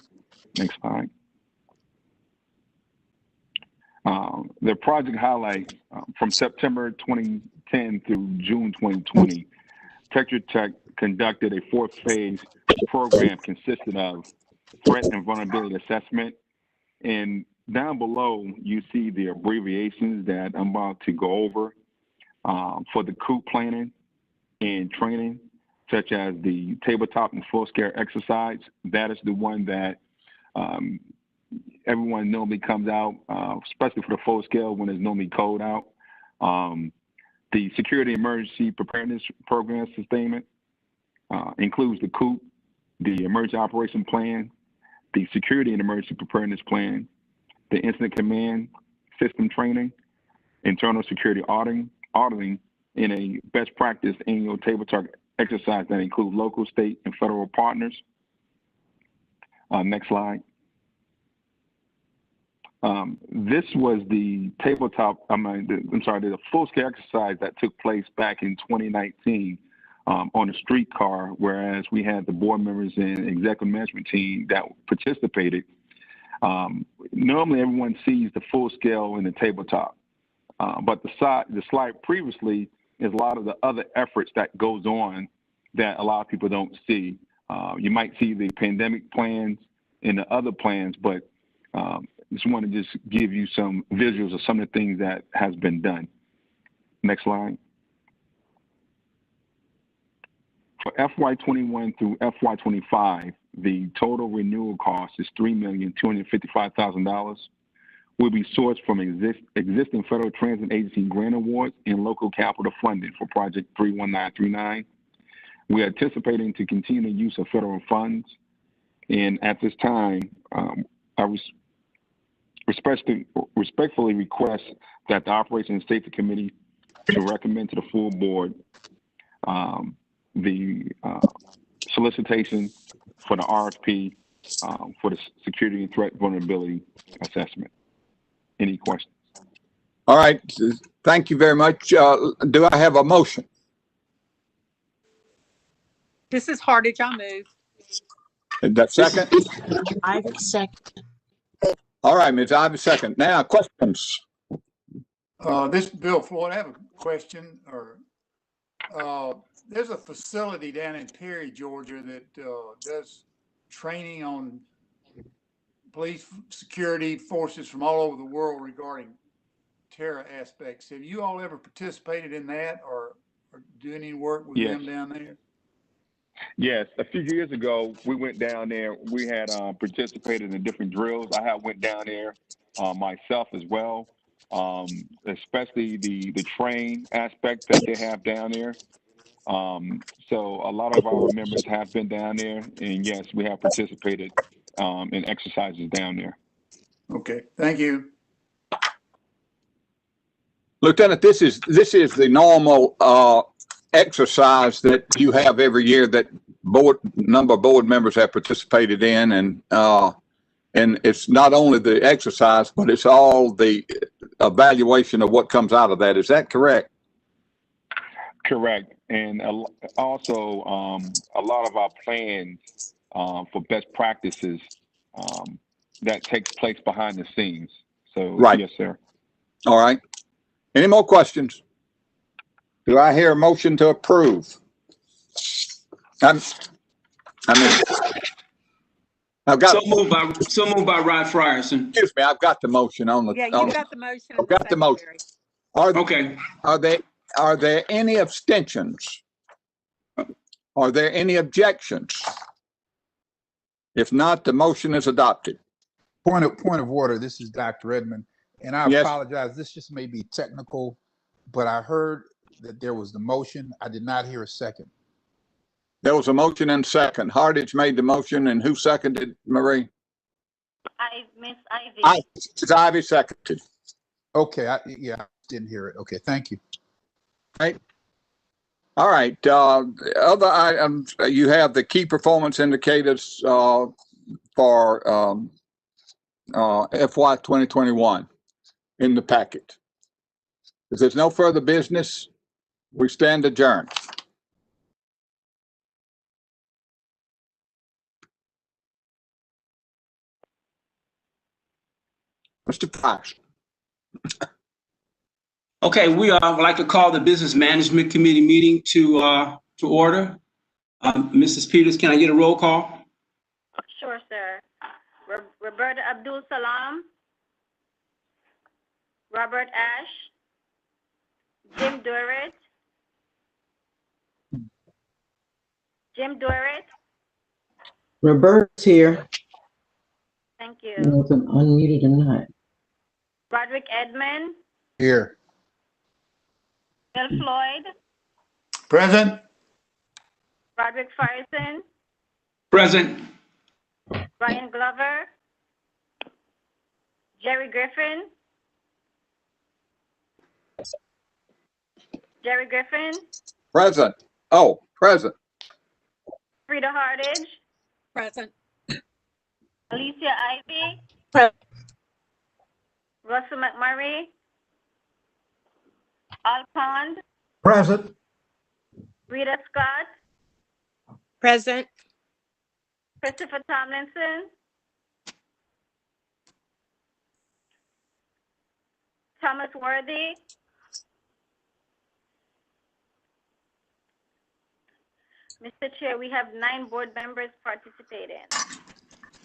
Next slide. The project highlights from September 2010 through June 2020, Tetra Tech conducted a 4th-phase program consisting of threat and vulnerability assessment. And down below, you see the abbreviations that I'm about to go over for the COOP planning and training, such as the tabletop and full-scale exercise. That is the one that everyone normally comes out, especially for the full scale when there's normally code out. The Security Emergency Preparedness Program Sustainment includes the COOP, the Emergency Operation Plan, the Security and Emergency Preparedness Plan, the Incident Command System Training, internal security auditing, in a best practice annual tabletop exercise that includes local, state, and federal partners. Next slide. This was the tabletop, the full-scale exercise that took place back in 2019 on a streetcar, whereas we had the board members and executive management team that participated. Normally everyone sees the full scale in the tabletop, but the slide previously is a lot of the other efforts that goes on that a lot of people don't see. You might see the pandemic plans and the other plans, but just want to just give you some visuals of some of the things that has been done. Next slide. For FY21 through FY25, the total renewal cost is $3,255,000. Will be sourced from existing federal transit agency grant awards and local capital funding for Project 31939. We are anticipating to continue the use of federal funds, and at this time, I respectfully request that the Operations and Safety Committee to recommend to the full board the solicitation for the RFP for the security and threat vulnerability assessment. Any questions? All right. Thank you very much. Do I have a motion? This is Hardage. I'll move. That second? I would second. All right, Ms. Ivy, second. Now, questions? This Bill Floyd, I have a question. There's a facility down in Perry, Georgia that does training on police security forces from all over the world regarding terror aspects. Have you all ever participated in that or do any work with them down there? Yes, a few years ago, we went down there. We had participated in different drills. I had went down there myself as well, especially the train aspect that they have down there. So a lot of our members have been down there, and yes, we have participated in exercises down there. Okay, thank you. Lieutenant, this is the normal exercise that you have every year that number of board members have participated in, and it's not only the exercise, but it's all the evaluation of what comes out of that. Is that correct? Correct. And also a lot of our plans for best practices that takes place behind the scenes. So, Right. yes, sir. All right. Any more questions? Do I hear a motion to approve? I've got. So moved by Rod Frierson. Excuse me, I've got the motion on the. Yeah, on you've got the motion. I've got the motion. Okay. Are there any abstentions? Are there any objections? If not, the motion is adopted. Point of order. This is Dr. Edmond, and I Yes. apologize. This just may be technical, but I heard that there was the motion. I did not hear a second. There was a motion and second. Hardage made the motion, and who seconded, Marie? Miss Ivy. Mrs. Ivy seconded. Okay, I didn't hear it. Okay, thank you. Right. All right. Other items, you have the key performance indicators for FY 2021 in the packet. If there's no further business, we stand adjourned. Mr. Price. Okay, we would like to call the Business Management Committee meeting to order. Mrs. Peters, can I get a roll call? Sure, sir. Roberta Abdul Salam. Robert Ash. Jim Durrett. Robert's here. Thank you. Was it unmuted or not? Roderick Edmond. Here. Bill Floyd. Present. Roderick Farson. Present. Brian Glover. Jerry Griffin. Present. Oh, present. Frida Hardage. Present. Alicia Ivy. Present. Russell McMurray. Al Pond. Present. Rita Scott. Present. Christopher Tomlinson. Thomas Worthy. Mr. Chair, we have 9 board members participating.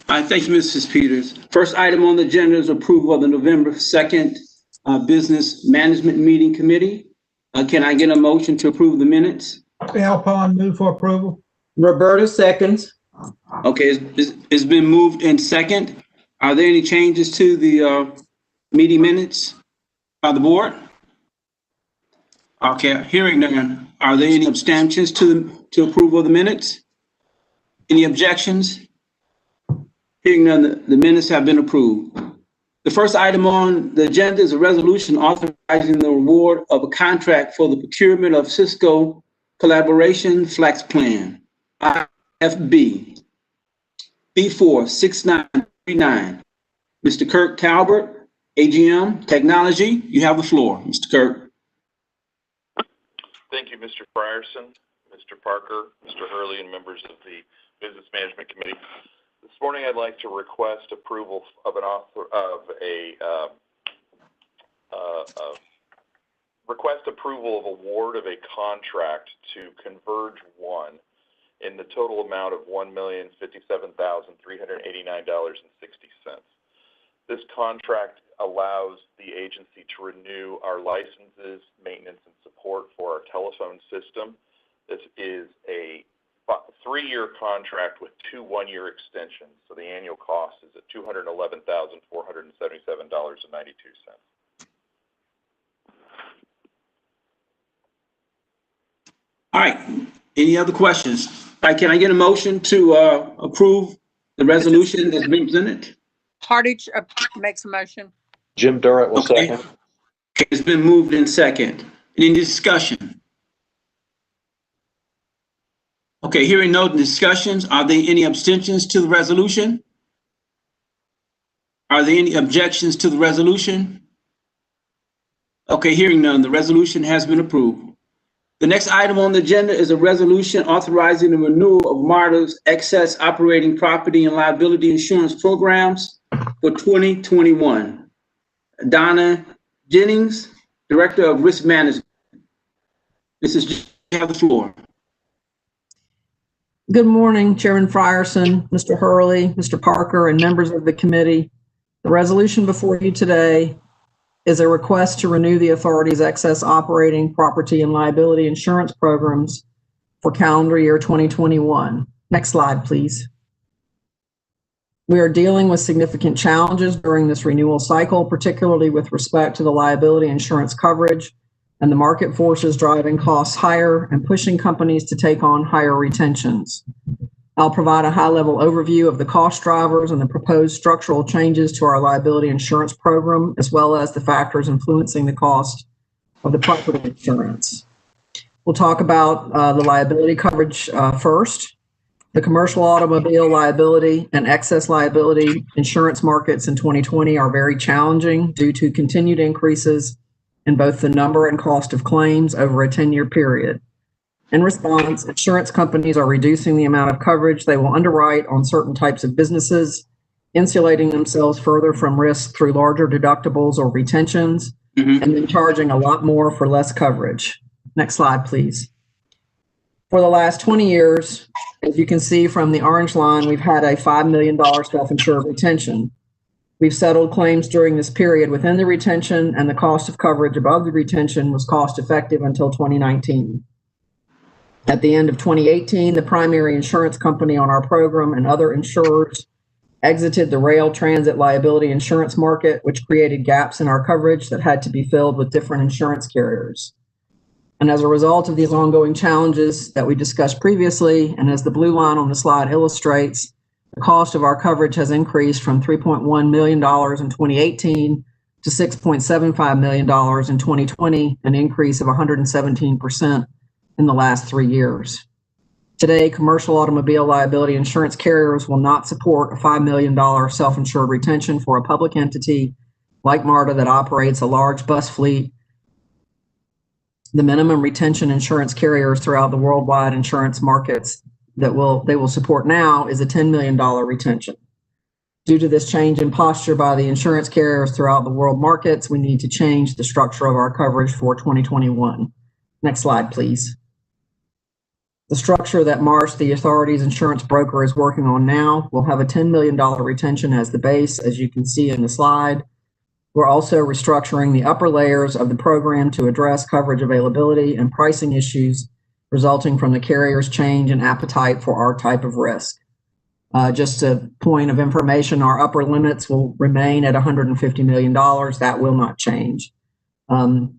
Thank you, Mrs. Peters. First item on the agenda is approval of the November 2nd Business Management Meeting Committee. Can I get a motion to approve the minutes? Alpine, move for approval. Roberta seconds. Okay, it's been moved in second. Are there any changes to the meeting minutes by the board? Okay, hearing none. Are there any abstentions to approval of the minutes? Any objections? Hearing none, the minutes have been approved. The first item on the agenda is a resolution authorizing the award of a contract for the procurement of Cisco Collaboration Flex Plan, IFB, B46939. Mr. Kirk Talbert, AGM Technology, you have the floor, Mr. Kirk. Thank you, Mr. Frierson, Mr. Parker, Mr. Hurley, and members of the Business Management Committee. This morning, I'd like to request approval of request approval of award of a contract to Converge One in the total amount of $1,057,389.60. This contract allows the agency to renew our licenses, maintenance, and support for our telephone system. This is a 3-year contract with 2 one-year extensions. So the annual cost is at $211,477.92. All right, any other questions? All right, can I get a motion to approve the resolution that's been presented? Hardage makes a motion. Jim Durrett will second. Okay, it's been moved in second. Any discussion? Okay, hearing no discussions, are there any abstentions to the resolution? Are there any objections to the resolution? Okay, hearing none, the resolution has been approved. The next item on the agenda is a resolution authorizing the renewal of MARTA's excess operating property and liability insurance programs, for 2021. Donna Jennings, Director of Risk Management. Mrs. You have the floor. Good morning, Chairman Frierson, Mr. Hurley, Mr. Parker, and members of the committee. The resolution before you today is a request to renew the authority's excess operating, property, and liability insurance programs for calendar year 2021. Next slide, please. We are dealing with significant challenges during this renewal cycle, particularly with respect to the liability insurance coverage and the market forces driving costs higher and pushing companies to take on higher retentions. I'll provide a high-level overview of the cost drivers and the proposed structural changes to our liability insurance program, as well as the factors influencing the cost of the property insurance. We'll talk about the liability coverage first. The commercial automobile liability and excess liability insurance markets in 2020 are very challenging due to continued increases in both the number and cost of claims over a 10-year period. In response, insurance companies are reducing the amount of coverage they will underwrite on certain types of businesses, insulating themselves further from risk through larger deductibles or retentions, and then charging a lot more for less coverage. Next slide, please. For the last 20 years, as you can see from the orange line, we've had a $5 million self-insured retention. We've settled claims during this period within the retention, and the cost of coverage above the retention was cost effective until 2019. At the end of 2018, the primary insurance company on our program and other insurers exited the rail transit liability insurance market, which created gaps in our coverage that had to be filled with different insurance carriers. And as a result of these ongoing challenges that we discussed previously, and as the blue line on the slide illustrates, the cost of our coverage has increased from $3.1 million in 2018 to $6.75 million in 2020, an increase of 117% in the last 3 years. Today, commercial automobile liability insurance carriers will not support a $5 million self-insured retention for a public entity like MARTA that operates a large bus fleet. The minimum retention insurance carriers throughout the worldwide insurance markets that they will support now is a $10 million retention. Due to this change in posture by the insurance carriers throughout the world markets, we need to change the structure of our coverage for 2021. Next slide, please. The structure that Marsh, the authority's insurance broker, is working on now will have a $10 million retention as the base, as you can see in the slide. We're also restructuring the upper layers of the program to address coverage availability and pricing issues resulting from the carrier's change in appetite for our type of risk. Just a point of information, our upper limits will remain at $150 million. That will not change. The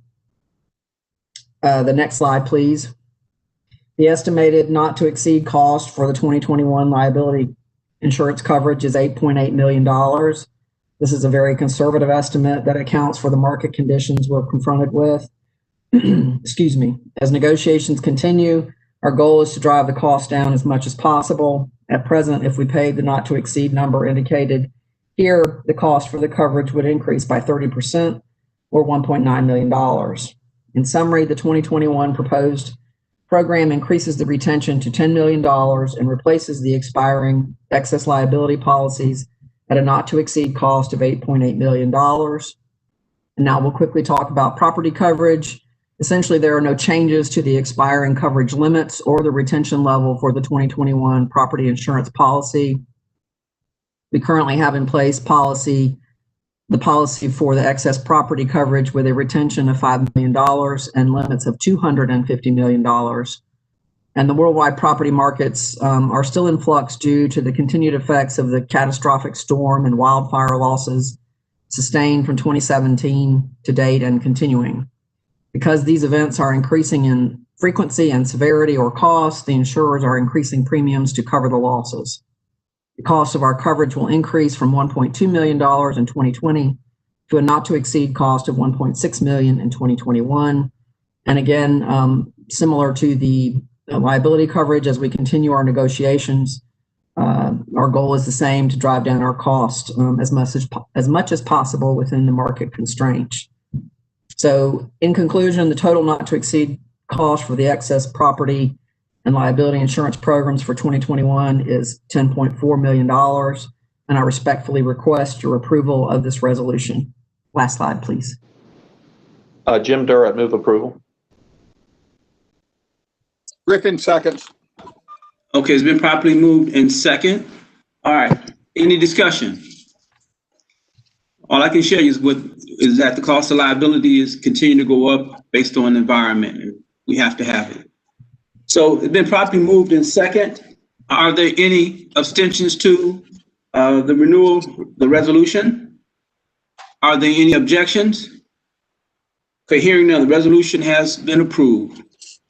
next slide, please. The estimated not to exceed cost for the 2021 liability insurance coverage is $8.8 million. This is a very conservative estimate that accounts for the market conditions we're confronted with. Excuse me. As negotiations continue, our goal is to drive the cost down as much as possible. At present, if we paid the not to exceed number indicated here, the cost for the coverage would increase by 30% or $1.9 million. In summary, the 2021 proposed program increases the retention to $10 million and replaces the expiring excess liability policies at a not to exceed cost of $8.8 million. And now we'll quickly talk about property coverage. Essentially, there are no changes to the expiring coverage limits or the retention level for the 2021 property insurance policy. We currently have in place the policy for the excess property coverage with a retention of $5 million and limits of $250 million. And the worldwide property markets are still in flux due to the continued effects of the catastrophic storm and wildfire losses sustained from 2017 to date and continuing. Because these events are increasing in frequency and severity or cost, the insurers are increasing premiums to cover the losses. The cost of our coverage will increase from $1.2 million in 2020 to a not to exceed cost of $1.6 million in 2021. And again, similar to the liability coverage, as we continue our negotiations, our goal is the same, to drive down our cost as much as possible within the market constraints. So in conclusion, the total not to exceed cost for the excess property and liability insurance programs for 2021 is $10.4 million. and I respectfully request your approval of this resolution. Last slide, please. Jim Durrett, move approval. Griffin seconds. Okay, it's been properly moved in second. All right, any discussion? All I can share is that the cost of liability is continuing to go up based on the environment, and we have to have it. So it's been properly moved in second. Are there any abstentions to the renewal, the resolution? Are there any objections? Okay, hearing none, the resolution has been approved.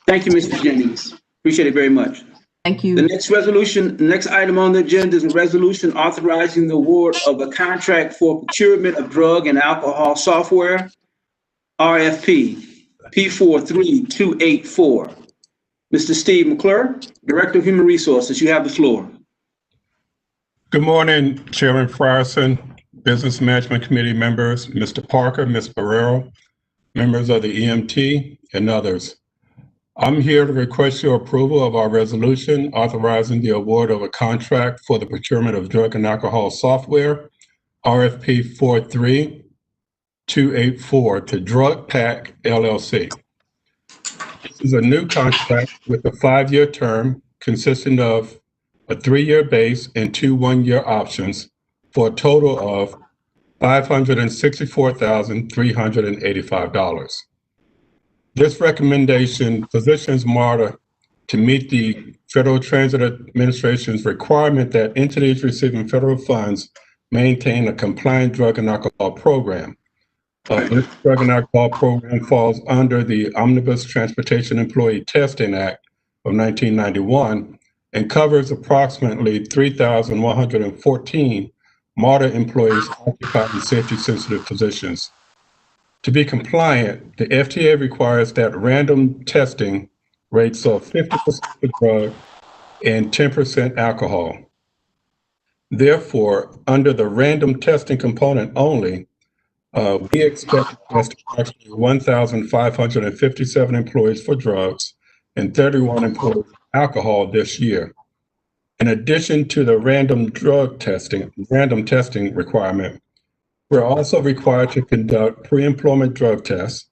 Thank you, Mr. Jennings. Appreciate it very much. Thank you. The next item on the agenda is a resolution authorizing the award of a contract for procurement of drug and alcohol software, RFP P43284. Mr. Steve McClure, Director of Human Resources, you have the floor. Good morning, Chairman Frierson, Business Management Committee members, Mr. Parker, Ms. Barrero, members of the EMT, and others. I'm here to request your approval of our resolution authorizing the award of a contract for the procurement of drug and alcohol software, RFP 43284 to Drug Pack LLC. This is a new contract with a 5-year term consisting of a 3-year base and 2 one-year options for a total of $564,385. This recommendation positions MARTA to meet the Federal Transit Administration's requirement that entities receiving federal funds maintain a compliant drug and alcohol program. This drug and alcohol program falls under the Omnibus Transportation Employee Testing Act of 1991 and covers approximately 3,114 MARTA employees occupying safety-sensitive positions. To be compliant, the FTA requires that random testing rates of 50% for drug and 10% alcohol. Therefore, under the random testing component only, we expect to test approximately 1,557 employees for drugs and 31 employees for alcohol this year. In addition to the random testing requirement, we're also required to conduct pre-employment drug tests,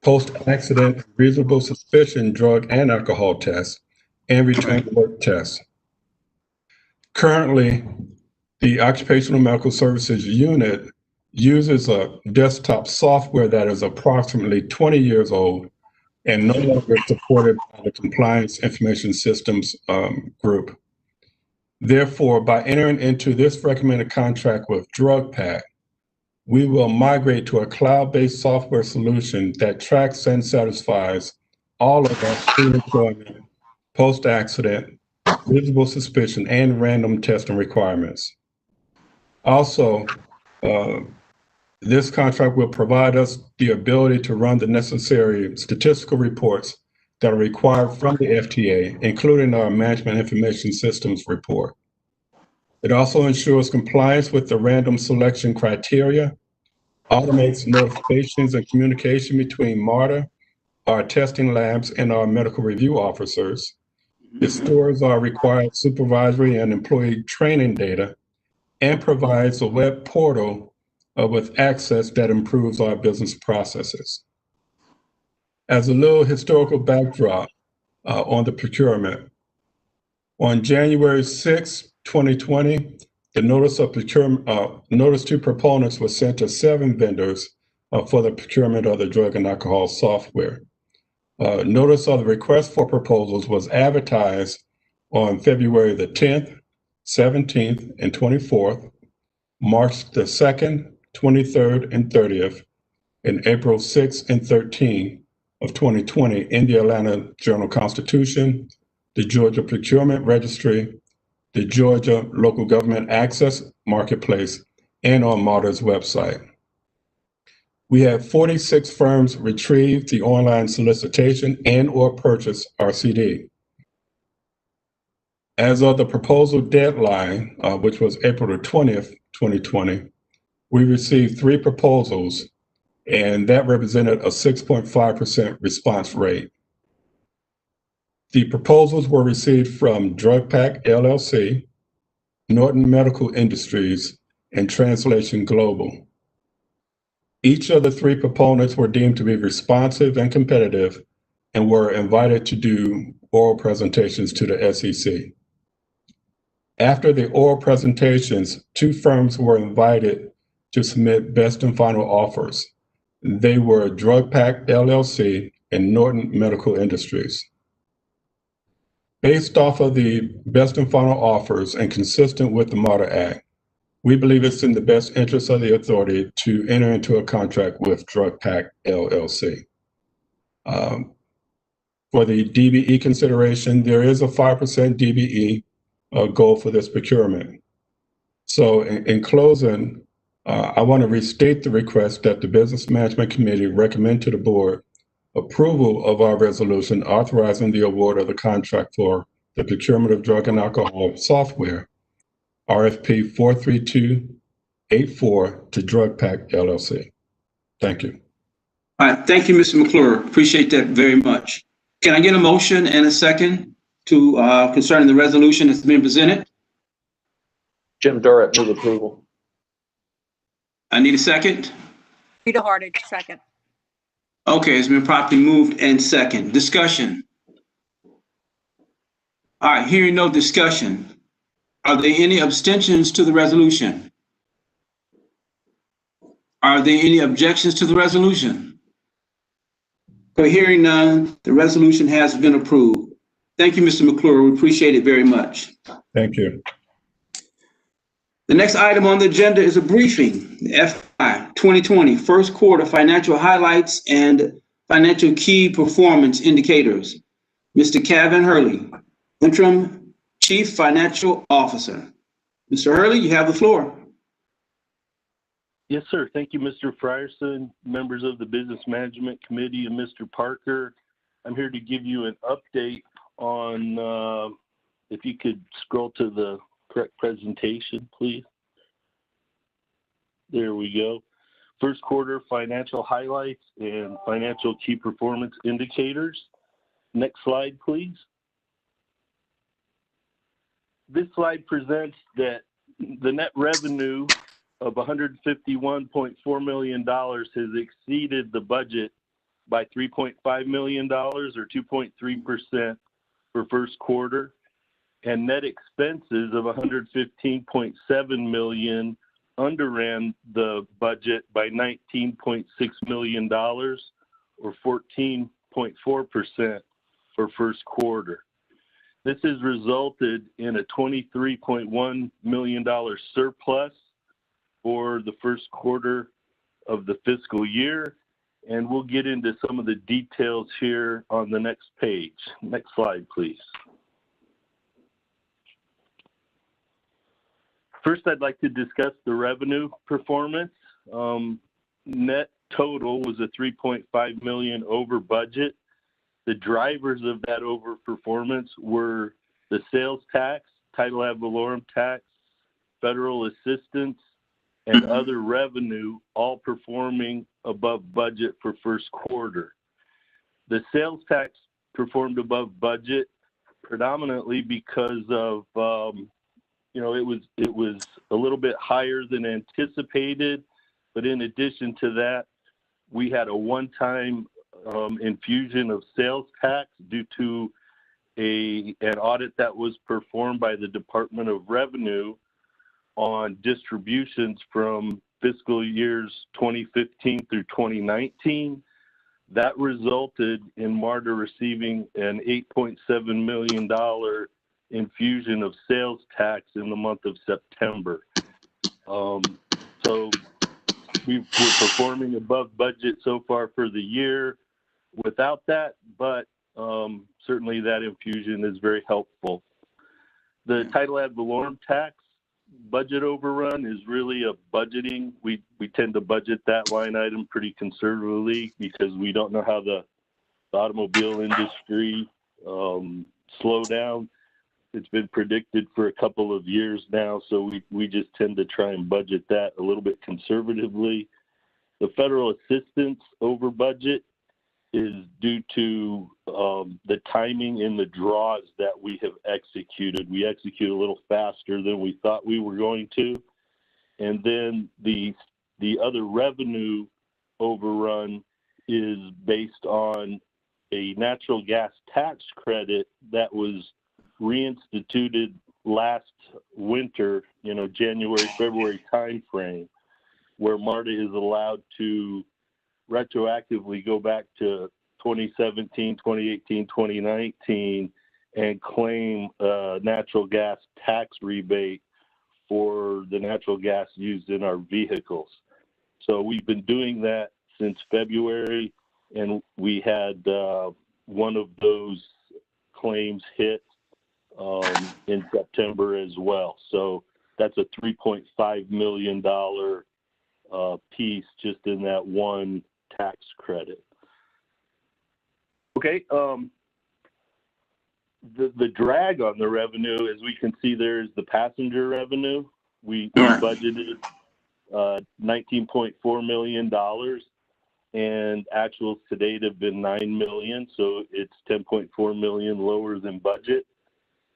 post-accident reasonable suspicion drug and alcohol tests, and return to work tests. Currently, the Occupational Medical Services Unit uses a desktop software that is approximately 20 years old and no longer supported by the Compliance Information Systems group. Therefore, by entering into this recommended contract with Drug Pack, we will migrate to a cloud-based software solution that tracks and satisfies all of our pre-employment, post-accident, reasonable suspicion, and random testing requirements. Also, this contract will provide us the ability to run the necessary statistical reports that are required from the FTA, including our Management Information Systems report. It also ensures compliance with the random selection criteria, automates notifications and communication between MARTA, our testing labs, and our medical review officers. It stores our required supervisory and employee training data and provides a web portal with access that improves our business processes. As a little historical backdrop on the procurement, on January 6, 2020, the notice to proponents was sent to 7 vendors for the procurement of the drug and alcohol software. Notice of the request for proposals was advertised on February the 10th, 17th, and 24th, March the 2nd, 23rd, and 30th, and April 6th and 13th of 2020 in the Atlanta Journal-Constitution, the Georgia Procurement Registry, the Georgia Local Government Access Marketplace, and on MARTA's website. We had 46 firms retrieve the online solicitation and or purchase RCD. As of the proposal deadline, which was April the 20th, 2020, we received 3 proposals, and that represented a 6.5% response rate. The proposals were received from Drug Pack LLC, Norton Medical Industries, and Translation Global. Each of the three proponents were deemed to be responsive and competitive and were invited to do oral presentations to the SEC. After the oral presentations, two firms were invited to submit best and final offers. They were DrugPack LLC and Norton Medical Industries. Based off of the best and final offers and consistent with the MARTA Act, we believe it's in the best interest of the authority to enter into a contract with DrugPack LLC. For the DBE consideration, there is a 5% DBE goal for this procurement. So in closing, I want to restate the request that the Business Management Committee recommend to the board approval of our resolution authorizing the award of the contract for the procurement of drug and alcohol software, RFP 43284 to DrugPack LLC. Thank you. All right, thank you, Mr. McClure. Appreciate that very much. Can I get a motion and a second to concerning the resolution that's been presented? Jim Durrett, move approval. I need a second. Rita Hardage, second. Okay, it's been properly moved and second. Discussion. All right, hearing no discussion. Are there any abstentions to the resolution? Are there any objections to the resolution? So hearing none, the resolution has been approved. Thank you, Mr. McClure. We appreciate it very much. Thank you. The next item on the agenda is a briefing, the FY 2020 first quarter financial highlights and financial key performance indicators. Mr. Kevin Hurley, Interim Chief Financial Officer. Mr. Hurley, you have the floor. Yes, sir. Thank you, Mr. Frierson, members of the Business Management Committee, and Mr. Parker. I'm here to give you an update on, if you could scroll to the correct presentation, please. There we go. First quarter financial highlights and financial key performance indicators. Next slide, please. This slide presents that the net revenue of $151.4 million has exceeded the budget by $3.5 million or 2.3% for first quarter, and net expenses of $115.7 million underran the budget by $19.6 million or 14.4% for first quarter. This has resulted in a $23.1 million surplus for the first quarter of the fiscal year, and we'll get into some of the details here on the next page. Next slide, please. First, I'd like to discuss the revenue performance. Net total was a $3.5 million over budget. The drivers of that overperformance were the sales tax, title ad valorem tax, federal assistance, and other revenue, all performing above budget for first quarter. The sales tax performed above budget predominantly because of, it was a little bit higher than anticipated, but in addition to that, we had a one-time infusion of sales tax due to an audit that was performed by the Department of Revenue on distributions from fiscal years 2015 through 2019. That resulted in MARTA receiving an $8.7 million infusion of sales tax in the month of September. So we're performing above budget so far for the year without that, but certainly that infusion is very helpful. The title ad valorem tax budget overrun is really a budgeting. We tend to budget that line item pretty conservatively because we don't know how the automobile industry slow down. It's been predicted for a couple of years now, so we just tend to try and budget that a little bit conservatively. The federal assistance over budget is due to the timing and the draws that we have executed. We execute a little faster than we thought we were going to. And then the other revenue overrun is based on a natural gas tax credit that was reinstituted last winter, January, February timeframe, where MARTA is allowed to retroactively go back to 2017, 2018, 2019 and claim a natural gas tax rebate for the natural gas used in our vehicles. So we've been doing that since February, and we had one of those claims hit in September as well. So that's a $3.5 million piece just in that one tax credit. Okay, the drag on the revenue, as we can see, there is the passenger revenue. We budgeted $19.4 million, and actuals to date have been $9 million, so it's $10.4 million lower than budget.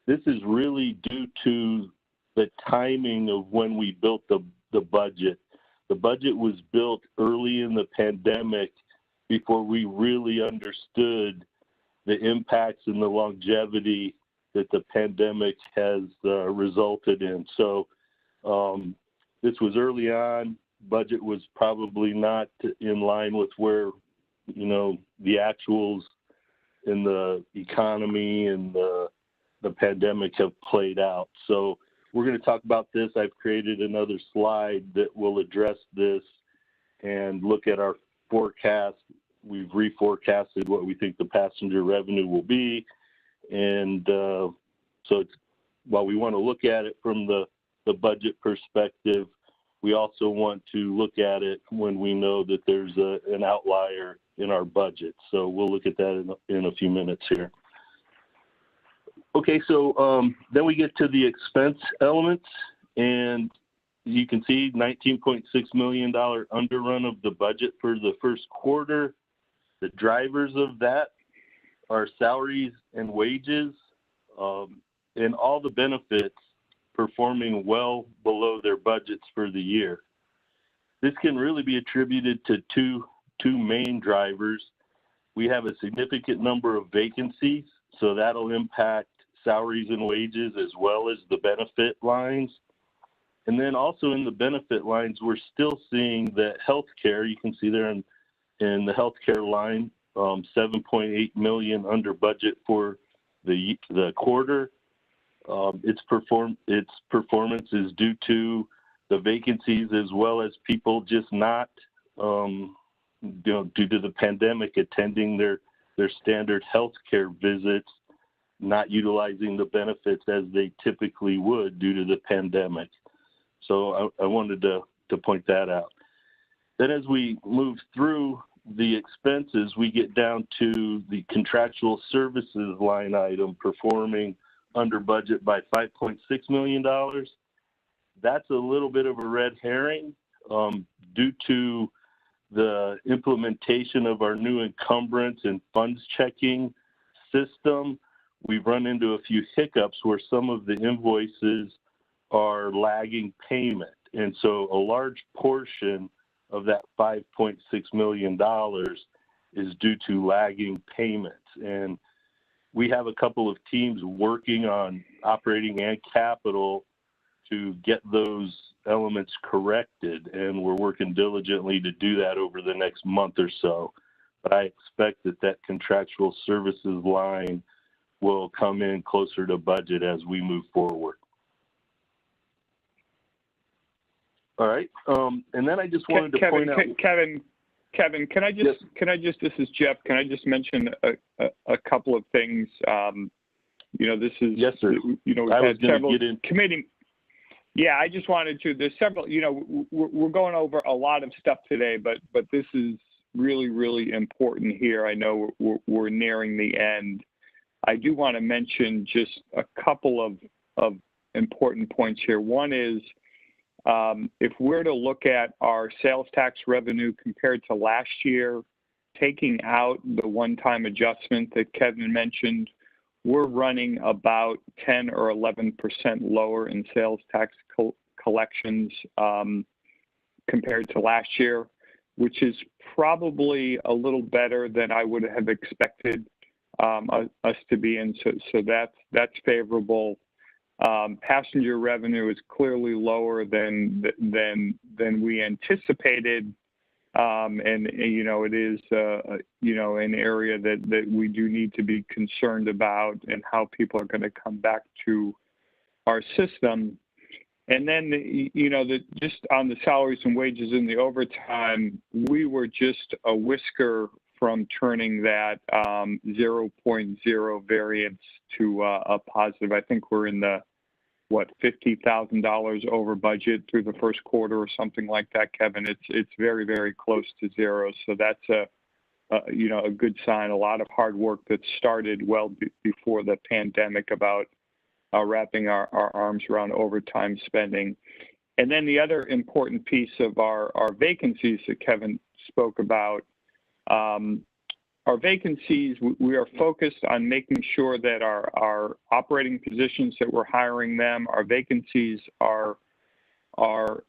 This is really due to the timing of when we built the budget. The budget was built early in the pandemic before we really understood the impacts and the longevity that the pandemic has resulted in. So this was early on. Budget was probably not in line with where, the actuals in the economy and the pandemic have played out. So we're going to talk about this. I've created another slide that will address this and look at our forecast. We've reforecasted what we think the passenger revenue will be. And so it's, while we want to look at it from the budget perspective, we also want to look at it when we know that there's an outlier in our budget. So we'll look at that in a few minutes here. Okay, so then we get to the expense elements, and you can see $19.6 million underrun of the budget for the first quarter. The drivers of that are salaries and wages, and all the benefits performing well below their budgets for the year. This can really be attributed to two main drivers. We have a significant number of vacancies, so that'll impact salaries and wages as well as the benefit lines. And then also in the benefit lines, we're still seeing that healthcare, you can see there in the healthcare line, 7.8 million under budget for the quarter. Its performance is due to the vacancies as well as people just not, due to the pandemic, attending their standard healthcare visits, not utilizing the benefits as they typically would due to the pandemic. So I wanted to point that out. Then as we move through the expenses, we get down to the contractual services line item performing under budget by $5.6 million. That's a little bit of a red herring due to the implementation of our new encumbrance and funds checking system. We've run into a few hiccups where some of the invoices are lagging payment. And so a large portion of that $5.6 million is due to lagging payments. And we have a couple of teams working on operating and capital to get those elements corrected. And we're working diligently to do that over the next month or so. But I expect that contractual services line will come in closer to budget as we move forward. All right, and then I just wanted to point out. Kevin, can I just, this is Jeff, can I just mention a couple of things? This is, yes, sir. We've had several committee. Yeah, I just wanted to, there's several, we're going over a lot of stuff today, but this is really, really important here. I know we're nearing the end. I do want to mention just a couple of important points here. One is, if we're to look at our sales tax revenue compared to last year, taking out the one-time adjustment that Kevin mentioned, we're running about 10 or 11% lower in sales tax collections compared to last year, which is probably a little better than I would have expected us to be in. So that's favorable. Passenger revenue is clearly lower than we anticipated. And you know, it is you know, an area that we do need to be concerned about, and how people are going to come back to our system. And then, you know, just on the salaries and wages and the overtime, we were just a whisker from turning that 0.0 variance to a positive. I think we're in the, what, $50,000 over budget through the first quarter or something like that, Kevin. It's very, very close to zero. So that's you know, a good sign. A lot of hard work that started well before the pandemic about wrapping our arms around overtime spending. And then the other important piece of our vacancies that Kevin spoke about, our vacancies, we are focused on making sure that our operating positions that we're hiring them, our vacancies are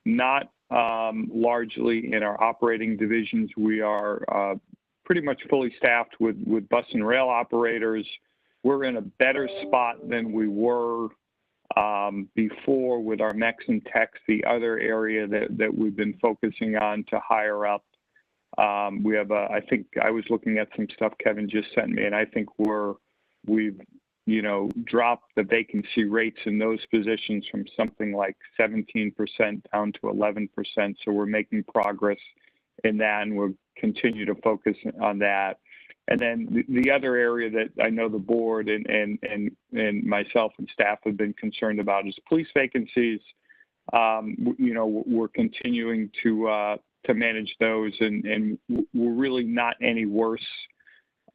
not largely in our operating divisions. We are pretty much fully staffed with bus and rail operators. We're in a better spot than we were before with our mechs and techs, the other area that we've been focusing on to hire up. We have I think I was looking at some stuff Kevin just sent me, and I think we've you know, dropped the vacancy rates in those positions from something like 17% down to 11%. So we're making progress in that, and we'll continue to focus on that. And then the other area that I know the board and myself and staff have been concerned about is police vacancies. You know, we're continuing to manage those, and we're really not any worse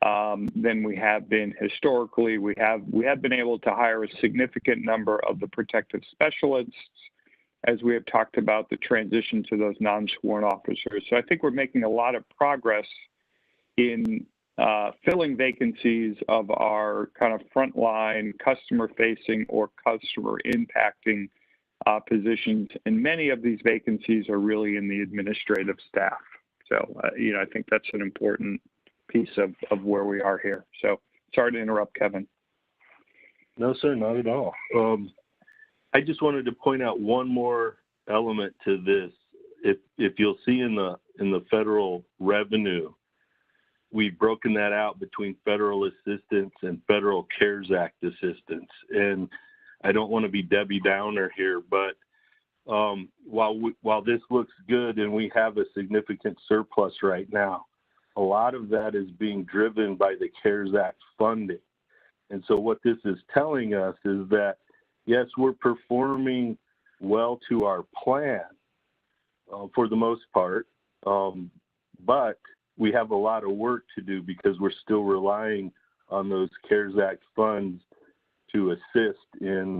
than we have been historically. We have been able to hire a significant number of the protective specialists, as we have talked about the transition to those non-sworn officers. So I think we're making a lot of progress in filling vacancies of our kind of frontline customer-facing or customer-impacting positions, and many of these vacancies are really in the administrative staff. So, you know, I think that's an important piece of where we are here. So, sorry to interrupt, Kevin. No, sir, not at all. I just wanted to point out one more element to this. If you'll see in the federal revenue, we've broken that out between federal assistance and federal CARES Act assistance. And I don't want to be Debbie Downer here, but while this looks good and we have a significant surplus right now, a lot of that is being driven by the CARES Act funding. And so what this is telling us is that, yes, we're performing well to our plan for the most part, but we have a lot of work to do because we're still relying on those CARES Act funds to assist in,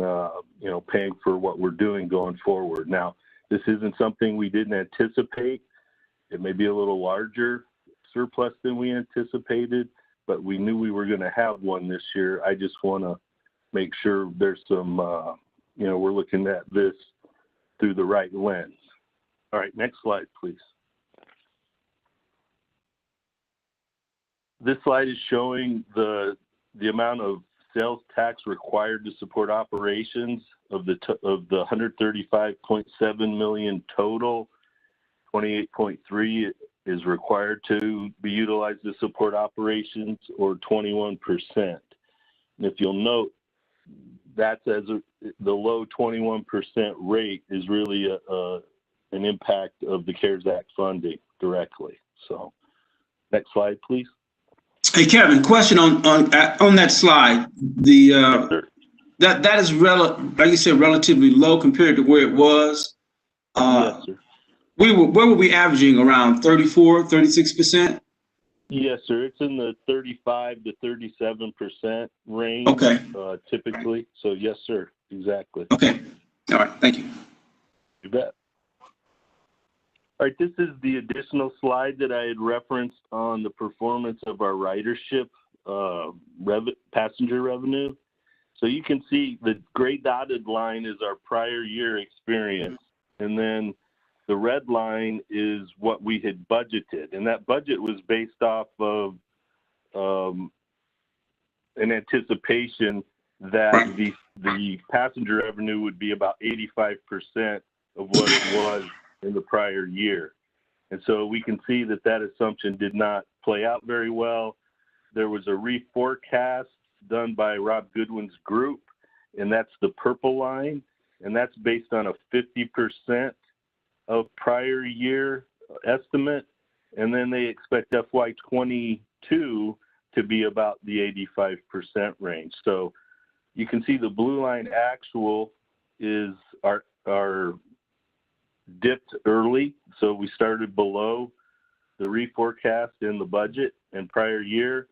you know, paying for what we're doing going forward. Now, this isn't something we didn't anticipate. It may be a little larger surplus than we anticipated, but we knew we were going to have one this year. I just want to make sure there's some, you know, we're looking at this through the right lens. All right, next slide, please. This slide is showing the amount of sales tax required to support operations of the 135.7 million total. 28.3 is required to be utilized to support operations, or 21%. And if you'll note, that's the low 21% rate is really an impact of the CARES Act funding directly. So, next slide, please. Hey, Kevin, question on that slide. That is like you said, relatively low compared to where it was. Yes, sir. Where were we averaging? Around 34, 36%? Yes, sir. It's in the 35 to 37% range. Okay. Typically. So yes, sir. Exactly. Okay. All right. Thank you. You bet. All right, this is the additional slide that I had referenced on the performance of our ridership passenger revenue. So you can see the gray dotted line is our prior year experience, and then the red line is what we had budgeted, and that budget was based off of an anticipation that the passenger revenue would be about 85% of what it was in the prior year. And so we can see that that assumption did not play out very well. There was a reforecast done by Rob Goodwin's group, and that's the purple line, and that's based on a 50% of prior year estimate, and then they expect FY22 to be about the 85% range. So you can see the blue line actual is our dipped early, so we started below the reforecast in the budget and prior year,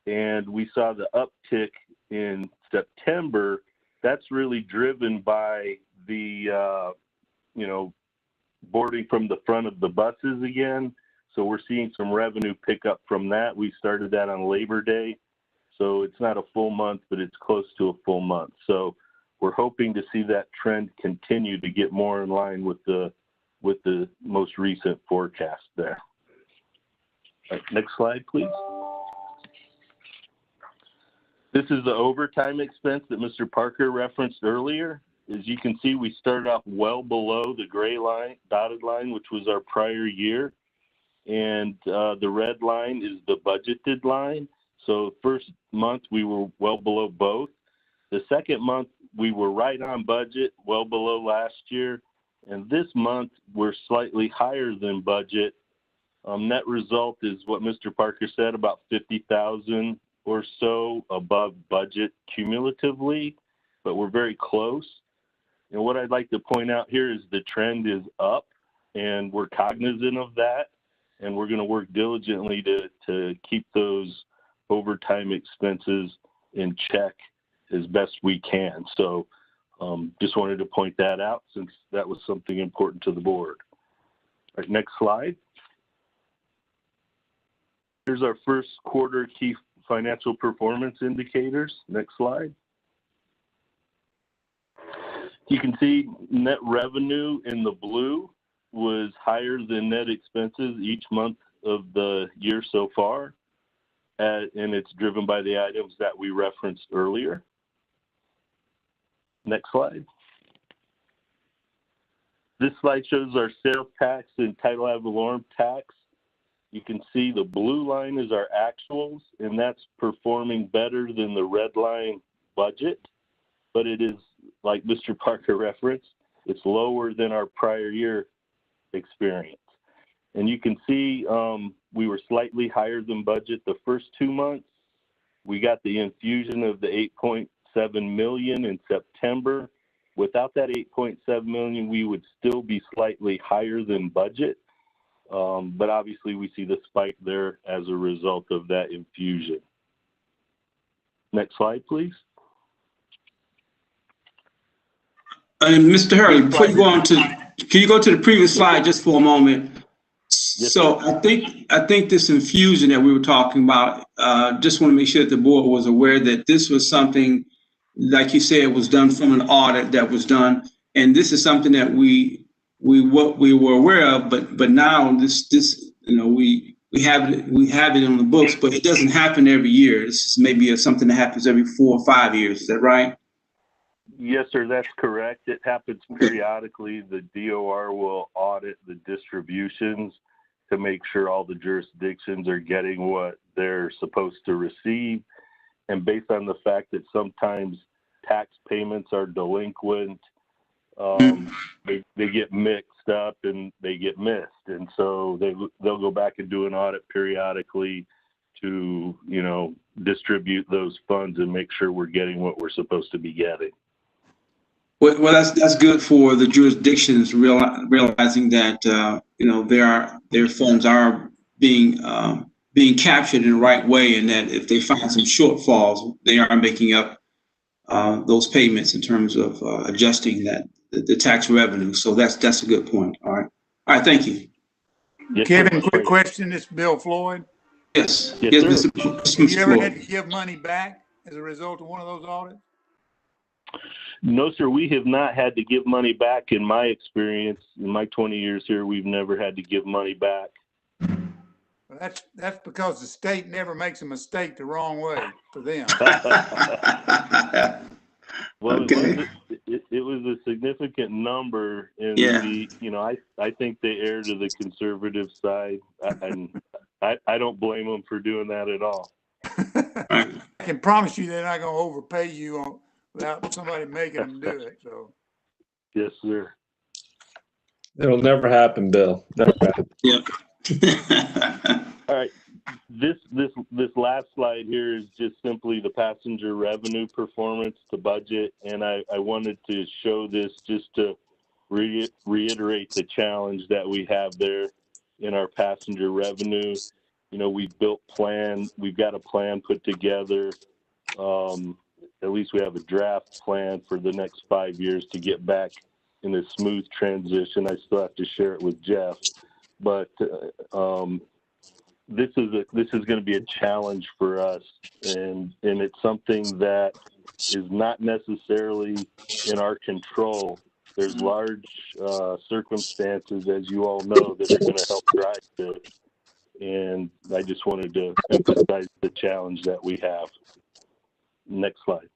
and we saw the uptick in September. That's really driven by the boarding from the front of the buses again. So we're seeing some revenue pick up from that. We started that on Labor Day, so it's not a full month, but it's close to a full month. So we're hoping to see that trend continue to get more in line with the most recent forecast there. All right, next slide, please. This is the overtime expense that Mr. Parker referenced earlier. As you can see, we started off well below the gray line, dotted line, which was our prior year. And the red line is the budgeted line. So first month, we were well below both. The second month, we were right on budget, well below last year. And this month, we're slightly higher than budget. Net result is what Mr. Parker said, about 50,000 or so above budget cumulatively, but we're very close. And what I'd like to point out here is the trend is up, and we're cognizant of that, and we're going to work diligently to keep those overtime expenses in check as best we can. So just wanted to point that out since that was something important to the board. All right, next slide. Here's our first quarter key financial performance indicators. Next slide. You can see net revenue in the blue was higher than net expenses each month of the year so far, and it's driven by the items that we referenced earlier. Next slide. This slide shows our sales tax and title ad valorem tax. You can see the blue line is our actuals, and that's performing better than the red line budget, but it is, like Mr. Parker referenced, it's lower than our prior year experience. And you can see we were slightly higher than budget the first 2 months. We got the infusion of the $8.7 million in September. Without that $8.7 million, we would still be slightly higher than budget. But obviously we see the spike there as a result of that infusion. Next slide, please. And Mr. Hurley, before you go on to, can you go to the previous slide just for a moment? Yes, so I think this infusion that we were talking about, just want to make sure that the board was aware that this was something, like you said, was done from an audit that was done, and this is something that we were aware of, but now this we have it on the books, but it doesn't happen every year. This is maybe something that happens every 4 or 5 years. Is that right? Yes, sir, that's correct. It happens periodically. The DOR will audit the distributions to make sure all the jurisdictions are getting what they're supposed to receive. And based on the fact that sometimes tax payments are delinquent, they get mixed up and they get missed. And so they'll go back and do an audit periodically to, distribute those funds and make sure we're getting what we're supposed to be getting. Well, that's good for the jurisdictions realizing that their funds are being captured in the right way, and that if they find some shortfalls, they are making up those payments in terms of adjusting the tax revenue. So that's a good point. All right, thank you. Yes, Kevin, sir. quick question. This is Bill Floyd. Yes. Yes, Yes, sir. Have you ever had Floyd. to give money back as a result of one of those audits? No, sir. We have not had to give money back. In my experience, in my 20 years here, we've never had to give money back. Well, that's because the state never makes a mistake the wrong way for them. Well, Okay. it was a significant number, and Yeah. I think they err to the conservative side, and I don't blame them for doing that at all. I can promise you they're not going to overpay you without somebody making them do it. So. Yes, sir. It'll never happen, Bill. Never happen. Yep. All right. This last slide here is just simply the passenger revenue performance, the budget, and I wanted to show this just to reiterate the challenge that we have there in our passenger revenue. We've got a plan put together. At least we have a draft plan for the next 5 years to get back in a smooth transition. I still have to share it with Jeff, but this is going to be a challenge for us, and it's something that is not necessarily in our control. There's large circumstances, as you all know, that are going to help drive this, and I just wanted to emphasize the challenge that we have. Next slide.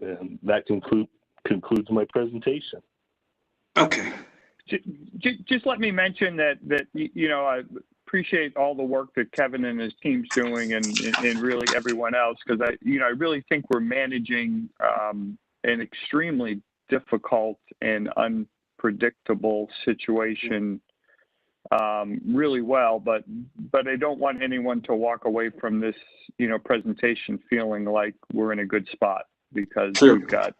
And that concludes my presentation. Okay. Just let me mention that I appreciate all the work that Kevin and his team's doing, and really everyone else, because I really think we're managing an extremely difficult and unpredictable situation really well. But I don't want anyone to walk away from this presentation feeling like we're in a good spot, because we've got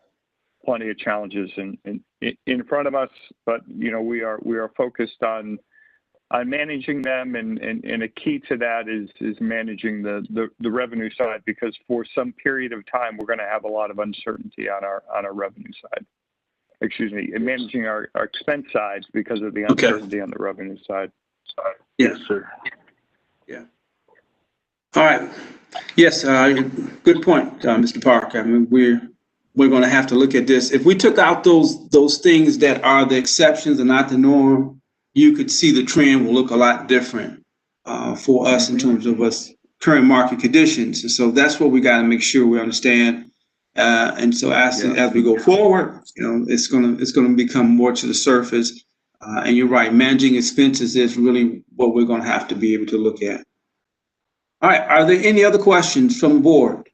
plenty of challenges in front of us, but we are focused on managing them, and a key to that is managing the revenue side, because for some period of time we're going to have a lot of uncertainty on our revenue side. Excuse me, and managing our expense side because of the uncertainty on the revenue side. Yes, sir. Yeah. All right. Yes, good point, Mr. Parker. I mean, we're going to have to look at this. If we took out those things that are the exceptions and not the norm, you could see the trend will look a lot different for us in terms of us current market conditions. And so that's what we got to make sure we understand. And so as we go forward, it's going to become more to the surface. And you're right, managing expenses is really what we're going to have to be able to look at. All right. Are there any other questions from the board?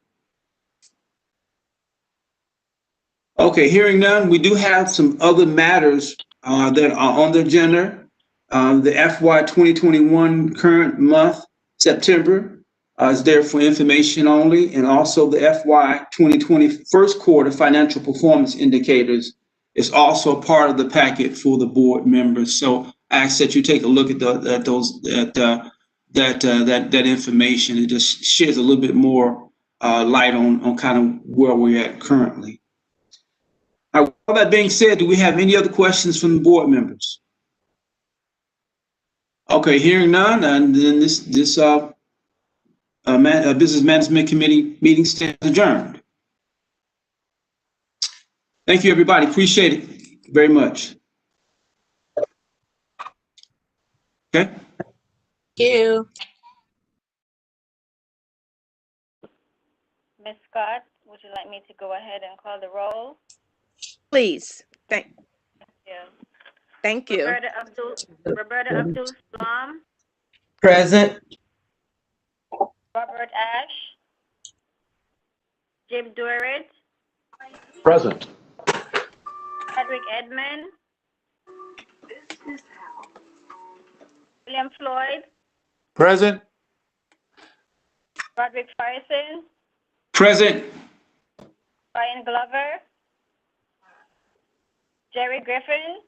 Okay, hearing none, we do have some other matters that are on the agenda. The FY 2021 current month, September, is there for information only, and also the FY 2020 first quarter financial performance indicators is also part of the packet for the board members. So I ask that you take a look at that information. It just sheds a little bit more light on kind of where we're at currently. All that being said, do we have any other questions from the board members? Okay, hearing none, and then this Business Management Committee meeting stands adjourned. Thank you, everybody. Appreciate it very much. Okay. Thank you. Ms. Scott, would you like me to go ahead and call the roll? Please. Yeah. Thank you. Roberta Abdul-Salam. Present. Robert Ash. Jim Dorrit. Present. Edric Edmond. William Floyd. Present. Roderick Farson. Present. Brian Glover. Jerry Griffin.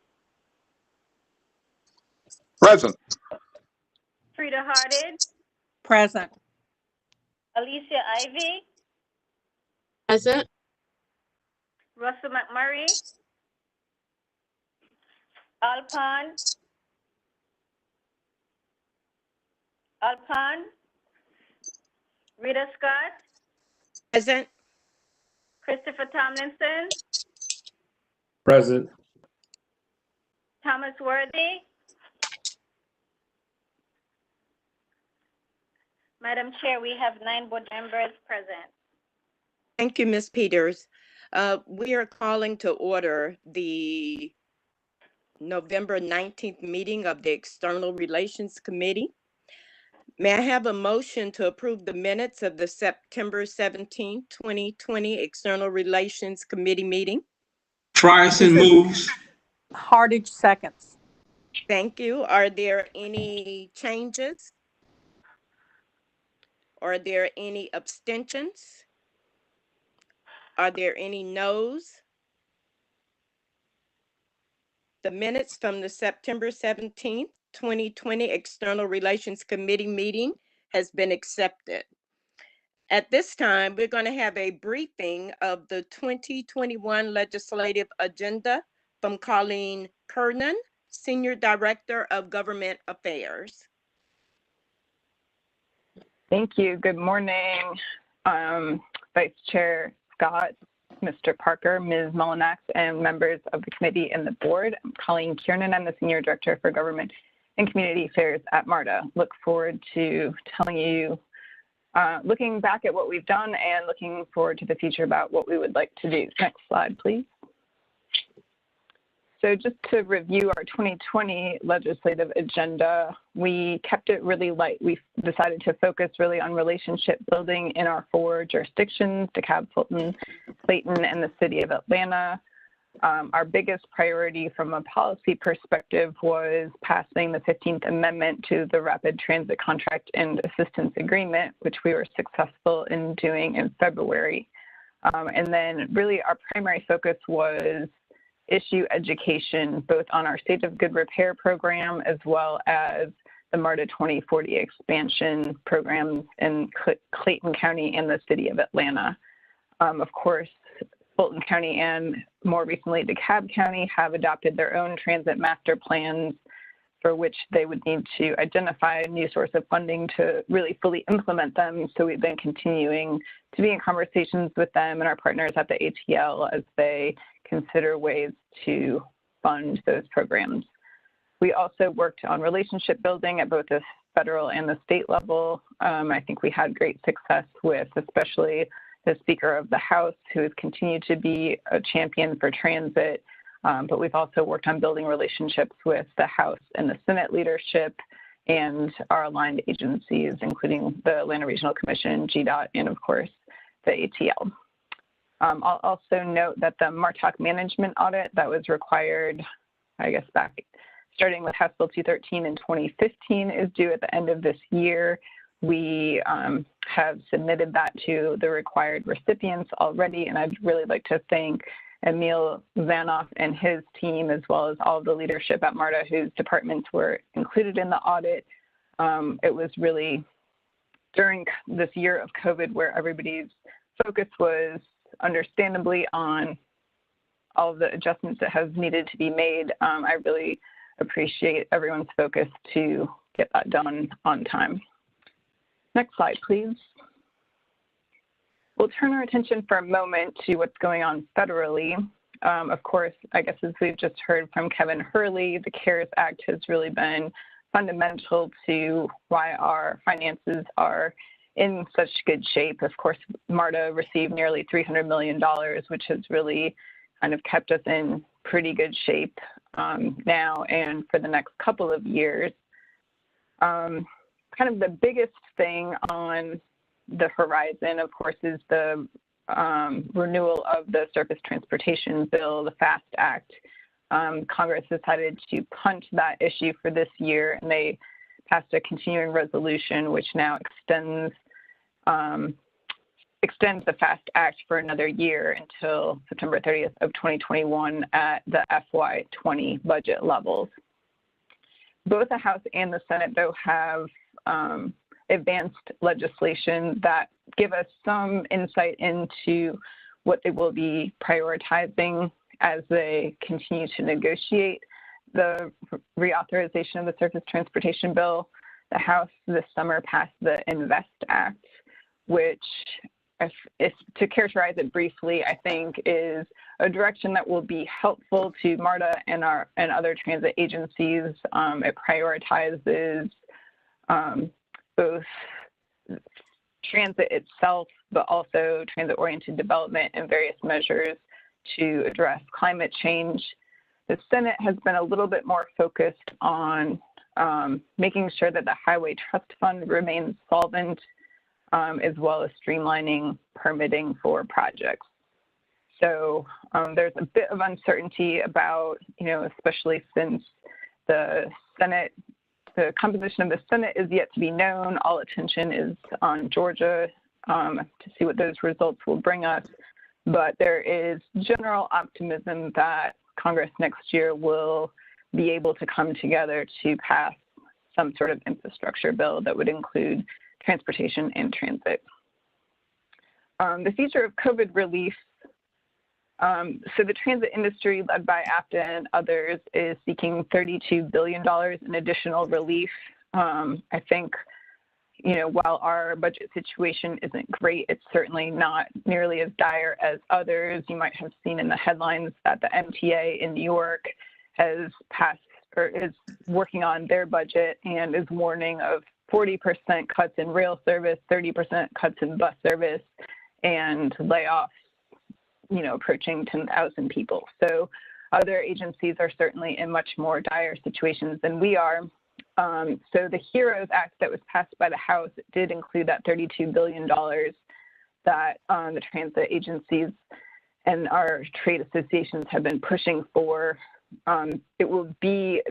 Present. Frida Hardage. Present. Alicia Ivy. Present. Russell McMurray. Alpon. Alpon. Rita Scott. Present. Christopher Tomlinson. Present. Thomas Worthy. Madam Chair, we have 9 board members present. Thank you, Ms. Peters. We are calling to order the November 19th meeting of the External Relations Committee. May I have a motion to approve the minutes of the September 17th, 2020 External Relations Committee meeting? Frierson moves. Hardage seconds. Thank you. Are there any changes? Are there any abstentions? Are there any noes? The minutes from the September 17th, 2020 External Relations Committee meeting has been accepted. At this time, we're going to have a briefing of the 2021 legislative agenda from Colleen Kernan, Senior Director of Government Affairs. Thank you. Good morning, Vice Chair Scott, Mr. Parker, Ms. Mullinax, and members of the committee and the board. I'm Colleen Kiernan. I'm the Senior Director for Government and Community Affairs at MARTA. Look forward to telling you, looking back at what we've done and looking forward to the future about what we would like to do. Next slide, please. So just to review our 2020 legislative agenda, we kept it really light. We decided to focus really on relationship building in our 4 jurisdictions, DeKalb, Fulton, Clayton, and the city of Atlanta. Our biggest priority from a policy perspective was passing the 15th Amendment to the Rapid Transit Contract and Assistance Agreement, which we were successful in doing in February. And then really our primary focus was issue education, both on our State of Good Repair program as well as the MARTA 2040 expansion programs in Clayton County and the city of Atlanta. Of course, Fulton County and more recently DeKalb County have adopted their own transit master plans for which they would need to identify a new source of funding to really fully implement them. So we've been continuing to be in conversations with them and our partners at the ATL as they consider ways to fund those programs. We also worked on relationship building at both the federal and the state level. I think we had great success with especially the Speaker of the House, who has continued to be a champion for transit, but we've also worked on building relationships with the House and the Senate leadership and our aligned agencies, including the Atlanta Regional Commission, GDOT, and of course, the ATL. I'll also note that the MARTOC management audit that was required, I guess back starting with House Bill 213 in 2015 is due at the end of this year. We have submitted that to the required recipients already, and I'd really like to thank Emil Zanoff and his team, as well as all of the leadership at MARTA whose departments were included in the audit. It was really during this year of COVID where everybody's focus was understandably on all of the adjustments that have needed to be made. I really appreciate everyone's focus to get that done on time. Next slide, please. We'll turn our attention for a moment to what's going on federally. Of course, I guess as we've just heard from Kevin Hurley, the CARES Act has really been fundamental to why our finances are in such good shape. Of course, MARTA received nearly $300 million, which has really kind of kept us in pretty good shape now and for the next couple of years. Kind of the biggest thing on the horizon, of course, is the renewal of the Surface Transportation Bill, the FAST Act. Congress decided to punt that issue for this year, and they passed a continuing resolution which now extends the FAST Act for another year until September 30th of 2021 at the FY20 budget levels. Both the House and the Senate, though, have advanced legislation that give us some insight into what they will be prioritizing as they continue to negotiate the reauthorization of the surface transportation bill. The House this summer passed the INVEST Act, which, if to characterize it briefly, I think is a direction that will be helpful to MARTA and other transit agencies. It prioritizes both transit itself, but also transit-oriented development and various measures to address climate change. The Senate has been a little bit more focused on making sure that the Highway Trust Fund remains solvent, as well as streamlining permitting for projects. So there's a bit of uncertainty about, especially since the composition of the Senate is yet to be known. All attention is on Georgia to see what those results will bring us. But there is general optimism that Congress next year will be able to come together to pass some sort of infrastructure bill that would include transportation and transit. The future of COVID relief. So the transit industry, led by APTA and others, is seeking $32 billion in additional relief. I think, while our budget situation isn't great, it's certainly not nearly as dire as others. You might have seen in the headlines that the MTA in New York has passed or is working on their budget and is warning of 40% cuts in rail service, 30% cuts in bus service, and layoffs, approaching 10,000 people. So other agencies are certainly in much more dire situations than we are. So the HEROES Act that was passed by the House did include that $32 billion that the transit agencies and our trade associations have been pushing for. It will be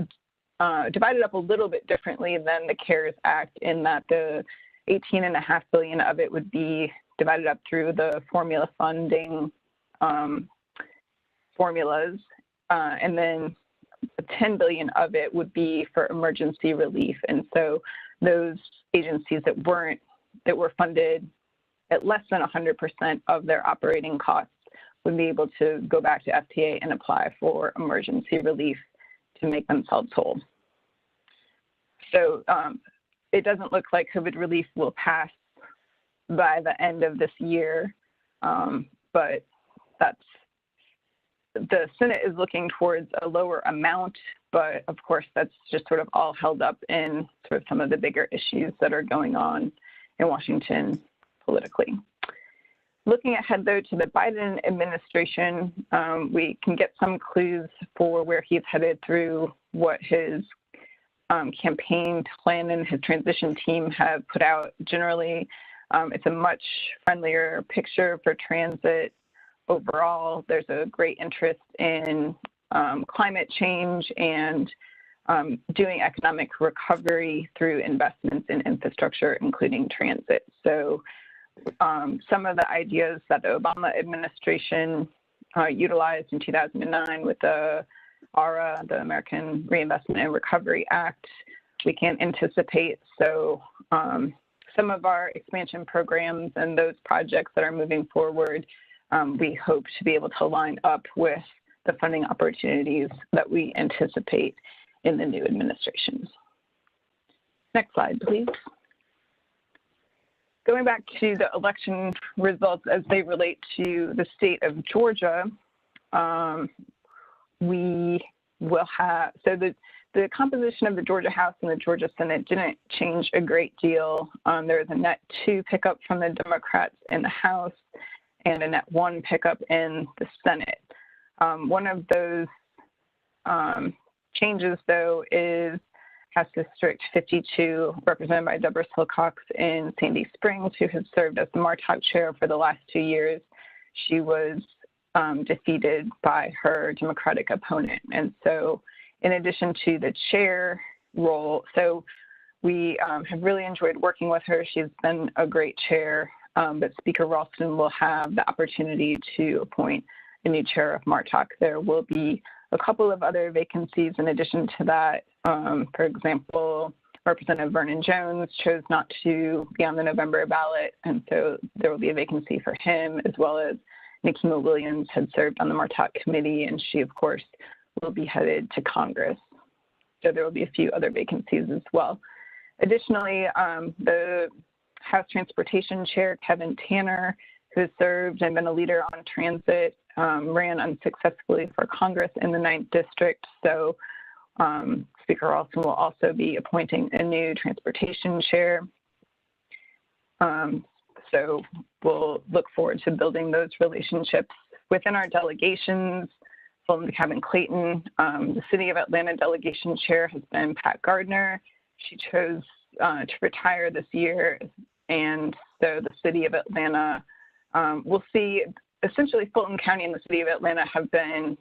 divided up a little bit differently than the CARES Act, in that the $18.5 billion of it would be divided up through the formula funding formulas, and then $10 billion of it would be for emergency relief. And so those agencies that were funded at less than 100% of their operating costs would be able to go back to FTA and apply for emergency relief to make themselves whole. So it doesn't look like COVID relief will pass by the end of this year, but the Senate is looking towards a lower amount, but of course that's just sort of all held up in sort of some of the bigger issues that are going on in Washington politically. Looking ahead, though, to the Biden administration, we can get some clues for where he's headed through what his campaign plan and his transition team have put out. Generally, it's a much friendlier picture for transit overall. There's a great interest in climate change and doing economic recovery through investments in infrastructure, including transit. So some of the ideas that the Obama administration utilized in 2009 with the ARA, the American Reinvestment and Recovery Act, we can anticipate. So some of our expansion programs and those projects that are moving forward, we hope to be able to line up with the funding opportunities that we anticipate in the new administration. Next slide, please. Going back to the election results as they relate to the state of Georgia, we will have, so the composition of the Georgia House and the Georgia Senate didn't change a great deal. There was a net 2 pickup from the Democrats in the House and a net 1 pickup in the Senate. One of those changes, though, is House District 52, represented by Deborah Silcox in Sandy Springs, who has served as the MARTA chair for the last 2 years. She was defeated by her Democratic opponent. And so in addition to the chair role, so we have really enjoyed working with her. She's been a great chair, but Speaker Ralston will have the opportunity to appoint a new chair of MARTA. There will be a couple of other vacancies in addition to that. For example, Representative Vernon Jones chose not to be on the November ballot, and so there will be a vacancy for him, as well as Nikema Williams had served on the MARTA committee, and she, of course, will be headed to Congress. So there will be a few other vacancies as well. Additionally, the House Transportation Chair, Kevin Tanner, who has served and been a leader on transit, ran unsuccessfully for Congress in the 9th District. So Speaker Ralston will also be appointing a new transportation chair. So we'll look forward to building those relationships within our delegations. Fulton, DeKalb, and Clayton. The City of Atlanta delegation chair has been Pat Gardner. She chose to retire this year, and so the City of Atlanta we'll see. Essentially, Fulton County and the City of Atlanta have been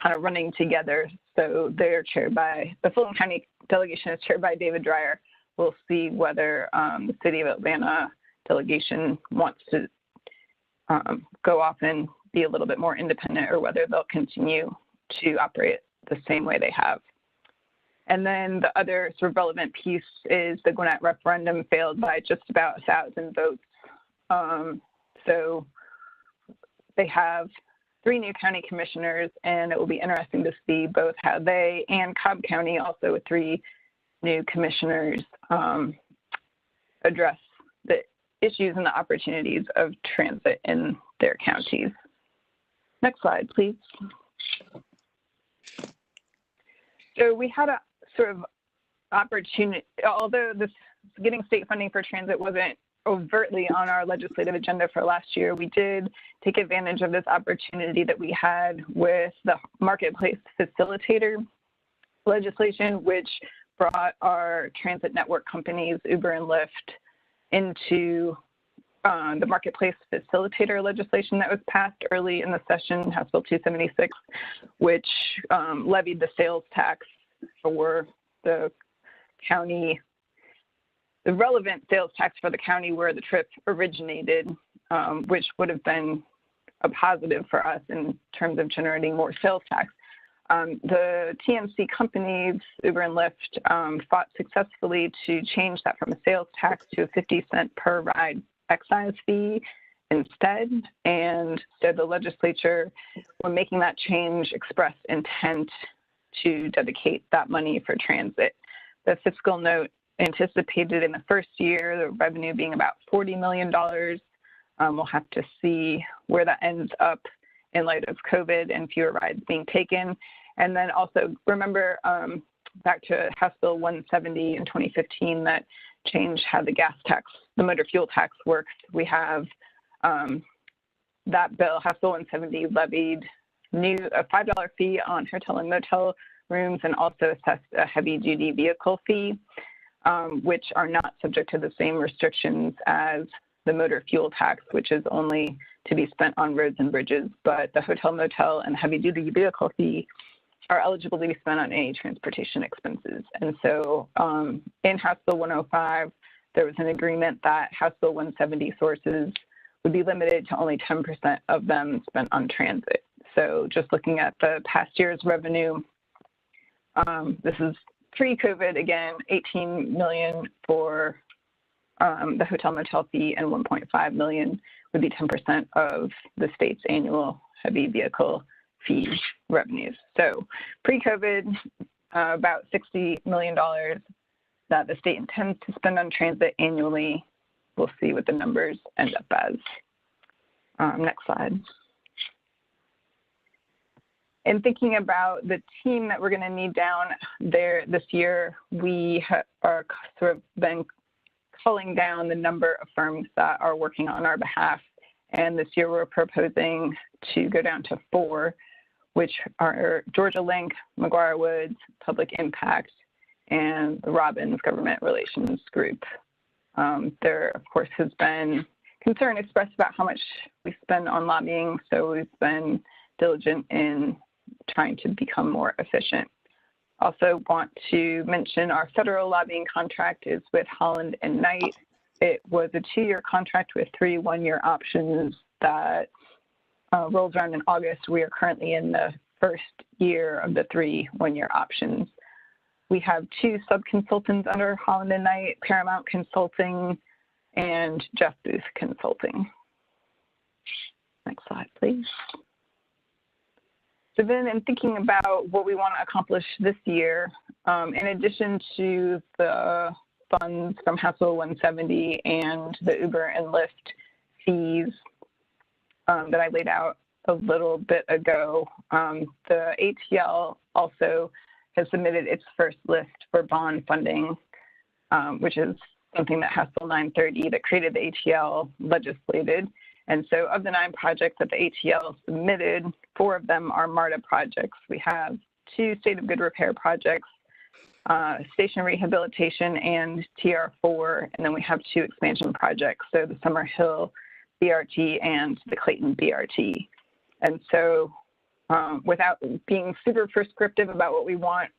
kind of running together. So they're chaired by, the Fulton County delegation is chaired by David Dreyer. We'll see whether the City of Atlanta delegation wants to go off and be a little bit more independent, or whether they'll continue to operate the same way they have. And then the other sort of relevant piece is the Gwinnett referendum failed by just about 1,000 votes. So they have 3 new county commissioners, and it will be interesting to see both how they and Cobb County, also with 3 new commissioners, address the issues and the opportunities of transit in their counties. Next slide, please. So we had a sort of opportunity, although this getting state funding for transit wasn't overtly on our legislative agenda for last year, we did take advantage of this opportunity that we had with the marketplace facilitator legislation, which brought our transit network companies, Uber and Lyft, into the marketplace facilitator legislation that was passed early in the session, House Bill 276, which levied the sales tax for the county, the relevant sales tax for the county where the trip originated, which would have been a positive for us in terms of generating more sales tax. The TMC companies, Uber and Lyft, fought successfully to change that from a sales tax to a 50-cent per ride excise fee instead. And so the legislature, when making that change, expressed intent to dedicate that money for transit. The fiscal note anticipated in the first year the revenue being about $40 million. We'll have to see where that ends up in light of COVID and fewer rides being taken. And then also remember back to House Bill 170 in 2015 that changed how the gas tax, the motor fuel tax works. We have that bill, House Bill 170, levied a $5 fee on hotel and motel rooms, and also assessed a heavy-duty vehicle fee, which are not subject to the same restrictions as the motor fuel tax, which is only to be spent on roads and bridges. But the hotel, motel, and heavy-duty vehicle fee are eligible to be spent on any transportation expenses. And so in House Bill 105, there was an agreement that House Bill 170 sources would be limited to only 10% of them spent on transit. So just looking at the past year's revenue, this is pre-COVID, again, $18 million for the hotel motel fee, and $1.5 million would be 10% of the state's annual heavy vehicle fee revenues. So pre-COVID, about $60 million that the state intends to spend on transit annually. We'll see what the numbers end up as. Next slide. In thinking about the team that we're going to need down there this year, we are sort of been culling down the number of firms that are working on our behalf. And this year we're proposing to go down to 4, which are Georgia Link, McGuire Woods, Public Impact, and the Robbins Government Relations Group. There, of course, has been concern expressed about how much we spend on lobbying, so we've been diligent in trying to become more efficient. Also want to mention our federal lobbying contract is with Holland and Knight. It was a 2-year contract with 3 one-year options that rolls around in August. We are currently in the first year of the 3 one-year options. We have 2 sub-consultants under Holland and Knight, Paramount Consulting and Jeff Booth Consulting. Next slide, please. So then in thinking about what we want to accomplish this year, In addition to the funds from House Bill 170 and the Uber and Lyft fees that I laid out a little bit ago, the ATL also has submitted its first list for bond funding, which is something that House Bill 930 that created the ATL legislated. And so of the 9 projects that the ATL submitted, 4 of them are MARTA projects. We have 2 state of good repair projects, station rehabilitation and TR4, and then we have 2 expansion projects, so the Summer Hill BRT and the Clayton BRT. And so without being super prescriptive about what we want,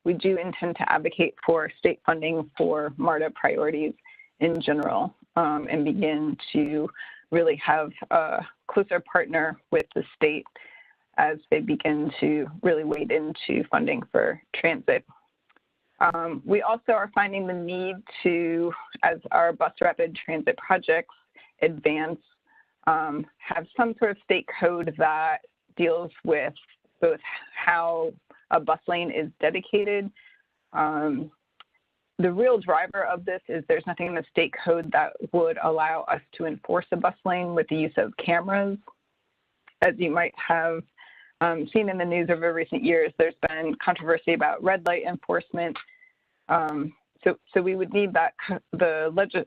we do intend to advocate for state funding for MARTA priorities in general, and begin to really have a closer partner with the state as they begin to really wade into funding for transit. We also are finding the need to, as our bus rapid transit projects advance, have some sort of state code that deals with both how a bus lane is dedicated. The real driver of this is there's nothing in the state code that would allow us to enforce a bus lane with the use of cameras. As you might have seen in the news over recent years, there's been controversy about red light enforcement. So we would need that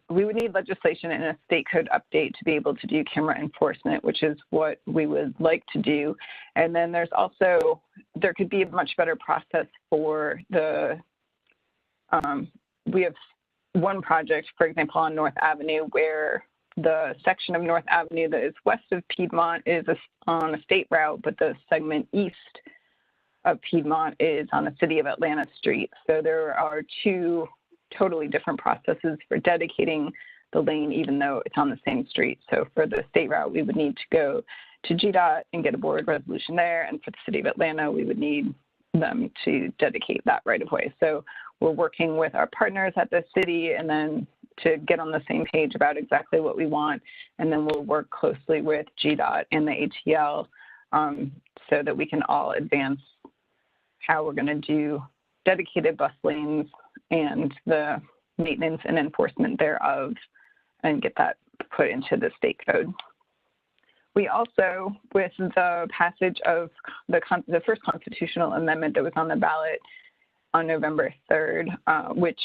we would need legislation and a state code update to be able to do camera enforcement, which is what we would like to do. And then there's also, there could be a much better process for the, we have one project, for example, on North Avenue, where the section of North Avenue that is west of Piedmont is on a state route, but the segment east of Piedmont is on the City of Atlanta street. So there are 2 totally different processes for dedicating the lane, even though it's on the same street. So for the state route, we would need to go to GDOT and get a board resolution there. And for the City of Atlanta, we would need them to dedicate that right of way. So we're working with our partners at the city and then to get on the same page about exactly what we want. And then we'll work closely with GDOT and the ATL so that we can all advance how we're going to do dedicated bus lanes and the maintenance and enforcement thereof and get that put into the state code. We also, with the passage of the first constitutional amendment that was on the ballot on November 3rd, which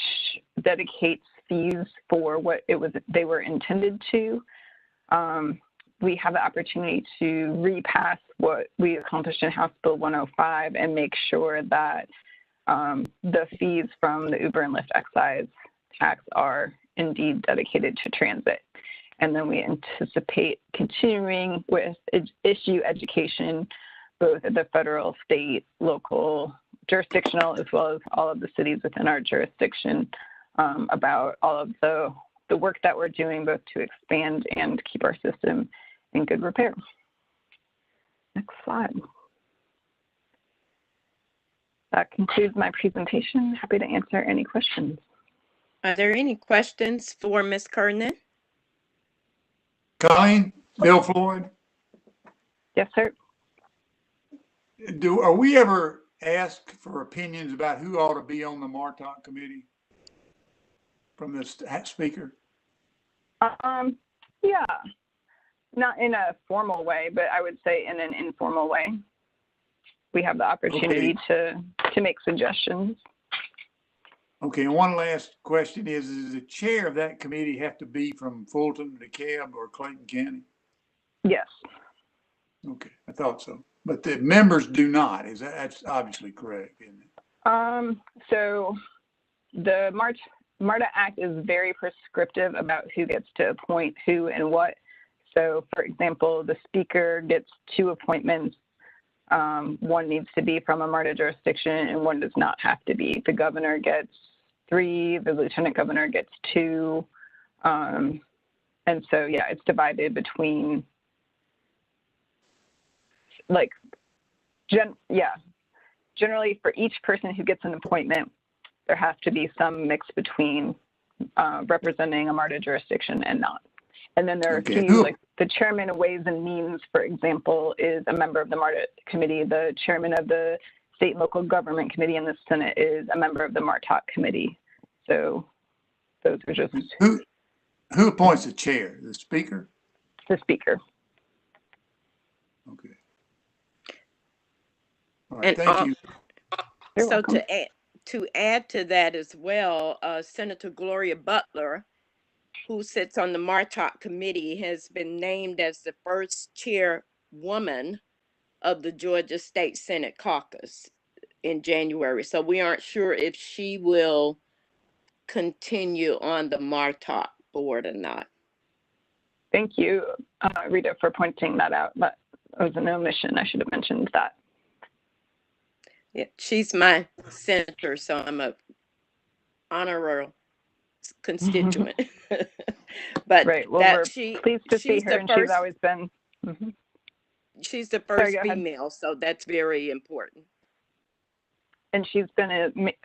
dedicates fees for what they were intended to, we have the opportunity to repass what we accomplished in House Bill 105 and make sure that the fees from the Uber and Lyft excise tax are indeed dedicated to transit. And then we anticipate continuing with issue education, both at the federal, state, local, jurisdictional, as well as all of the cities within our jurisdiction, about all of the work that we're doing, both to expand and keep our system in good repair. Next slide. That concludes my presentation. Happy to answer any questions. Are there any questions for Ms. Kernan? Colleen, Bill Floyd, Yes, sir. are we ever asked for opinions about who ought to be on the MARTA committee from the speaker? Yeah, not in a formal way, but I would say in an informal way. We have the opportunity to make suggestions. Okay, and one last question is the chair of that committee have to be from Fulton, DeKalb, or Clayton County? Yes. Okay, I thought so. But the members do not. That's obviously correct, isn't it? So the MARTA Act is very prescriptive about who gets to appoint who and what. So, for example, the speaker gets 2 appointments. One needs to be from a MARTA jurisdiction and one does not have to be. The governor gets 3, the lieutenant governor gets 2. And so, yeah, it's divided between, like, generally for each person who gets an appointment, there has to be some mix between representing a MARTA jurisdiction and not. And then there are a few, like the chairman of Ways and Means, for example, is a member of the MARTA committee. The chairman of the State and Local Government Committee in the Senate is a member of the MARTA committee. So those are just Who appoints the chair? The speaker? the speaker. Okay. All right, And thank you. You're so welcome. to add to that as well, Senator Gloria Butler, who sits on the MARTA committee, has been named as the first chairwoman of the Georgia State Senate caucus in January. So we aren't sure if she will continue on the MARTA board or not. Thank you, Rita, for pointing that out. That was an omission. I should have mentioned that. Yeah, she's my senator, so I'm a honorary constituent. But right. Well, that we're pleased to see her, and she's always been. She's the first Sorry, female, so that's very important. And she's been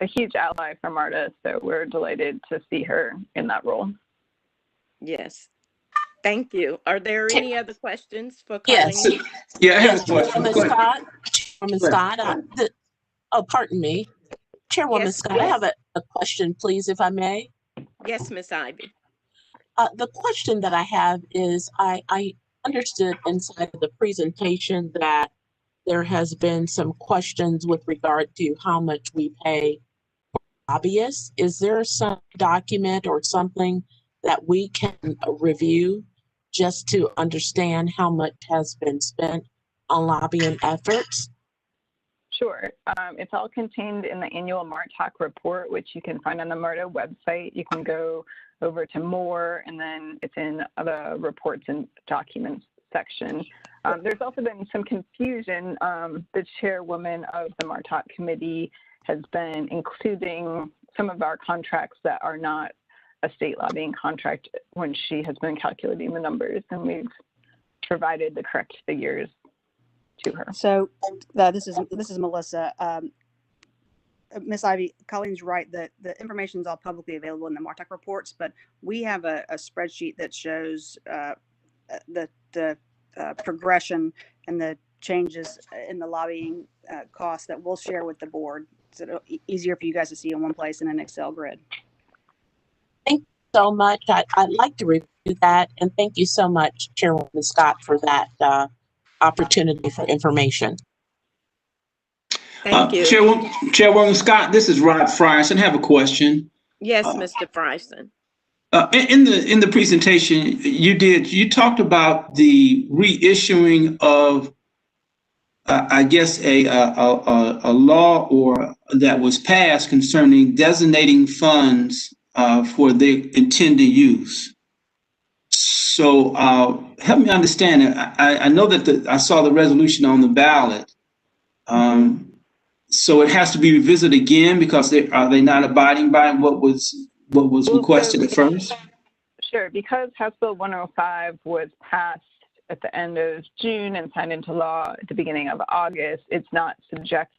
a huge ally for MARTA, so we're delighted to see her in that role. Yes. Thank you. Are there any other questions for Yes. Colleen? Yeah, I have Yes, a question. Chairwoman Scott. Chairwoman Scott. Pardon me. Chairwoman Yes, Scott, I have a question, please, if I may. Yes, Miss Ivy. The question that I have is, I understood inside of the presentation that there has been some questions with regard to how much we pay lobbyists. Is there some document or something that we can review just to understand how much has been spent on lobbying efforts? Sure. It's all contained in the annual MARTA report, which you can find on the MARTA website. You can go over to more, and then it's in the reports and documents section. There's also been some confusion. The chairwoman of the MARTA committee has been including some of our contracts that are not a state lobbying contract when she has been calculating the numbers, and we've provided the correct figures to her. So this is Melissa. Miss Ivy, Colleen's right that the information is all publicly available in the MARTA reports, but we have a spreadsheet that shows the progression and the changes in the lobbying costs that we'll share with the board. So it'll be easier for you guys to see in one place in an Excel grid. Thank you so much. I'd like to review that, and thank you so much, Chairwoman Scott, for that opportunity for information. Thank you. Chairwoman Scott, this is Rod Frierson. I have a question. Yes, Mr. Frierson. In the presentation you talked about the reissuing of I guess a law or that was passed concerning designating funds for their intended use. So help me understand it. I know that I saw the resolution on the ballot. So it has to be revisited again because are they not abiding by what was requested at first? Sure, because House Bill 105 was passed at the end of June and signed into law at the beginning of August, it's not subject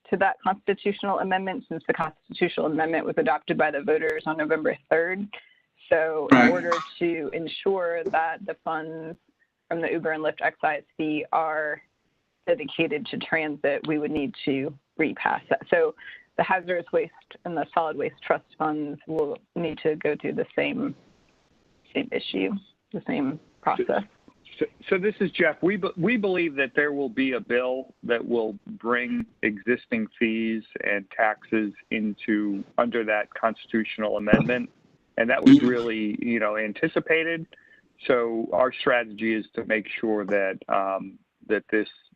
to that constitutional amendment since the constitutional amendment was adopted by the voters on November 3rd. So in order to ensure that the funds from the Uber and Lyft excise fee are dedicated to transit, we would need to repass that. So the hazardous waste and the solid waste trust funds will need to go through the same issue, the same process. So this is Jeff. We believe that there will be a bill that will bring existing fees and taxes under that constitutional amendment, and that was really anticipated. So our strategy is to make sure that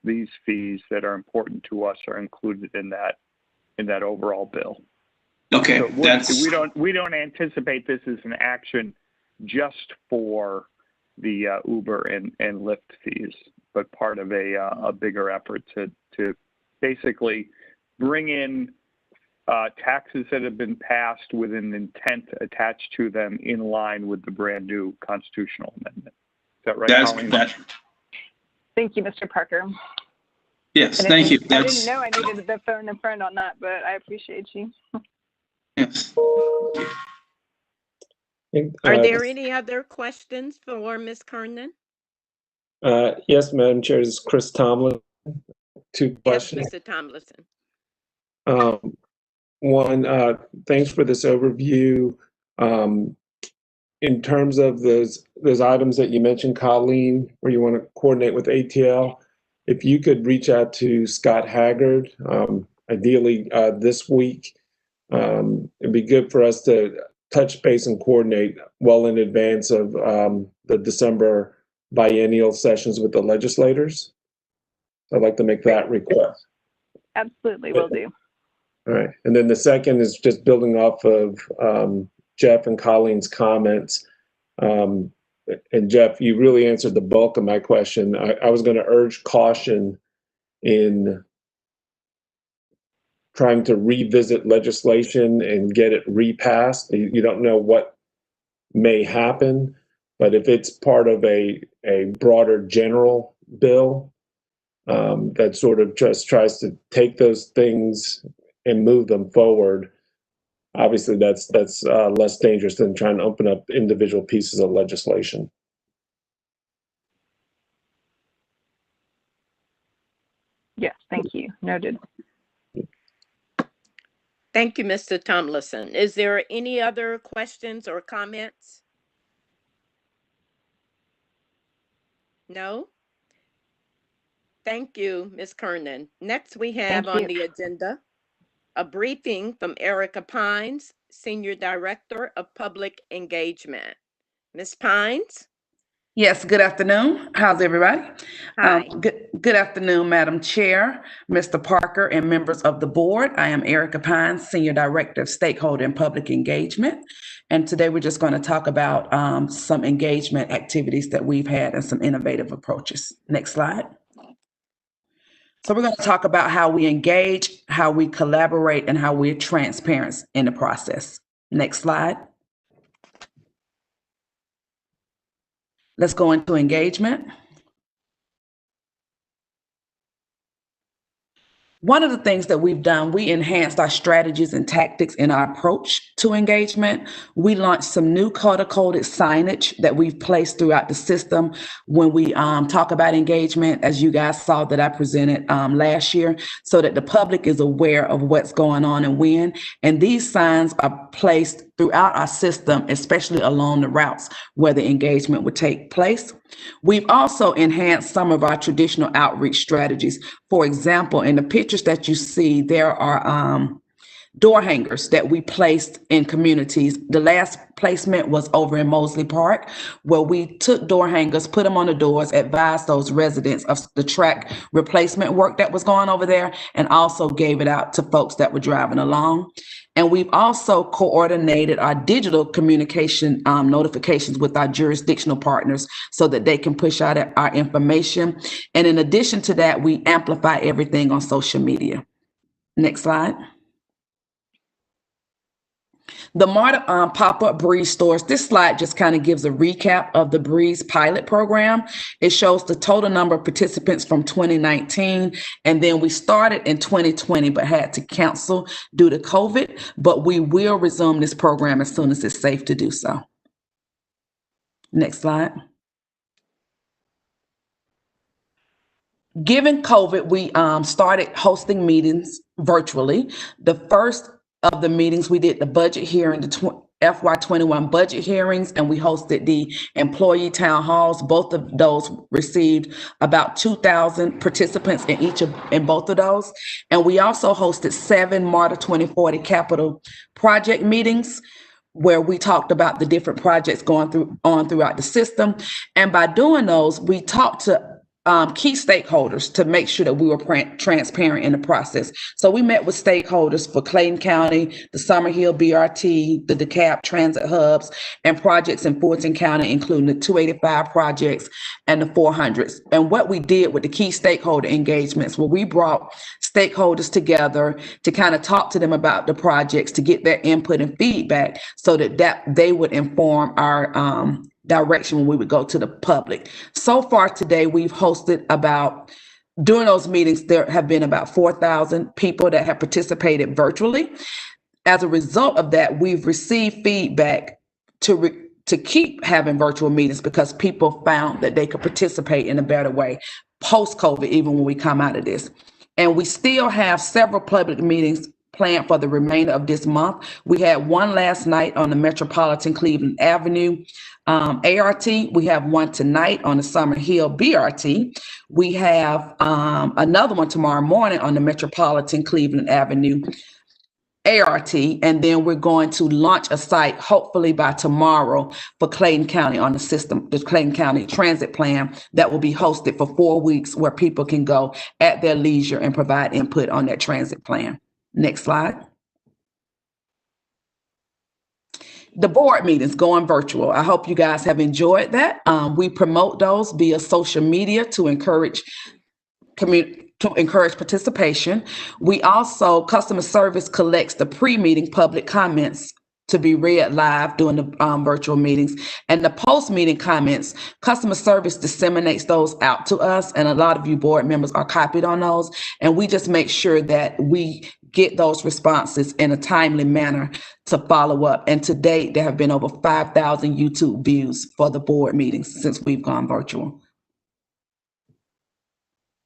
these fees that are important to us are included in that overall bill. Okay, so we don't anticipate this as an action just for the Uber and Lyft fees, but part of a bigger effort to basically bring in taxes that have been passed with an intent attached to them in line with the brand new constitutional amendment. Is that right, Colleen? Thank you, Mr. Parker. Yes, thank you. I didn't know I needed the phone a friend on that, but I appreciate you. Yes. Are there any other questions for Ms. Kernan? Yes, Madam Chair, this is Chris Tomlin. two Yes, questions. Mr. Tomlinson. One, thanks for this overview. In terms of those items that you mentioned, Colleen, where you want to coordinate with ATL, if you could reach out to Scott Haggard, ideally this week, it'd be good for us to touch base and coordinate well in advance of the December biennial sessions with the legislators. I'd like to make that request. Absolutely, will do. All right. And then the second is just building off of Jeff and Colleen's comments. And Jeff, you really answered the bulk of my question. I was going to urge caution in trying to revisit legislation and get it repassed. You don't know what may happen, but if it's part of a broader general bill that sort of just tries to take those things and move them forward, obviously that's less dangerous than trying to open up individual pieces of legislation. Yes, thank you. Noted. Thank you, Mr. Tomlinson. Is there any other questions or comments? No? Thank you, Ms. Kernan. Next, we have on the agenda a briefing from Erica Pines, Senior Director of Public Engagement. Ms. Pines? Yes, good afternoon. How's everybody? Hi. Good afternoon, Madam Chair, Mr. Parker, and members of the board. I am Erica Pines, Senior Director of Stakeholder and Public Engagement. And today we're just going to talk about some engagement activities that we've had and some innovative approaches. Next slide. So we're going to talk about how we engage, how we collaborate, and how we're transparent in the process. Next slide. Let's go into engagement. One of the things that we've done, we enhanced our strategies and tactics in our approach to engagement. We launched some new color-coded signage that we've placed throughout the system when we talk about engagement, as you guys saw that I presented last year, so that the public is aware of what's going on and when. And these signs are placed throughout our system, especially along the routes where the engagement would take place. We've also enhanced some of our traditional outreach strategies. For example, in the pictures that you see, there are door hangers that we placed in communities. The last placement was over in Mosley Park, where we took door hangers, put them on the doors, advised those residents of the track replacement work that was going over there, and also gave it out to folks that were driving along. And we've also coordinated our digital communication notifications with our jurisdictional partners so that they can push out our information. And in addition to that, we amplify everything on social media. Next slide. The MARTA pop-up Breeze stores, this slide just kind of gives a recap of the Breeze pilot program. It shows the total number of participants from 2019, and then we started in 2020 but had to cancel due to COVID, but we will resume this program as soon as it's safe to do so. Next slide. Given COVID, we started hosting meetings virtually. The first of the meetings, we did the budget hearing, the FY21 budget hearings, and we hosted the employee town halls. Both of those received about 2,000 participants in both of those. And we also hosted 7 MARTA 2040 capital project meetings, where we talked about the different projects going throughout the system. And by doing those, we talked to key stakeholders to make sure that we were transparent in the process. So we met with stakeholders for Clayton County, the Summerhill BRT, the DeKalb Transit Hubs, and projects in Fulton County, including the 285 projects and the 400s. And what we did with the key stakeholder engagements, where we brought stakeholders together to kind of talk to them about the projects, to get their input and feedback so that they would inform our direction when we would go to the public. So far today, we've hosted during those meetings, there have been about 4,000 people that have participated virtually. As a result of that, we've received feedback to keep having virtual meetings because people found that they could participate in a better way. post-COVID, even when we come out of this. And we still have several public meetings planned for the remainder of this month. We had one last night on the Metropolitan Cleveland Avenue ART. We have one tonight on the Summer Hill BRT. We have another one tomorrow morning on the Metropolitan Cleveland Avenue ART, and then we're going to launch a site hopefully by tomorrow for Clayton County on the Clayton County Transit Plan that will be hosted for 4 weeks, where people can go at their leisure and provide input on that transit plan. Next slide. The board meetings going virtual. I hope you guys have enjoyed that. We promote those via social media to encourage participation. We also, customer service collects the pre-meeting public comments to be read live during the virtual meetings. And the post-meeting comments, customer service disseminates those out to us, and a lot of you board members are copied on those. And we just make sure that we get those responses in a timely manner to follow up. And to date, there have been over 5,000 YouTube views for the board meetings since we've gone virtual.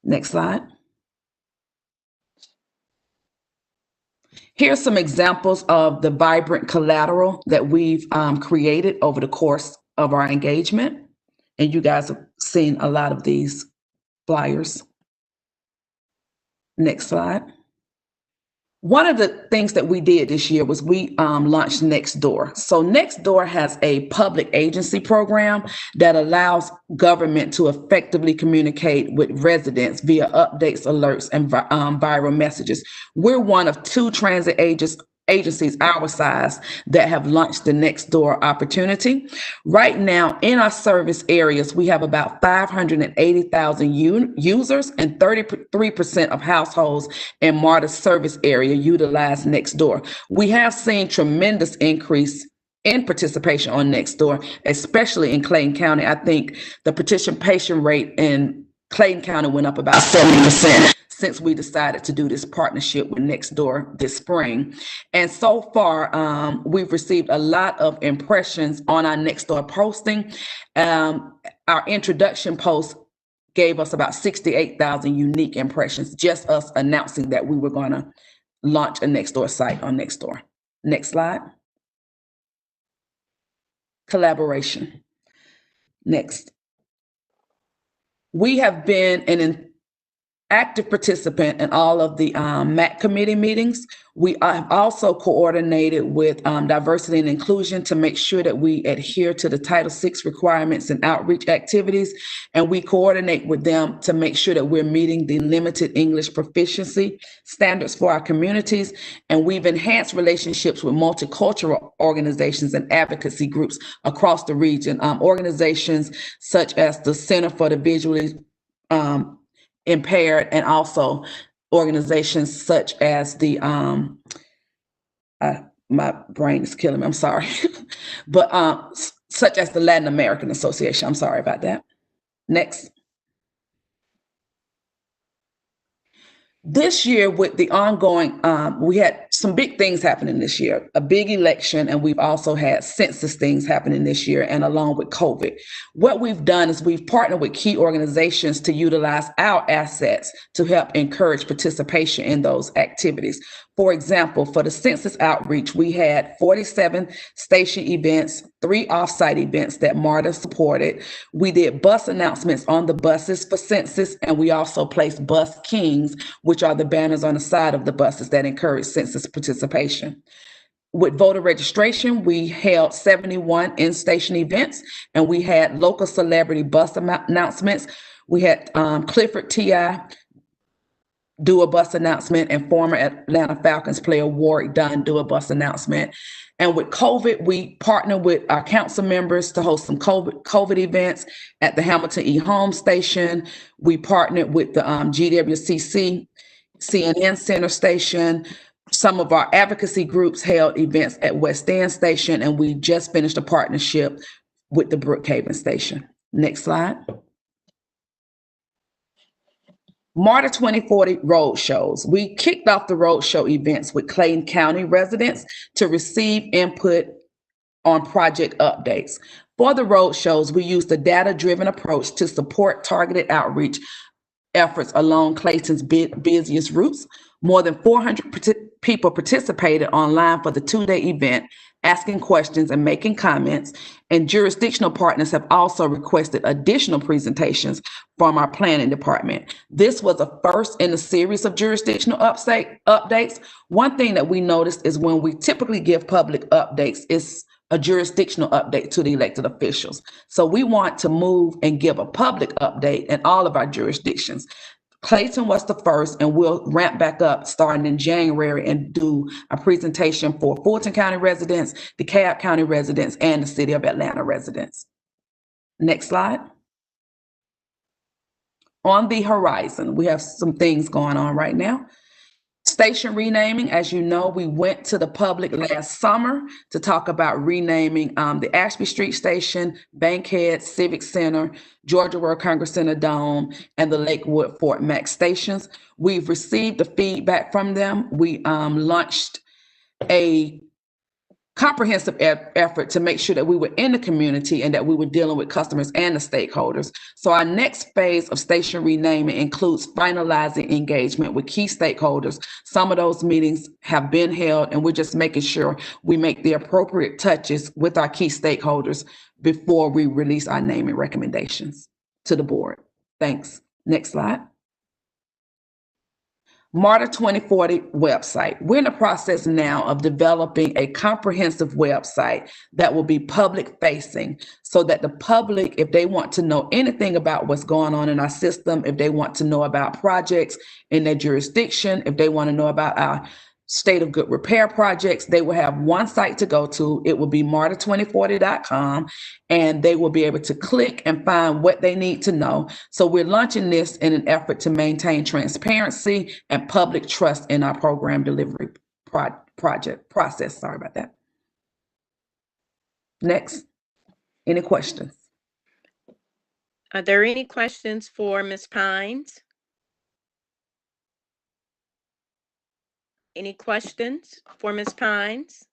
Next slide. Here's some examples of the vibrant collateral that we've created over the course of our engagement. And you guys have seen a lot of these flyers. Next slide. One of the things that we did this year was we launched Nextdoor. So Nextdoor has a public agency program that allows government to effectively communicate with residents via updates, alerts, and viral messages. We're one of 2 transit agencies our size that have launched the Nextdoor opportunity. Right now in our service areas, we have about 580,000 users, and 33% of households in MARTA's service area utilize Nextdoor. We have seen tremendous increase in participation on Nextdoor, especially in Clayton County. I think the participation rate in Clayton County went up about 70% since we decided to do this partnership with Nextdoor this spring. And so far, we've received a lot of impressions on our Nextdoor posting. Our introduction post gave us about 68,000 unique impressions, just us announcing that we were going to launch a Nextdoor site on Nextdoor. Next slide. Collaboration. Next. We have been an active participant in all of the MAC committee meetings. We have also coordinated with diversity and inclusion to make sure that we adhere to the Title VI requirements and outreach activities. And we coordinate with them to make sure that we're meeting the limited English proficiency standards for our communities. And we've enhanced relationships with multicultural organizations and advocacy groups across the region. Organizations such as the Center for the Visually Impaired, and also organizations such as the my brain is killing me, I'm sorry, but such as the Latin American Association. I'm sorry about that. Next. This year, with the ongoing, we had some big things happening this year, a big election, and we've also had census things happening this year, and along with COVID. What we've done is we've partnered with key organizations to utilize our assets to help encourage participation in those activities. For example, for the census outreach, we had 47 station events, 3 offsite events that MARTA supported. We did bus announcements on the buses for census, and we also placed bus kings, which are the banners on the side of the buses that encourage census participation. With voter registration, we held 71 in-station events, and we had local celebrity bus announcements. We had Clifford T.I. do a bus announcement, and former Atlanta Falcons player Warwick Dunn do a bus announcement. And with COVID, we partnered with our council members to host some COVID events at the Hamilton E. Holmes Station. We partnered with the GWCC CNN Center Station. Some of our advocacy groups held events at West End Station, and we just finished a partnership with the Brookhaven Station. Next slide. MARTA 2040 road shows. We kicked off the road show events with Clayton County residents to receive input on project updates. For the road shows, we used a data-driven approach to support targeted outreach efforts along Clayton's busiest routes. More than 400 people participated online for the 2-day event, asking questions and making comments. And jurisdictional partners have also requested additional presentations from our planning department. This was a first in a series of jurisdictional updates. One thing that we noticed is when we typically give public updates, it's a jurisdictional update to the elected officials. So we want to move and give a public update in all of our jurisdictions. Clayton was the first, and we'll ramp back up starting in January and do a presentation for Fulton County residents, DeKalb County residents, and the City of Atlanta residents. Next slide. On the horizon, we have some things going on right now. Station renaming, as you know, we went to the public last summer to talk about renaming the Ashby Street Station, Bankhead, Civic Center, Georgia World Congress Center Dome, and the Lakewood Fort Mac stations. We've received the feedback from them. We launched a comprehensive effort to make sure that we were in the community and that we were dealing with customers and the stakeholders. So our next phase of station renaming includes finalizing engagement with key stakeholders. Some of those meetings have been held, and we're just making sure we make the appropriate touches with our key stakeholders before we release our naming recommendations to the board. Thanks. Next slide. MARTA 2040 website. We're in the process now of developing a comprehensive website that will be public facing so that the public, if they want to know anything about what's going on in our system, if they want to know about projects in their jurisdiction, if they want to know about our state of good repair projects, they will have one site to go to. It will be marta2040.com, and they will be able to click and find what they need to know. So we're launching this in an effort to maintain transparency and public trust in our program delivery process. Sorry about that. Next, any questions? Are there any questions for Ms. Pines? Any questions for Ms. Pines?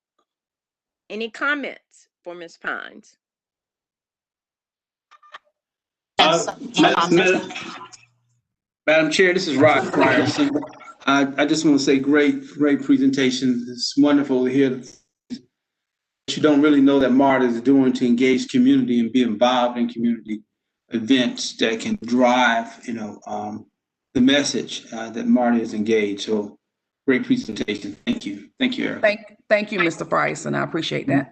Any comments for Ms. Pines? Madam Chair, this is Rod Frierson. I just want to say great presentation. It's wonderful to hear what you don't really know that MARTA is doing to engage community and be involved in community events that can drive, the message that MARTA is engaged. So great presentation. Thank you. Thank you, Eric. Thank you, Mr. Frierson. I appreciate that.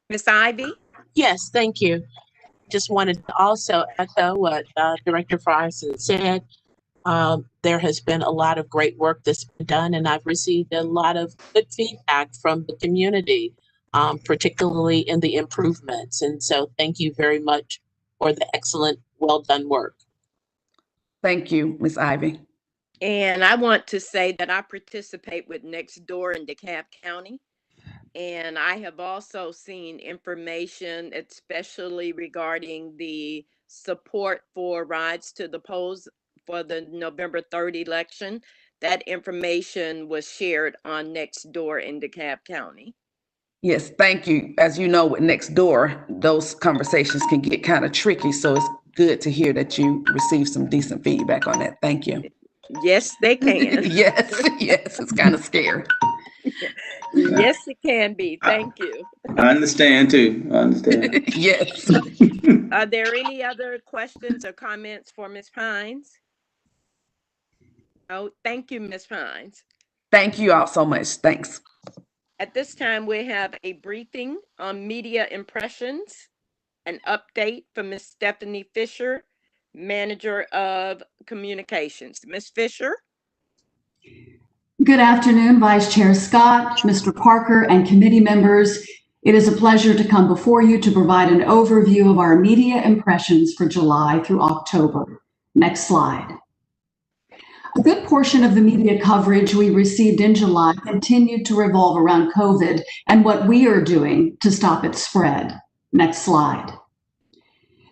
Ms. Ivy? Yes, thank you. Just wanted to also echo what Director Frierson said. There has been a lot of great work that's been done, and I've received a lot of good feedback from the community, particularly in the improvements. And so thank you very much for the excellent, well done work. Thank you, Ms. Ivy. And I want to say that I participate with Nextdoor in DeKalb County. And I have also seen information, especially regarding the support for rides to the polls for the November 3rd election. That information was shared on Nextdoor in DeKalb County. Yes, thank you. As you know, with Nextdoor, those conversations can get kind of tricky. So it's good to hear that you received some decent feedback on that. Thank you. Yes, they can. yes, it's kind of scary. Yes, it can be. Thank you. I understand too. I understand. Yes. Are there any other questions or comments for Ms. Pines? Oh, thank you, Ms. Pines. Thank you all so much. Thanks. At this time, we have a briefing on media impressions, an update from Ms. Stephanie Fisher, Manager of Communications. Ms. Fisher? Good afternoon, Vice Chair Scott, Mr. Parker, and committee members. It is a pleasure to come before you to provide an overview of our media impressions for July through October. Next slide. A good portion of the media coverage we received in July continued to revolve around COVID and what we are doing to stop its spread. Next slide.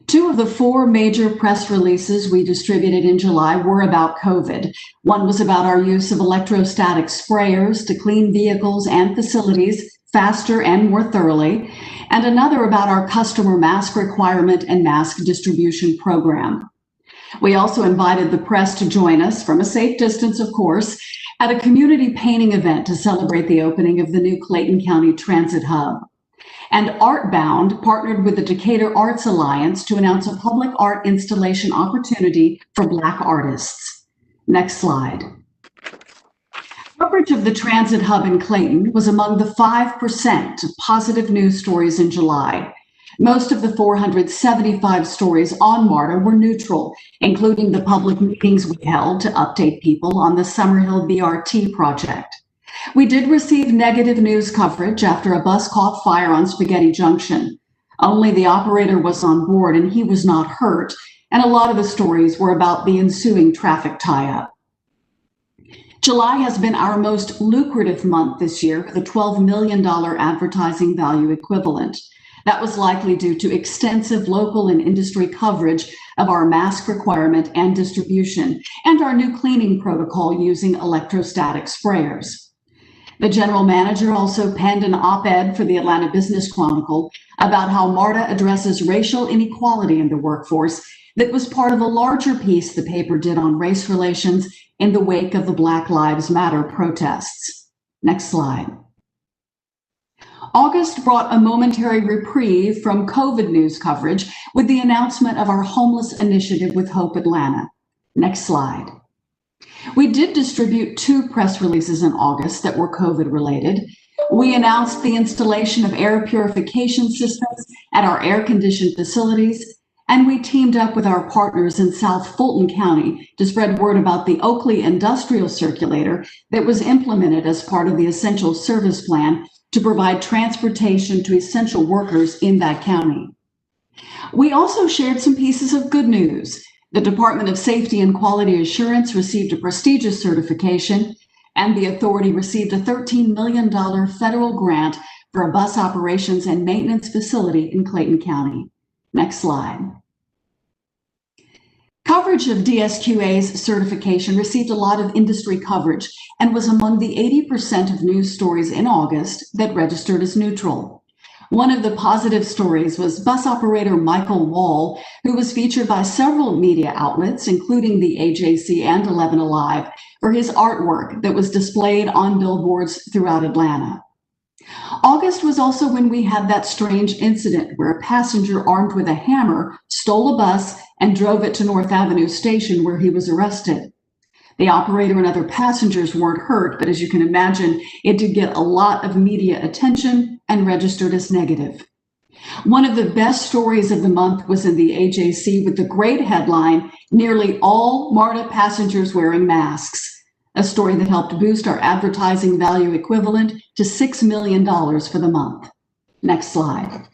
2 of the 4 major press releases we distributed in July were about COVID. One was about our use of electrostatic sprayers to clean vehicles and facilities faster and more thoroughly, and another about our customer mask requirement and mask distribution program. We also invited the press to join us from a safe distance, of course, at a community painting event to celebrate the opening of the new Clayton County Transit Hub. And Artbound partnered with the Decatur Arts Alliance to announce a public art installation opportunity for Black artists. Next slide. Coverage of the Transit Hub in Clayton was among the 5% of positive news stories in July. Most of the 475 stories on MARTA were neutral, including the public meetings we held to update people on the Summerhill BRT project. We did receive negative news coverage after a bus caught fire on Spaghetti Junction. Only the operator was on board and he was not hurt, and a lot of the stories were about the ensuing traffic tie-up. July has been our most lucrative month this year with a $12 million advertising value equivalent. That was likely due to extensive local and industry coverage of our mask requirement and distribution and our new cleaning protocol using electrostatic sprayers. The general manager also penned an op-ed for the Atlanta Business Chronicle about how MARTA addresses racial inequality in the workforce that was part of a larger piece the paper did on race relations in the wake of the Black Lives Matter protests. Next slide. August brought a momentary reprieve from COVID news coverage with the announcement of our homeless initiative with Hope Atlanta. Next slide. We did distribute 2 press releases in August that were COVID related. We announced the installation of air purification systems at our air-conditioned facilities, and we teamed up with our partners in South Fulton County to spread word about the Oakley Industrial Circulator that was implemented as part of the Essential Service Plan to provide transportation to essential workers in that county. We also shared some pieces of good news. The Department of Safety and Quality Assurance received a prestigious certification, and the authority received a $13 million federal grant for a bus operations and maintenance facility in Clayton County. Next slide. Coverage of DSQA's certification received a lot of industry coverage and was among the 80% of news stories in August that registered as neutral. One of the positive stories was bus operator Michael Wall, who was featured by several media outlets, including the AJC and 11 Alive, for his artwork that was displayed on billboards throughout Atlanta. August was also when we had that strange incident where a passenger armed with a hammer stole a bus and drove it to North Avenue Station where he was arrested. The operator and other passengers weren't hurt, but as you can imagine, it did get a lot of media attention and registered as negative. One of the best stories of the month was in the AJC with the great headline, "Nearly all MARTA passengers wearing masks," a story that helped boost our advertising value equivalent to $6 million for the month. Next slide.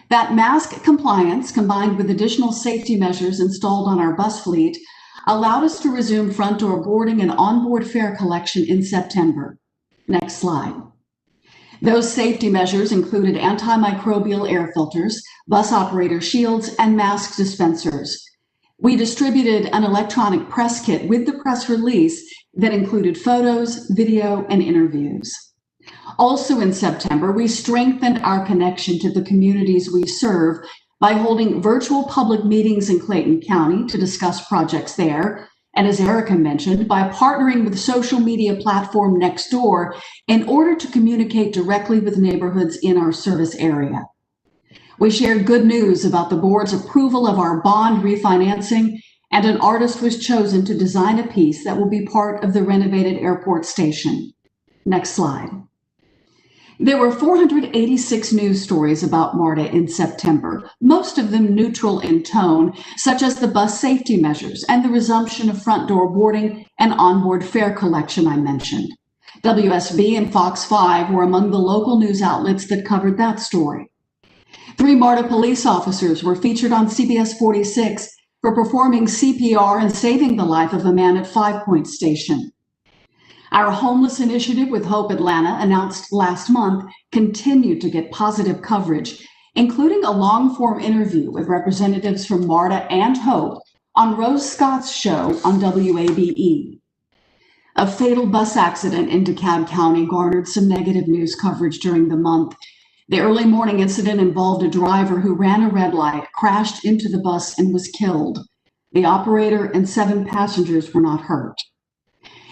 That mask compliance, combined with additional safety measures installed on our bus fleet, allowed us to resume front door boarding and onboard fare collection in September. Next slide. Those safety measures included antimicrobial air filters, bus operator shields, and mask dispensers. We distributed an electronic press kit with the press release that included photos, video, and interviews. Also in September, we strengthened our connection to the communities we serve by holding virtual public meetings in Clayton County to discuss projects there, and as Erica mentioned, by partnering with social media platform Nextdoor in order to communicate directly with neighborhoods in our service area. We shared good news about the board's approval of our bond refinancing, and an artist was chosen to design a piece that will be part of the renovated airport station. Next slide. There were 486 news stories about MARTA in September, most of them neutral in tone, such as the bus safety measures and the resumption of front door boarding and onboard fare collection I mentioned. WSB and Fox 5 were among the local news outlets that covered that story. 3 MARTA police officers were featured on CBS 46 for performing CPR and saving the life of a man at 5 Point Station. Our homeless initiative with Hope Atlanta, announced last month, continued to get positive coverage, including a long-form interview with representatives from MARTA and Hope on Rose Scott's show on WABE. A fatal bus accident in DeKalb County garnered some negative news coverage during the month. The early morning incident involved a driver who ran a red light, crashed into the bus, and was killed. The operator and 7 passengers were not hurt.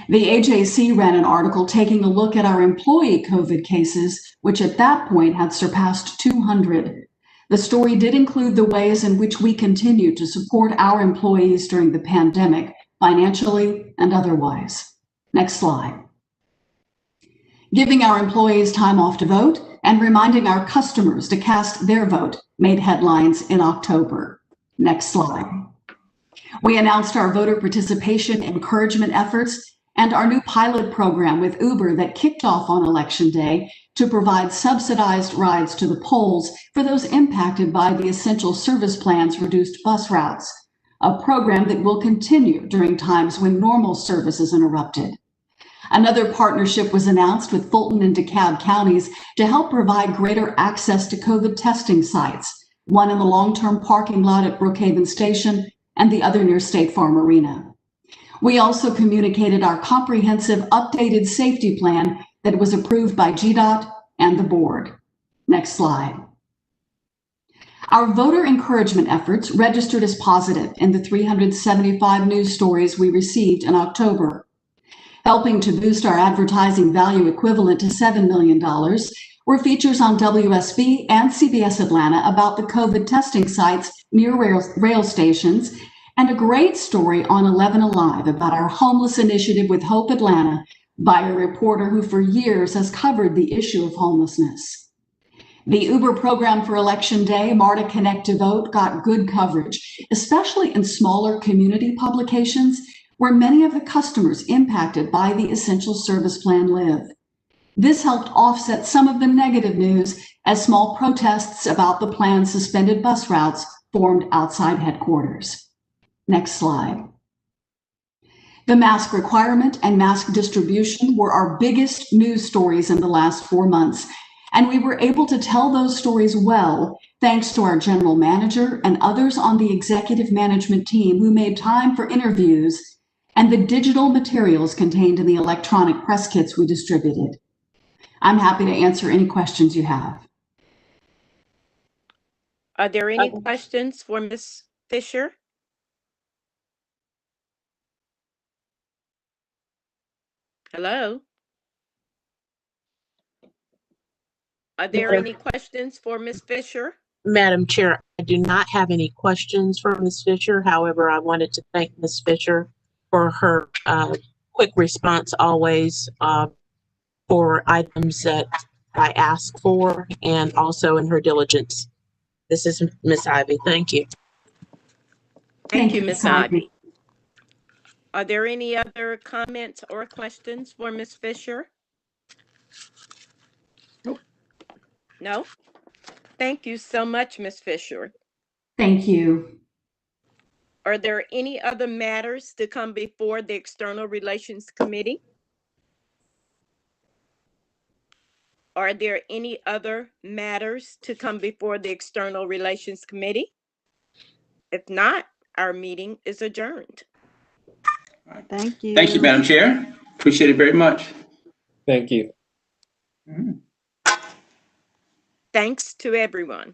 The AJC ran an article taking a look at our employee COVID cases, which at that point had surpassed 200. The story did include the ways in which we continue to support our employees during the pandemic, financially and otherwise. Next slide. Giving our employees time off to vote and reminding our customers to cast their vote made headlines in October. Next slide. We announced our voter participation encouragement efforts and our new pilot program with Uber that kicked off on Election Day to provide subsidized rides to the polls for those impacted by the Essential Service Plan's reduced bus routes, a program that will continue during times when normal service is interrupted. Another partnership was announced with Fulton and DeKalb counties to help provide greater access to COVID testing sites, one in the long-term parking lot at Brookhaven Station and the other near State Farm Arena. We also communicated our comprehensive updated safety plan that was approved by GDOT and the board. Next slide. Our voter encouragement efforts registered as positive in the 375 news stories we received in October. Helping to boost our advertising value equivalent to $7 million were features on WSB and CBS Atlanta about the COVID testing sites near rail stations, and a great story on 11 Alive about our homeless initiative with Hope Atlanta by a reporter who for years has covered the issue of homelessness. The Uber program for Election Day, MARTA Connect to Vote, got good coverage, especially in smaller community publications where many of the customers impacted by the Essential Service Plan live. This helped offset some of the negative news as small protests about the plan's suspended bus routes formed outside headquarters. Next slide. The mask requirement and mask distribution were our biggest news stories in the last 4 months, and we were able to tell those stories well thanks to our general manager and others on the executive management team who made time for interviews and the digital materials contained in the electronic press kits we distributed. I'm happy to answer any questions you have. Are there any questions for Ms. Fisher? Hello? Are there any questions for Ms. Fisher? Madam Chair, I do not have any questions for Ms. Fisher. However, I wanted to thank Ms. Fisher for her quick response always for items that I ask for, and also in her diligence. This is Ms. Ivy. Thank you. Thank you, Ms. Ivy. Are there any other comments or questions for Ms. Fisher? Nope. No? Thank you so much, Ms. Fisher. Thank you. Are there any other matters to come before the External Relations Committee? Are there any other matters to come before the External Relations Committee? If not, our meeting is adjourned. Thank you. Thank you, Madam Chair. Appreciate it very much. Thank you. Thanks to everyone.